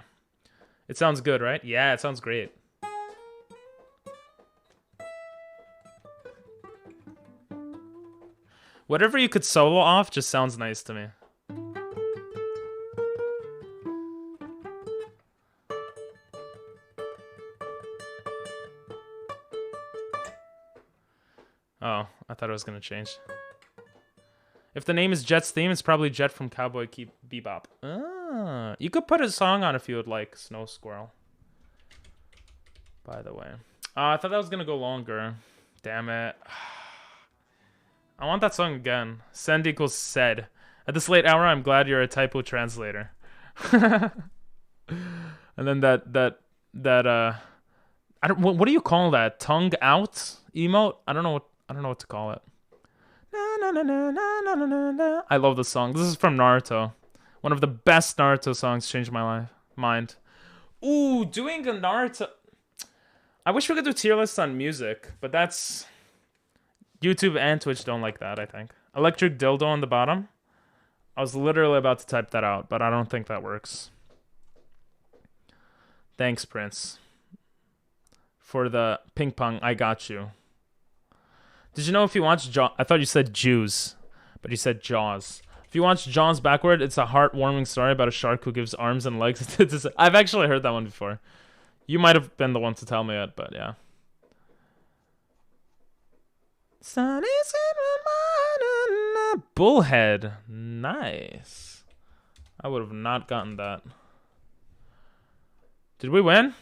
It sounds good, right? Yeah, it sounds great. Whatever you could solo off just sounds nice to me. Oh, I thought it was going to change. If the name is Jet's theme, it's probably Jet from Cowboy Bebop. Ah, you could put a song on if you would like, Snow Squirrel. By the way. I thought that was going to go longer. Damn it. I want that song again. Send equals said. At this late hour, I'm glad you're a typo translator. And then that I don't, what do you call that? Tongue out emote? I don't know what to call it. I love this song. This is from Naruto. One of the best Naruto songs. Changed my mind. Ooh, doing a Naruto. I wish we could do tier lists on music, but that's YouTube and Twitch don't like that, I think. Electric dildo on the bottom. I was literally about to type that out, but I don't think that works. Thanks, Prince. For the ping pong, I got you. Did you know if you watch Jaws... I thought you said Jews, but you said Jaws. If you watch Jaws backward, it's a heartwarming story about a shark who gives arms and legs. I've actually heard that one before. You might have been the one to tell me it, but yeah. Sun is in my mind. Bullhead. Nice. I would have not gotten that. Did we win?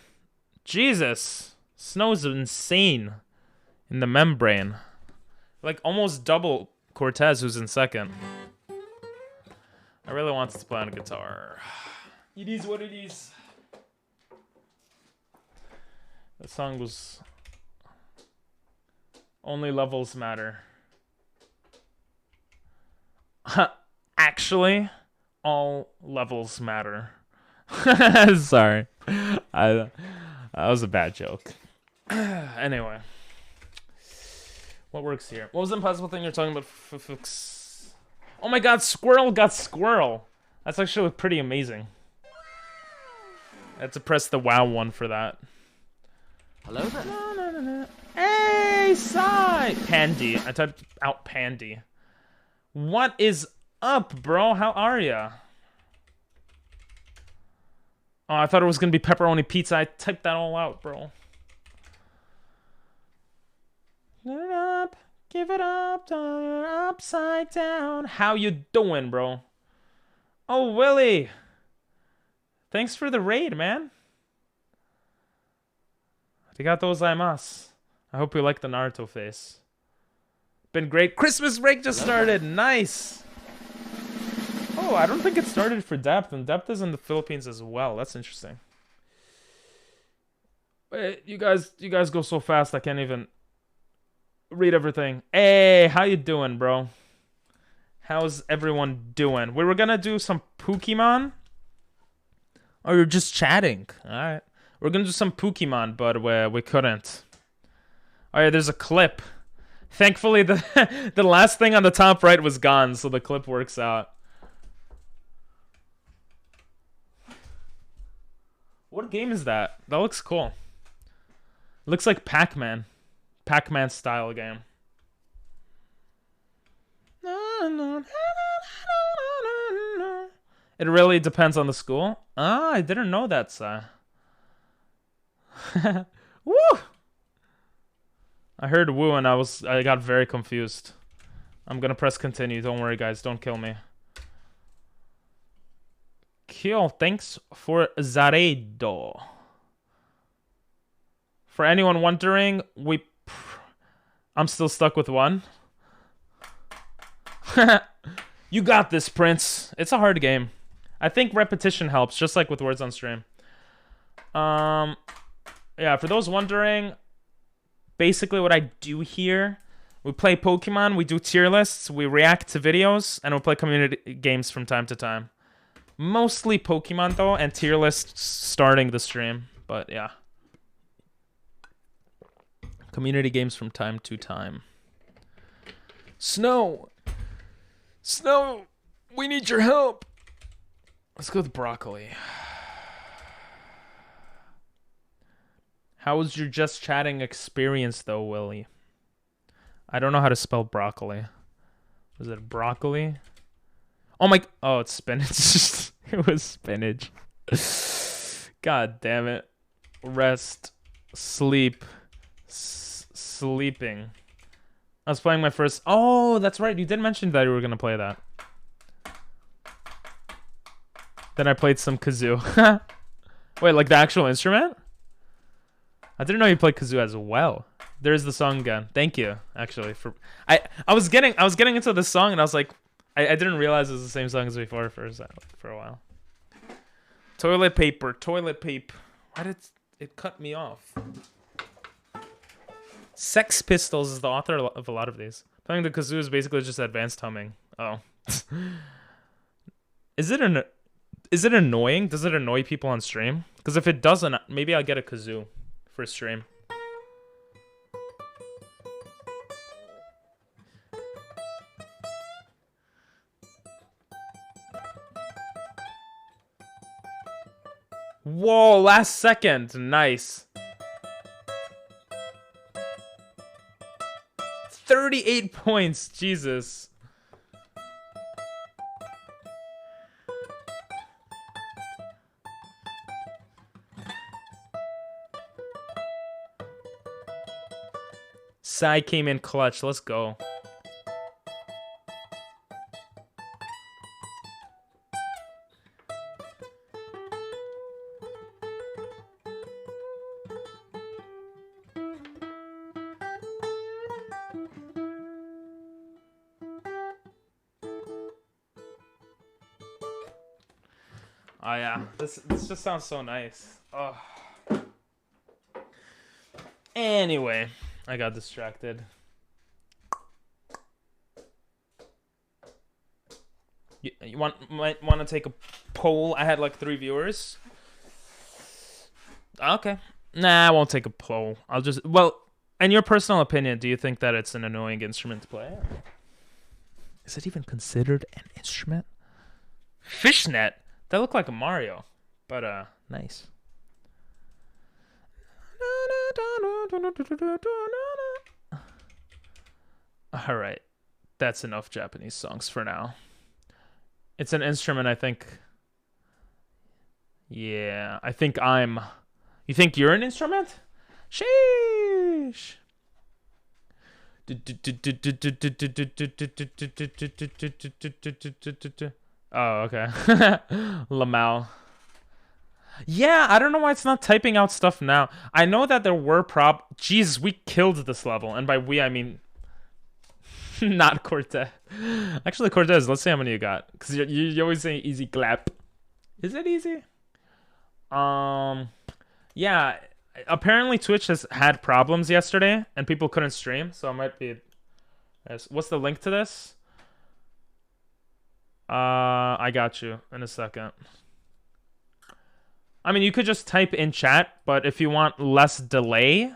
Jesus. Snow's insane in the membrane. Like almost double Cortez, who's in second. I really wanted to play on a guitar. It is what it is. The song was Only Levels Matter. Actually, all levels matter. Sorry. That was a bad joke. Anyway. What works here? What was the impossible thing you're talking about? Oh my god, Squirrel got Squirrel. That's actually pretty amazing. I had to press the WoW one for that. Hello there. Hey, Sai! Pandy. I typed out Pandy. What is up, bro? How are ya? Oh, I thought it was gonna be pepperoni pizza. I typed that all out, bro. Give it up, turn upside down. How you doing, bro? Oh, Willie. Thanks for the raid, man. Arigatou gozaimasu. I hope you like the Naruto face. Been great. Christmas break just started. Nice. Oh, I don't think it started for Depth, and Depth is in the Philippines as well. That's interesting. Wait, you guys go so fast I can't even read everything. Hey, how you doing, bro? How's everyone doing? We were gonna do some Pokemon. Oh, you're just chatting. Alright. We're gonna do some Pokemon, but we couldn't. Oh yeah, there's a clip. Thankfully, the last thing on the top right was gone, so the clip works out. What game is that? That looks cool. Looks like Pac-Man. Pac-Man style game. It really depends on the school. Ah, I didn't know that, Sai. Woo! I heard woo and I got very confused. I'm gonna press continue. Don't worry, guys. Don't kill me. Kill. Thanks for Zaredo. For anyone wondering, I'm still stuck with one. You got this, Prince. It's a hard game. I think repetition helps, just like with words on stream. Yeah, for those wondering, basically what I do here, we play Pokemon, we do tier lists, we react to videos, and we play community games from time to time. Mostly Pokemon, though, and tier lists starting the stream. But, yeah. Community games from time to time. Snow! Snow! We need your help! Let's go with broccoli. How was your just chatting experience, though, Willie? I don't know how to spell broccoli. Was it broccoli? Oh my... Oh, it's spinach. It was spinach. God damn it. Rest. Sleep. Sleeping. I was playing my first... Oh, that's right. You did mention that you were going to play that. Then I played some kazoo. Wait, like the actual instrument? I didn't know you played kazoo as well. There's the song again. Thank you, actually. I was getting into the song and I was like, I didn't realize it was the same song as before for a while. Toilet paper. Why did it cut me off? Sex Pistols is the author of a lot of these. Playing the kazoo is basically just advanced humming. Oh. Is it annoying? Does it annoy people on stream? Because if it doesn't, maybe I'll get a kazoo for stream. Whoa, last second. Nice. 38 points. Jesus. Sai came in clutch. Let's go. Oh yeah, this just sounds so nice. Oh. Anyway, I got distracted. You might want to take a poll. I had like 3 viewers. Okay. Nah, I won't take a poll. I'll just... Well, in your personal opinion, do you think that it's an annoying instrument to play? Is it even considered an instrument? Fishnet? That looked like a Mario. But, nice. Alright. That's enough Japanese songs for now. It's an instrument, I think. Yeah, I think I'm... You think you're an instrument? Sheesh. Oh, okay. Lamau. Yeah, I don't know why it's not typing out stuff now. I know that there were Jesus, we killed this level. And by we, I mean... not Cortez. Actually, Cortez, let's see how many you got. Because you always say easy clap. Is it easy? Yeah. Apparently, Twitch has had problems yesterday. And people couldn't stream. So it might be... What's the link to this? I got you in a second. I mean, you could just type in chat, but if you want less delay,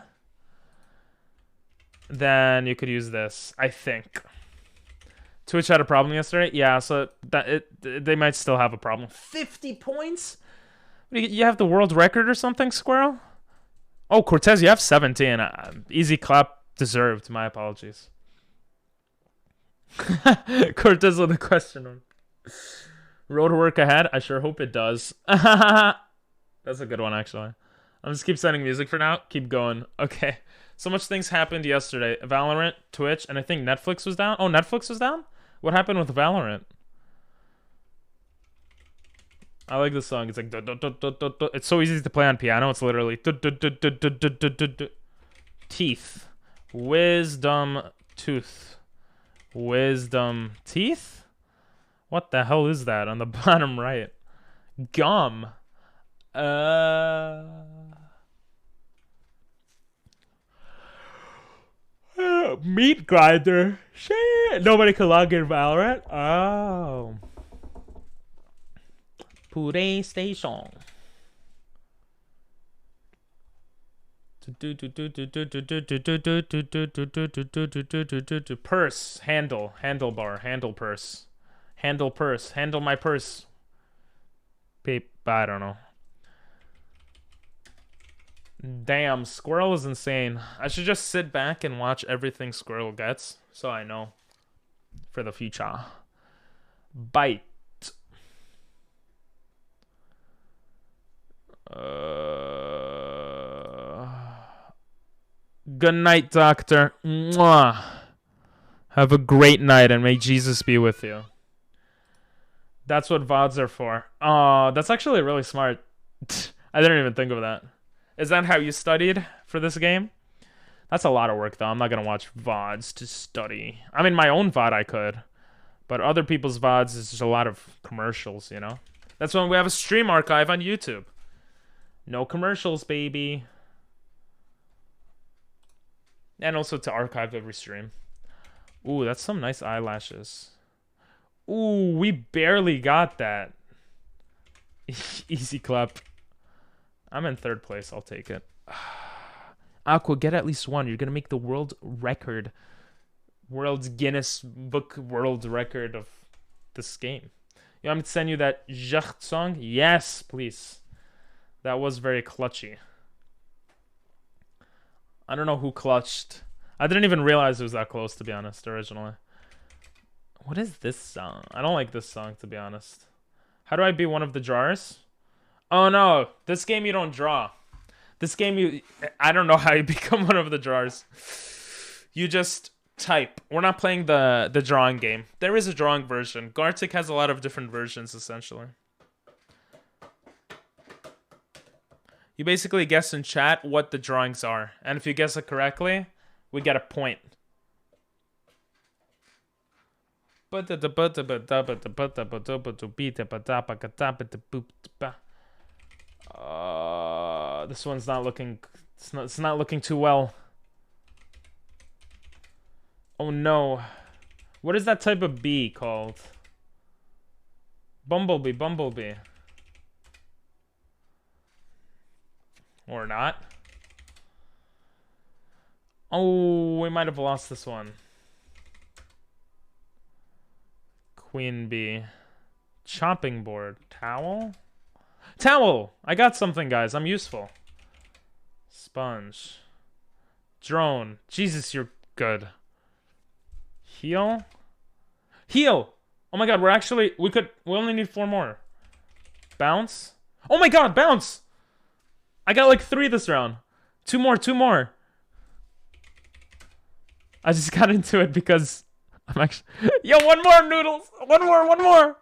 then you could use this, I think. Twitch had a problem yesterday? Yeah, so they might still have a problem. 50 points? You have the world record or something, Squirrel? Oh, Cortez, you have 17. Easy clap deserved. My apologies. Cortez with a question mark. Road work ahead? I sure hope it does. That's a good one, actually. I'll just keep sending music for now. Keep going. Okay. So much things happened yesterday. Valorant, Twitch, and I think Netflix was down. Oh, Netflix was down? What happened with Valorant? I like this song. It's like... It's so easy to play on piano. It's literally... Teeth. Wisdom tooth. Wisdom teeth? What the hell is that on the bottom right? Gum. Meat grinder. Shit. Nobody can log in Valorant. Oh. Puree station. Purse. Handle. Handlebar. Handle purse. Handle purse. Handle my purse. Peep. I don't know. Damn, Squirrel is insane. I should just sit back and watch everything Squirrel gets, so I know for the future. Bite. Good night, doctor. Mwah. Have a great night, and may Jesus be with you. That's what VODs are for. Oh, that's actually really smart. I didn't even think of that. Is that how you studied for this game? That's a lot of work, though. I'm not going to watch VODs to study. I mean, my own VOD I could. But other people's VODs is just a lot of commercials, you know? That's when we have a stream archive on YouTube. No commercials, baby. And also to archive every stream. Ooh, that's some nice eyelashes. Ooh, we barely got that. Easy clap. I'm in 3rd place. I'll take it. Aqua, get at least one. You're going to make the world record. World's Guinness Book World Record of this game. You want me to send you that Jacht song? Yes, please. That was very clutchy. I don't know who clutched. I didn't even realize it was that close, to be honest, originally. What is this song? I don't like this song, to be honest. How do I be one of the drawers? Oh no, this game you don't draw. This game you... I don't know how you become one of the drawers. You just type. We're not playing the drawing game. There is a drawing version. Gartic has a lot of different versions, essentially. You basically guess in chat what the drawings are. And if you guess it correctly, we get a point. This one's not looking... It's not looking too well. Oh no. What is that type of bee called? Bumblebee, bumblebee. Or not. Oh, we might have lost this one. Queen bee. Chopping board. Towel? Towel! I got something, guys. I'm useful. Sponge. Drone. Jesus, you're good. Heal? Heal! Oh my god, we only need 4 more. Bounce? Oh my god, bounce! I got like 3 this round. 2 more. I just got into it because I'm actually... Yo, 1 more, Noodles! 1 more!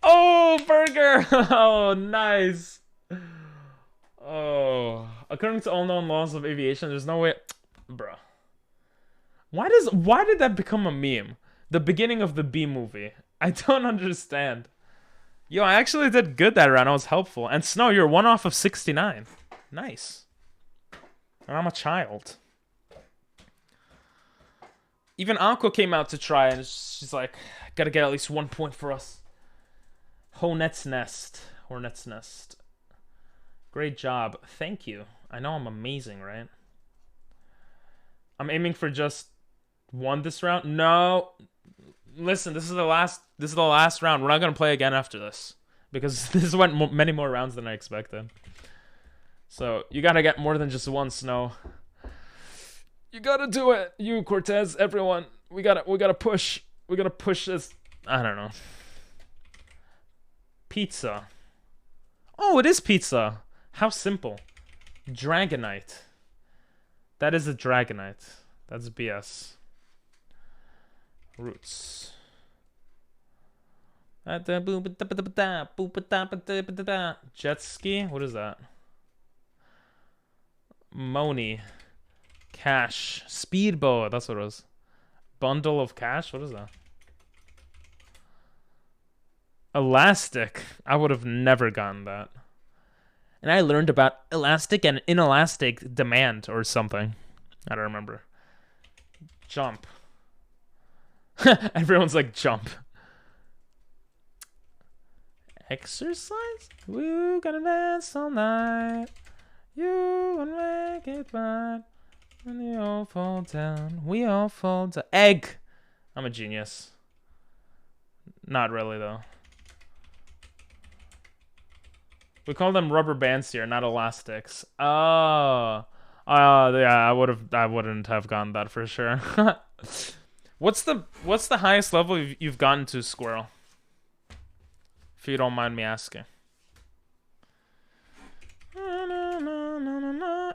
Oh, burger! Oh, nice. Oh. According to all known laws of aviation, there's no way... Bruh. Why did that become a meme? The beginning of the B movie. I don't understand. Yo, I actually did good that round. I was helpful. And Snow, you're 1 off of 69. Nice. And I'm a child. Even Aqua came out to try, and she's like, gotta get at least 1 point for us. Hornet's Nest. Great job. Thank you. I know I'm amazing, right? I'm aiming for just 1 this round. No. Listen, this is the last round. We're not gonna play again after this because this went many more rounds than I expected. So you gotta get more than just 1, Snow. You gotta do it, you Cortez, everyone. We gotta push. We gotta push this. I don't know. Pizza. Oh, it is pizza. How simple. Dragonite. That is a Dragonite. That's BS. Roots. Jet ski? What is that? Moni. Cash. Speedboat. That's what it was. Bundle of cash? What is that? Elastic. I would have never gotten that. And I learned about elastic and inelastic demand or something. I don't remember. Jump. Everyone's like, jump. Exercise? We're gonna dance all night. You gonna make it right. And you all fall down. We all fall down. Egg! I'm a genius. Not really, though. We call them rubber bands here, not elastics. Oh. Yeah, I wouldn't have gotten that for sure. What's the highest level you've gotten to, Squirrel? If you don't mind me asking.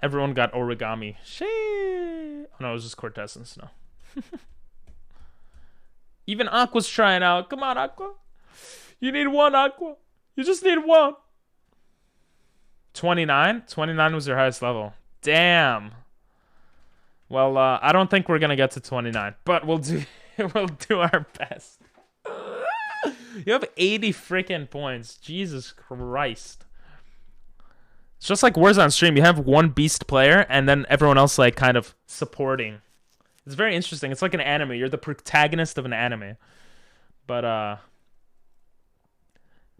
Everyone got origami. Oh no, it was just Cortez and Snow. Even Aqua's trying out. Come on, Aqua. You need 1, Aqua. You just need 1. 29? 29 was your highest level. Damn. Well, I don't think we're gonna get to 29, but we'll do our best. You have 80 freaking points. Jesus Christ. It's just like Warzone stream. You have 1 beast player and then everyone else like kind of supporting. It's very interesting. It's like an anime. You're the protagonist of an anime. But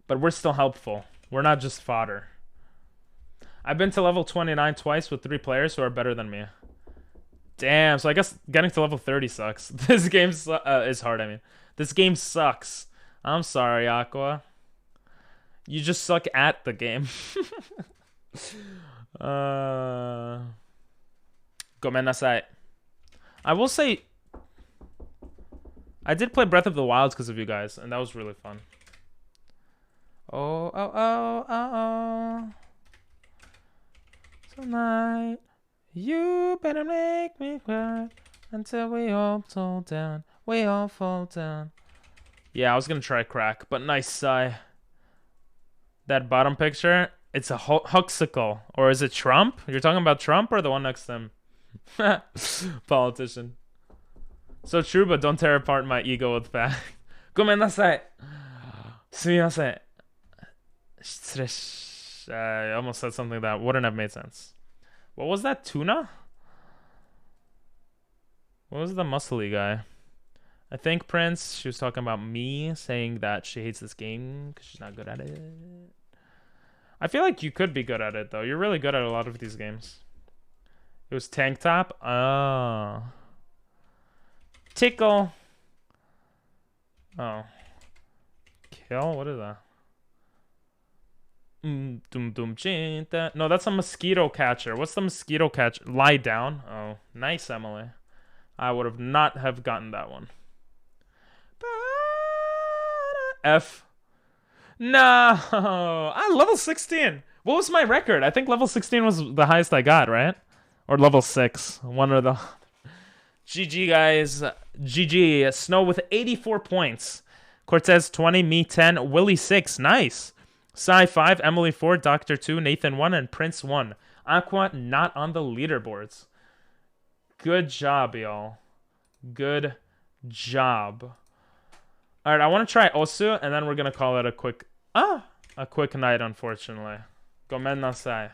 we're still helpful. We're not just fodder. I've been to level 29 twice with 3 players who are better than me. Damn, so I guess getting to level 30 sucks. This game is hard, I mean. This game sucks. I'm sorry, Aqua. You just suck at the game. Gomenasai. I will say, I did play Breath of the Wild because of you guys, and that was really fun. Oh, oh, oh, oh, oh. Tonight, you better make me cry until we all fall down. We all fall down. Yeah, I was gonna try crack, but nice sigh. That bottom picture, it's a huxicle. Or is it Trump? You're talking about Trump or the one next to him? Politician. So true, but don't tear apart my ego with fact. Gomennasai. Sumimasen. I almost said something that wouldn't have made sense. What was that? Tuna? What was the muscly guy? I think Prince, she was talking about me, saying that she hates this game because she's not good at it. I feel like you could be good at it, though. You're really good at a lot of these games. It was Tank Top? Oh. Tickle. Oh. Kill? What is that? No, that's a mosquito catcher. What's the mosquito catcher? Lie down. Oh, nice, Emily. I would have not have gotten that one. F. No, I level 16. What was my record? I think level 16 was the highest I got, right? Or level 6. One or the. GG, guys. GG. Snow with 84 points. Cortez 20, me 10, Willie 6. Nice. Sai 5, Emily 4, Doctor 2, Nathan 1, and Prince 1. Aqua not on the leaderboards. Good job, y'all. Good job. Alright, I want to try Osu, and then we're going to call it a quick night, unfortunately. Gomennasai.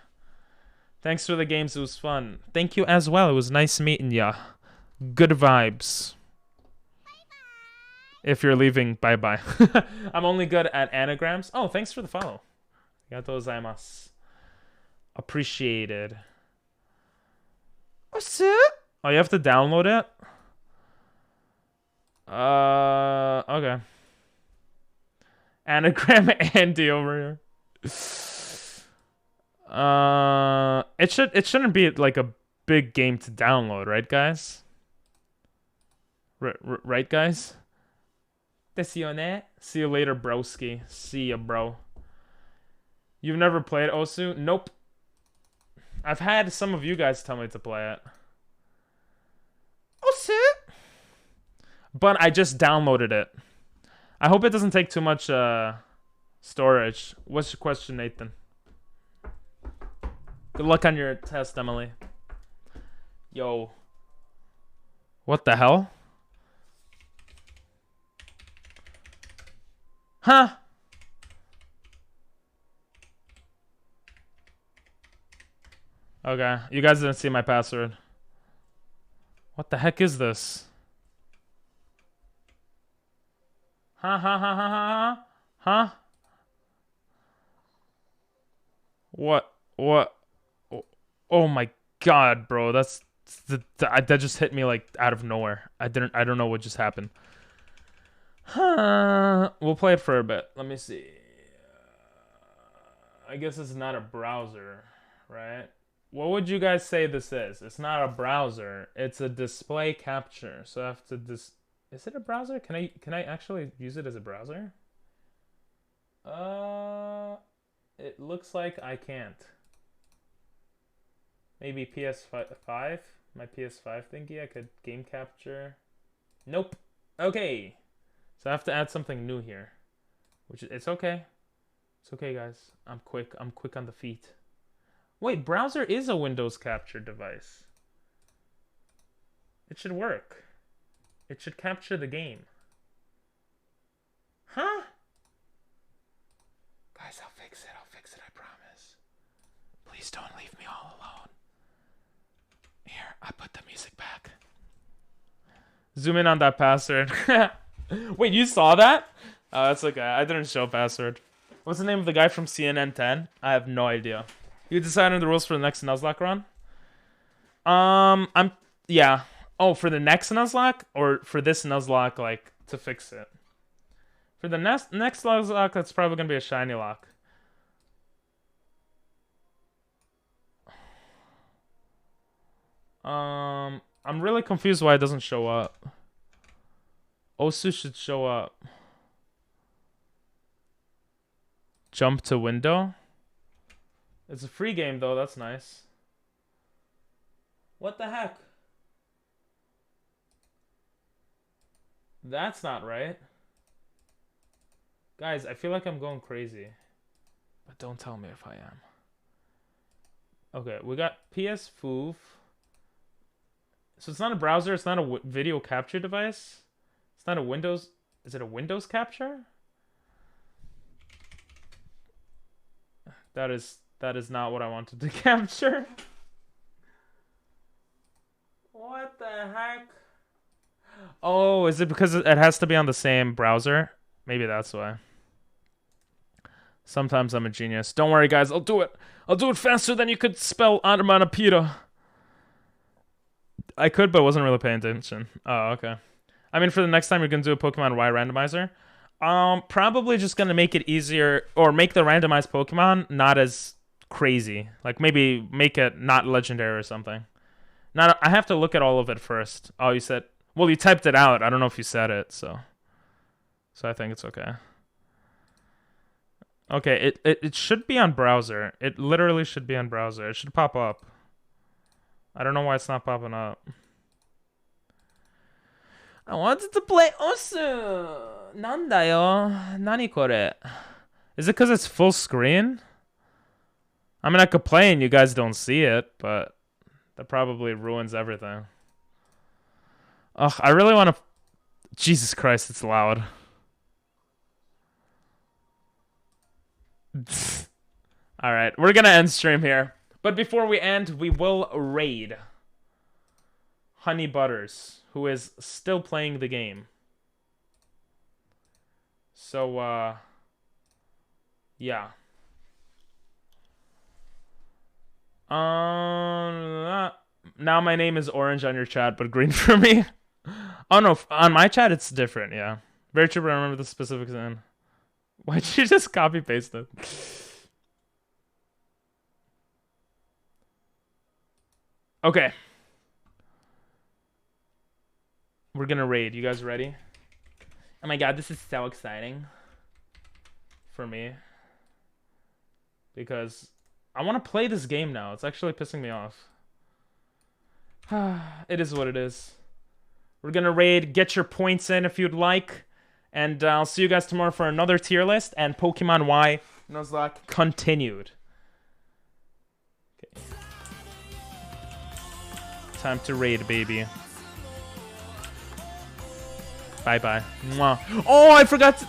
Thanks for the games. It was fun. Thank you as well. It was nice meeting ya. Good vibes. If you're leaving, bye-bye. I'm only good at anagrams. Oh, thanks for the follow. Arigatou gozaimasu. Appreciated. What's it? Oh, you have to download it? Okay. Anagram Andy over here. It shouldn't be like a big game to download, right, guys? Right, guys? Desione. See you later, broski. See ya, bro. You've never played Osu? Nope. I've had some of you guys tell me to play it. Osu! But I just downloaded it. I hope it doesn't take too much storage. What's your question, Nathan? Good luck on your test, Emily. Yo. What the hell? Huh? Okay, you guys didn't see my password. What the heck is this? Huh? What? Oh my god, bro. That just hit me like out of nowhere. I don't know what just happened. We'll play it for a bit. Let me see. I guess it's not a browser, right? What would you guys say this is? It's not a browser. It's a display capture. So I have to Is it a browser? Can I actually use it as a browser? It looks like I can't. Maybe PS5? My PS5 thingy? I could game capture. Nope. Okay. So I have to add something new here. It's okay. It's okay, guys. I'm quick on the feet. Wait, browser is a Windows capture device. It should work. It should capture the game. Huh? Guys, I'll fix it, I promise. Please don't leave me all alone. Here, I put the music back. Zoom in on that password. Wait, you saw that? Oh, that's okay. I didn't show password. What's the name of the guy from CNN 10? I have no idea. You decided the rules for the next Nuzlocke run? Yeah. Oh, for the next Nuzlocke? Or for this Nuzlocke, like, to fix it? For the next Nuzlocke, that's probably going to be a shiny lock. I'm really confused why it doesn't show up. Osu should show up. Jump to window. It's a free game though, that's nice. What the heck? That's not right. Guys, I feel like I'm going crazy. But don't tell me if I am. Okay, we got PS Foof. So it's not a browser, it's not a video capture device. It's not a Windows. Is it a Windows capture? That is not what I wanted to capture. What the heck? Oh, is it because it has to be on the same browser? Maybe that's why. Sometimes I'm a genius. Don't worry, guys. I'll do it. I'll do it faster than you could spell onomatopoeia. I could, but wasn't really paying attention. Oh, okay. I mean, for the next time you're going to do a Pokemon Y randomizer, probably just going to make it easier, or make the randomized Pokemon not as crazy. Like, maybe make it not legendary or something. Not, I have to look at all of it first. Oh, you said... Well, you typed it out. I don't know if you said it, so I think it's okay. Okay, it should be on browser. It literally should be on browser. It should pop up. I don't know why it's not popping up. I wanted to play Osu. Nandayo. Nani kore? Is it because it's full screen? I mean, I could play and you guys don't see it, but that probably ruins everything. Ugh, I really want to... Jesus Christ, it's loud. Alright, we're gonna end stream here. But before we end, we will raid Honey Butters, who is still playing the game. So, yeah. Now my name is orange on your chat, but green for me. Oh no, on my chat it's different, yeah. Very true, but I remember the specifics in. Why'd you just copy paste it? Okay. We're gonna raid. You guys ready? Oh my god, this is so exciting. For me. Because I want to play this game now. It's actually pissing me off. It is what it is. We're gonna raid. Get your points in if you'd like. And I'll see you guys tomorrow for another tier list. And Pokemon Y Nuzlocke continued. Okay. Time to raid, baby. Bye-bye. Mwah. Oh, I forgot to...